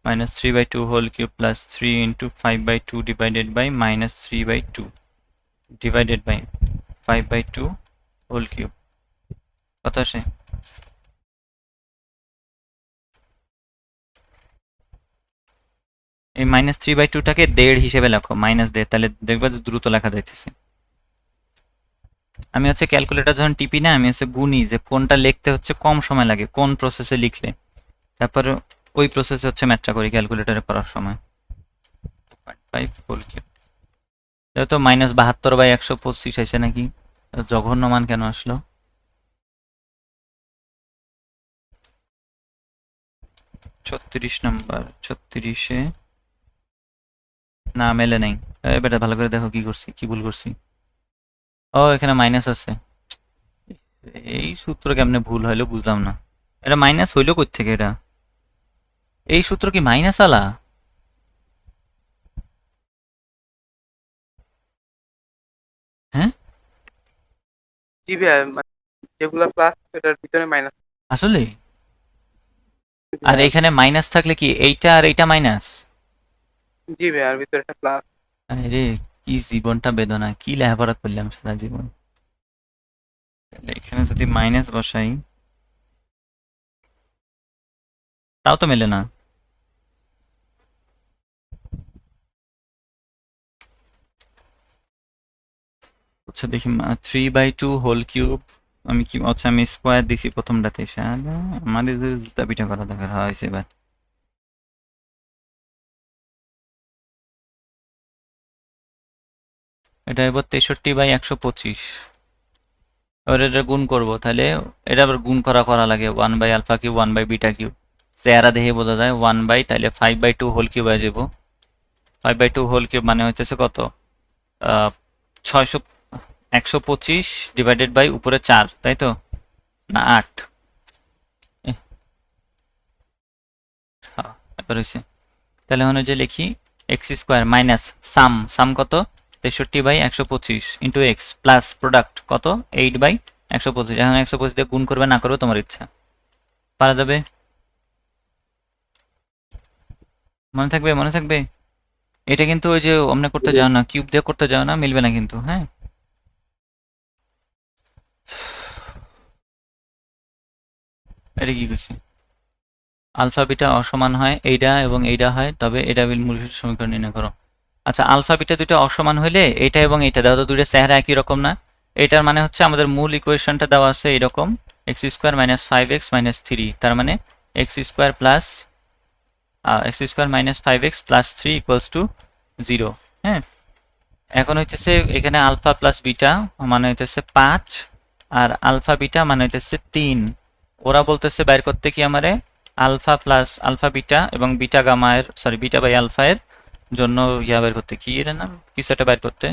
minus 3 by 2 whole cube plus 3 into 5 by 2 divided by minus 3 by 2 divided by 5 by 2 whole cube। কত আসে? এই মাইনাস 3 বাই 2টাকে 1.5 হিসেবে লেখো, -1.5, তাহলে দেখবা যে দ্রুত লেখা যাইতেছে। আমি হচ্ছে ক্যালকুলেটর যখন টিপি না, আমি হচ্ছে গুনি যে কোনটা লিখতে হচ্ছে কম সময় লাগে, কোন প্রসেসে লিখলে, তারপর ওই প্রসেসে হচ্ছে ম্যাথটা করি ক্যালকুলেটরে করার সময়। 2.5 হোল কিউব, তো -72 বাই 125 আইছে নাকি? জঘন্য মান কেন আসলো? 36 নাম্বার, 36-এ না মেলে নাই। এবারে ভালো করে দেখো কি করছি, কি ভুল করছি। ও, এখানে মাইনাস আছে। এই সূত্র কেমনে ভুল হইলো বুঝলাম না। এটা মাইনাস হইলো কই থেকে? এটা এই সূত্র কি মাইনাস আলা? হ্যাঁ জি ভাইয়া, যেগুলো প্লাস এটার ভিতরে মাইনাস। আসলে, আর এখানে মাইনাস থাকলে কি এইটা আর এইটা মাইনাস? জি ভাইয়া, আর ভিতরে একটা প্লাস। আরে কি জীবনটা বেদনা, কি লেখাপড়া করলাম সারা জীবন। তাহলে এখানে যদি মাইনাস বসাই তাও তো মেলে না। আচ্ছা দেখি, 3/2 হোল কিউব, আমি কি, আচ্ছা আমি স্কোয়ার দিছি প্রথমটাতে, আমাদের জুতা পিঠা করা দেখার হয়েছে এবার। এটা এবার 63/125। এবার এটা গুণ করবো, তাহলে এটা আবার গুণ করা লাগে 1/আলফা কিউব 1/বিটা কিউব। চেহারা দেখে বোঝা যায় 1 তাইলে 5/2 হোল কিউব হয়ে যাব। 5/2 হোল কিউব মানে হচ্ছে কত? 600, 125 ডিভাইডেড বাই উপরে 4, তাই তো? না 8, এবার হয়েছে। তাহলে এখন যে লিখি এক্স স্কোয়ার মাইনাস সাম কত? 63/125 ইন্টু এক্স প্লাস প্রোডাক্ট কত? 8/125। এখন 125 দিয়ে গুণ করবে না করবে তোমার ইচ্ছা, পারা যাবে? মনে থাকবে, মনে থাকবে। এটা কিন্তু ওই যে অমনে করতে যাও না, কিউব দিয়ে করতে যাও না, মিলবে না কিন্তু। হ্যাঁ, এটা কি করছি? আলফা বিটা অসমান হয় এইটা এবং এইটা হয়, তবে এটা মূল সমীকরণ নির্ণয় করো। আচ্ছা, আলফা বিটা দুটো অসমান হইলে এটা এবং এটা দেওয়া, তো দুটো চেহারা একই রকম না? এটার মানে হচ্ছে আমাদের মূল ইকুয়েশনটা দেওয়া আছে এরকম, x square minus 5x minus 3, তার মানে x square minus 5x plus 3 equals to 0। হ্যাঁ, এখন হইতেছে এখানে আলফা প্লাস বিটা মানে হইতেছে 5, আর আলফা বিটা মানে হইতেছে 3। ওরা বলতেছে বাইর করতে কি আমারে আলফা প্লাস আলফা বিটা এবং বিটা গামা এর, সরি বিটা বাই আলফা এর জন্য ইয়া বের করতে, কি এর নাম, কিছু একটা বের করতে,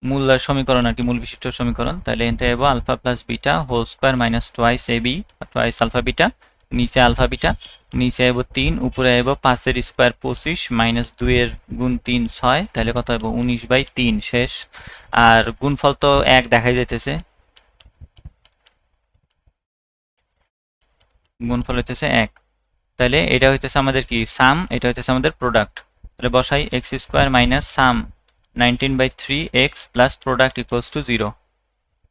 মূল সমীকরণ আর কি, মূল বিশিষ্ট সমীকরণ। তাহলে এটা এবো alpha plus beta whole square minus twice A B twice alpha beta, নিচে আলফা বিটা, নিচে এবো 3, উপরে এবো 5 এর স্কোয়ার 25 মাইনাস 2 এর গুণ 3 6, তাহলে কত হবে? 19/3 শেষ। আর গুণফল তো 1 দেখাই যাইতেছে, গুণফল হইতেছে 1। তাহলে এটা হইতেছে আমাদের কি সাম, এটা হইতেছে আমাদের প্রোডাক্ট। তাহলে বসাই x square minus some 19/3x plus product equals to 0।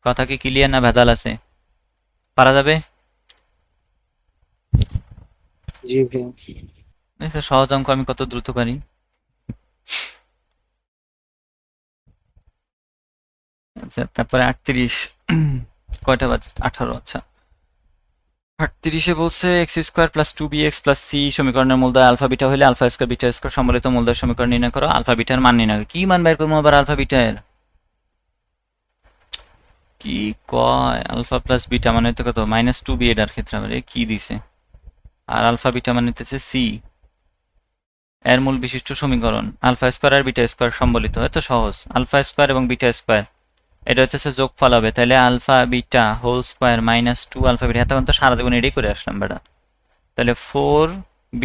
কথা কি ক্লিয়ার না ভেজাল আছে? পারা যাবে? জি ভাইয়া। দেখছো সহজ অঙ্ক আমি কত দ্রুত পারি। আচ্ছা, তারপরে 38, কয়টা বাজে? 18। আচ্ছা, 38-এ বলছে x square plus 2bx plus c সমীকরণের মূলদয় আলফা বিটা হলে আলফা স্কোয়ার বিটা স্কোয়ার সম্বলিত মূলদয় সমীকরণ নির্ণয় করো। আলফা বিটার মান নির্ণয় করো। কি মান বের করবো আবার আলফা বিটার? কি কয়? আলফা প্লাস বিটা মানে হচ্ছে কত? -2b, এটার ক্ষেত্রে আবার কি দিছে? আর আলফা বিটা মানে হচ্ছে সি এর মূল বিশিষ্ট সমীকরণ, আলফা স্কোয়ার আর বিটা স্কোয়ার সম্বলিত। এত সহজ, আলফা স্কোয়ার এবং বিটা স্কোয়ার এটা হচ্ছে যোগফল হবে, তাহলে alpha beta whole square minus 2 alpha beta. এতক্ষণ তো সারা জীবন এটাই করে আসলাম বেটা। তাহলে 4b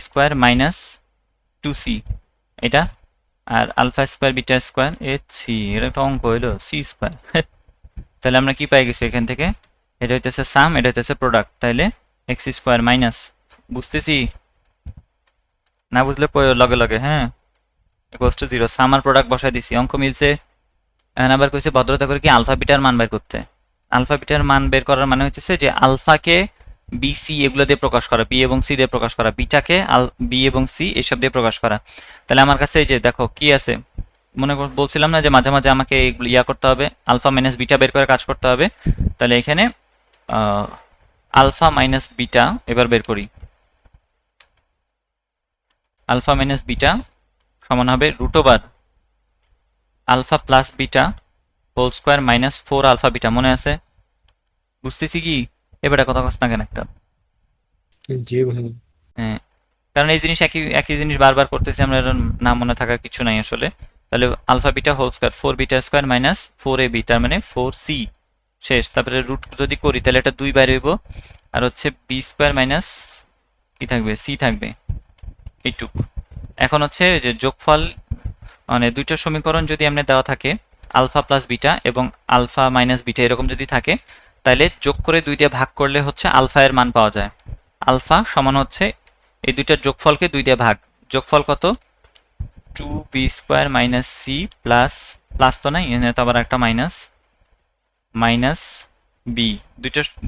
স্কোয়ার মাইনাস 2c এটা, আর alpha square beta square C, এটা একটা অঙ্ক হইলো সি স্কোয়ার। তাহলে আমরা কি পাই গেছি এখান থেকে, এটা হইতেছে সাম, এটা হইতেছে প্রোডাক্ট, তাইলে এক্স স্কোয়ার মাইনাস, বুঝতেছি না বুঝলে লগে লগে, হ্যাঁ, ইকুয়ালস টু 0, সাম আর প্রোডাক্ট বসাই দিছি, অঙ্ক মিলছে। এখন আবার কইছে ভদ্রতা করে কি আলফা বিটার মান বের করতে। আলফা বিটার মান বের করার মানে হচ্ছে যে আলফাকে বি সি এগুলো দিয়ে প্রকাশ করা, বি এবং সি দিয়ে প্রকাশ করা, বিটাকে বি এবং সি এইসব দিয়ে প্রকাশ করা। তাহলে আমার কাছে এই যে দেখো কি আছে, বলছিলাম না যে মাঝে মাঝে আমাকে এগুলো করতে হবে, আলফা মাইনাস বিটা বের করে কাজ করতে হবে। তাহলে এখানে আলফা মাইনাস বিটা এবার বের করি। আলফা মাইনাস বিটা সমান হবে root over alpha plus beta whole square minus 4 alpha beta, মনে আছে? বুঝতেছি কি এবারে কথা কস না কেন একটা? জি ভাই। হ্যাঁ, কারণ এই জিনিস একই একই জিনিস বারবার করতেছি আমরা, এর নাম মনে থাকার কিছু নাই আসলে। তাহলে alpha beta whole square 4 beta square minus 4ab, তার মানে 4c শেষ। তারপরে রুট যদি করি তাহলে এটা 2 বাইরে হইব, আর হচ্ছে বি স্কোয়ার মাইনাস কি থাকবে, সি থাকবে, এইটুক। এখন হচ্ছে যে যোগফল মানে দুইটা সমীকরণ যদি এমনি দেওয়া থাকে আলফা প্লাস বিটা এবং আলফা মাইনাস বিটা এরকম যদি থাকে, তাহলে যোগ করে 2 দিয়ে ভাগ করলে হচ্ছে আলফা এর মান পাওয়া যায়। আলফা সমান হচ্ছে এই দুইটার যোগফলকে 2 দিয়ে ভাগ, যোগফল কত 2b square minus c plus, plus তো নাই এখানে তো আবার একটা মাইনাস, মাইনাস বি,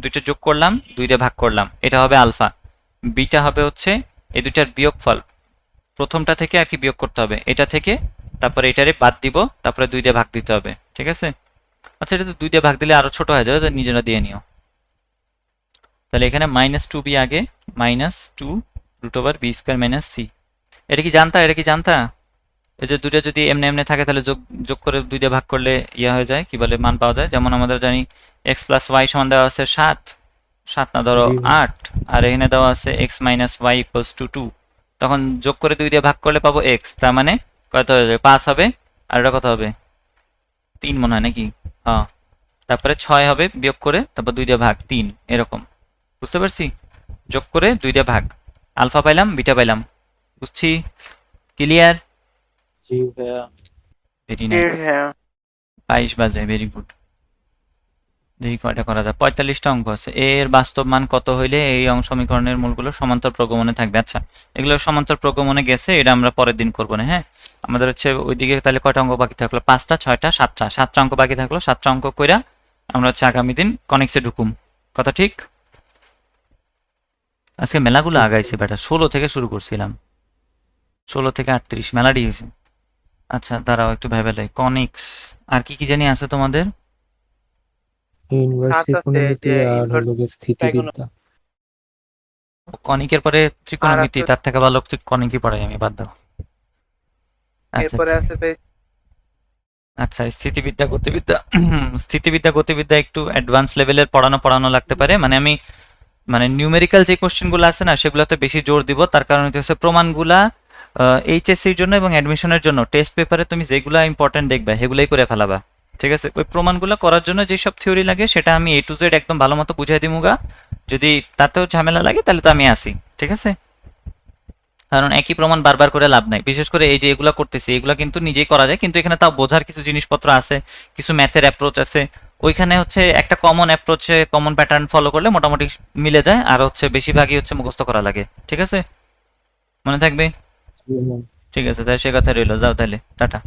দুইটা যোগ করলাম 2 দিয়ে ভাগ করলাম, এটা হবে আলফা। বিটা হবে হচ্ছে এই দুইটার বিয়োগফল, প্রথমটা থেকে আর কি বিয়োগ করতে হবে, এটা থেকে, তারপরে এটারে বাদ দিব, তারপরে 2 দিয়ে ভাগ দিতে হবে, ঠিক আছে? আচ্ছা, এটা তো 2 দিয়ে ভাগ দিলে আরো ছোট হয়ে যাবে, তো নিজেরা দিয়ে নিও। তাহলে এখানে মাইনাস 2b আগে, minus 2 root over b square minus c. এটা কি জানতা? এটা কি জানতা? এই যে দুটো যদি এমনি এমনি থাকে তাহলে যোগ যোগ করে 2 দিয়ে ভাগ করলে ইয়া হয়ে যায়, কি বলে, মান পাওয়া যায়। যেমন আমাদের জানি এক্স প্লাস ওয়াই সমান দেওয়া আছে 7, 7 না ধরো জি ভাই। 8, আর এখানে দেওয়া আছে x minus y equals to 2। তখন যোগ করে 2 দিয়ে ভাগ করলে পাবো এক্স, তার মানে কত হয়ে যাবে, 5 হবে। আর এটা কত হবে, 3 মনে হয় নাকি? হ্যাঁ, তারপরে 6 হবে বিয়োগ করে, তারপর 2 দিয়ে ভাগ 3, এরকম। বুঝতে পারছি? যোগ করে 2 দিয়ে ভাগ, আলফা পাইলাম বিটা পাইলাম, বুঝছি? ক্লিয়ার? জি ভাইয়া। Very nice. হ্যাঁ 22 বাজে, ভেরি গুড। দেখি কয়টা করা যায়। 45টা অঙ্ক আছে। এর বাস্তব মান কত হইলে এই সমীকরণের মূলগুলো সমান্তর প্রগমনে থাকবে? আচ্ছা, এগুলো সমান্তর প্রগমনে গেছে, এটা আমরা পরের দিন করবো না। হ্যাঁ, আমাদের হচ্ছে ওইদিকে তাহলে কয়টা অঙ্ক বাকি থাকলো, 5টা 6টা 7টা অঙ্ক বাকি থাকলো। 7টা অঙ্ক কইরা আমরা হচ্ছে আগামী দিন কনিক্সে ঢুকুম, কথা ঠিক? আজকে মেলাগুলো আগাইছে বেটা, 16 থেকে শুরু করছিলাম, 16 থেকে 38 মেলাডি হয়েছে। আচ্ছা দাঁড়াও একটু ভেবে লাই, কনিক্স আর কি কি জানি আছে তোমাদের? ইনভার্স আছে, ত্রিকোণমিতি যে আর inverse হলো গিয়ে স্থিতিবিদ্যা। কনিকের পরে ত্রিকোণমিতি, আছে- তার থেকে ভালো কনিকই পড়াই আমি, বাদ দাও। আচ্ছা এরপরে আছে ভাই আচ্ছা, স্থিতিবিদ্যা গতিবিদ্যা স্থিতিবিদ্যা গতিবিদ্যা একটু অ্যাডভান্স লেভেলের পড়ানো লাগতে পারে। মানে আমি নিউমেরিক্যাল যে কোশ্চেনগুলো আছে না সেগুলোতে বেশি জোর দিব, তার কারণ হচ্ছে প্রমাণগুলা এইচএসসির জন্য এবং অ্যাডমিশনের জন্য টেস্ট পেপারে তুমি যেগুলা ইম্পর্টেন্ট দেখবে সেগুলাই করে ফেলাবা, ঠিক আছে? ওই প্রমাণগুলো করার জন্য যেসব থিওরি লাগে সেটা আমি এ টু জেড একদম ভালো মতো বুঝাই দিমুগা। যদি তাতেও ঝামেলা লাগে তাহলে তো আমি আসি, ঠিক আছে? কারণ একই প্রমাণ বারবার করে লাভ নাই। বিশেষ করে এই যে এগুলা করতেছি এগুলা কিন্তু নিজেই করা যায়, কিন্তু এখানে তাও বোঝার কিছু জিনিসপত্র আছে, কিছু ম্যাথের অ্যাপ্রোচ আছে। ওইখানে হচ্ছে একটা কমন অ্যাপ্রোচে কমন প্যাটার্ন ফলো করলে মোটামুটি মিলে যায়, আর হচ্ছে বেশিরভাগই হচ্ছে মুখস্থ করা লাগে, ঠিক আছে? মনে থাকবে? জি ভাইয়া। ঠিক আছে, তাহলে সে কথা রইলো, যাও তাহলে, টাটা।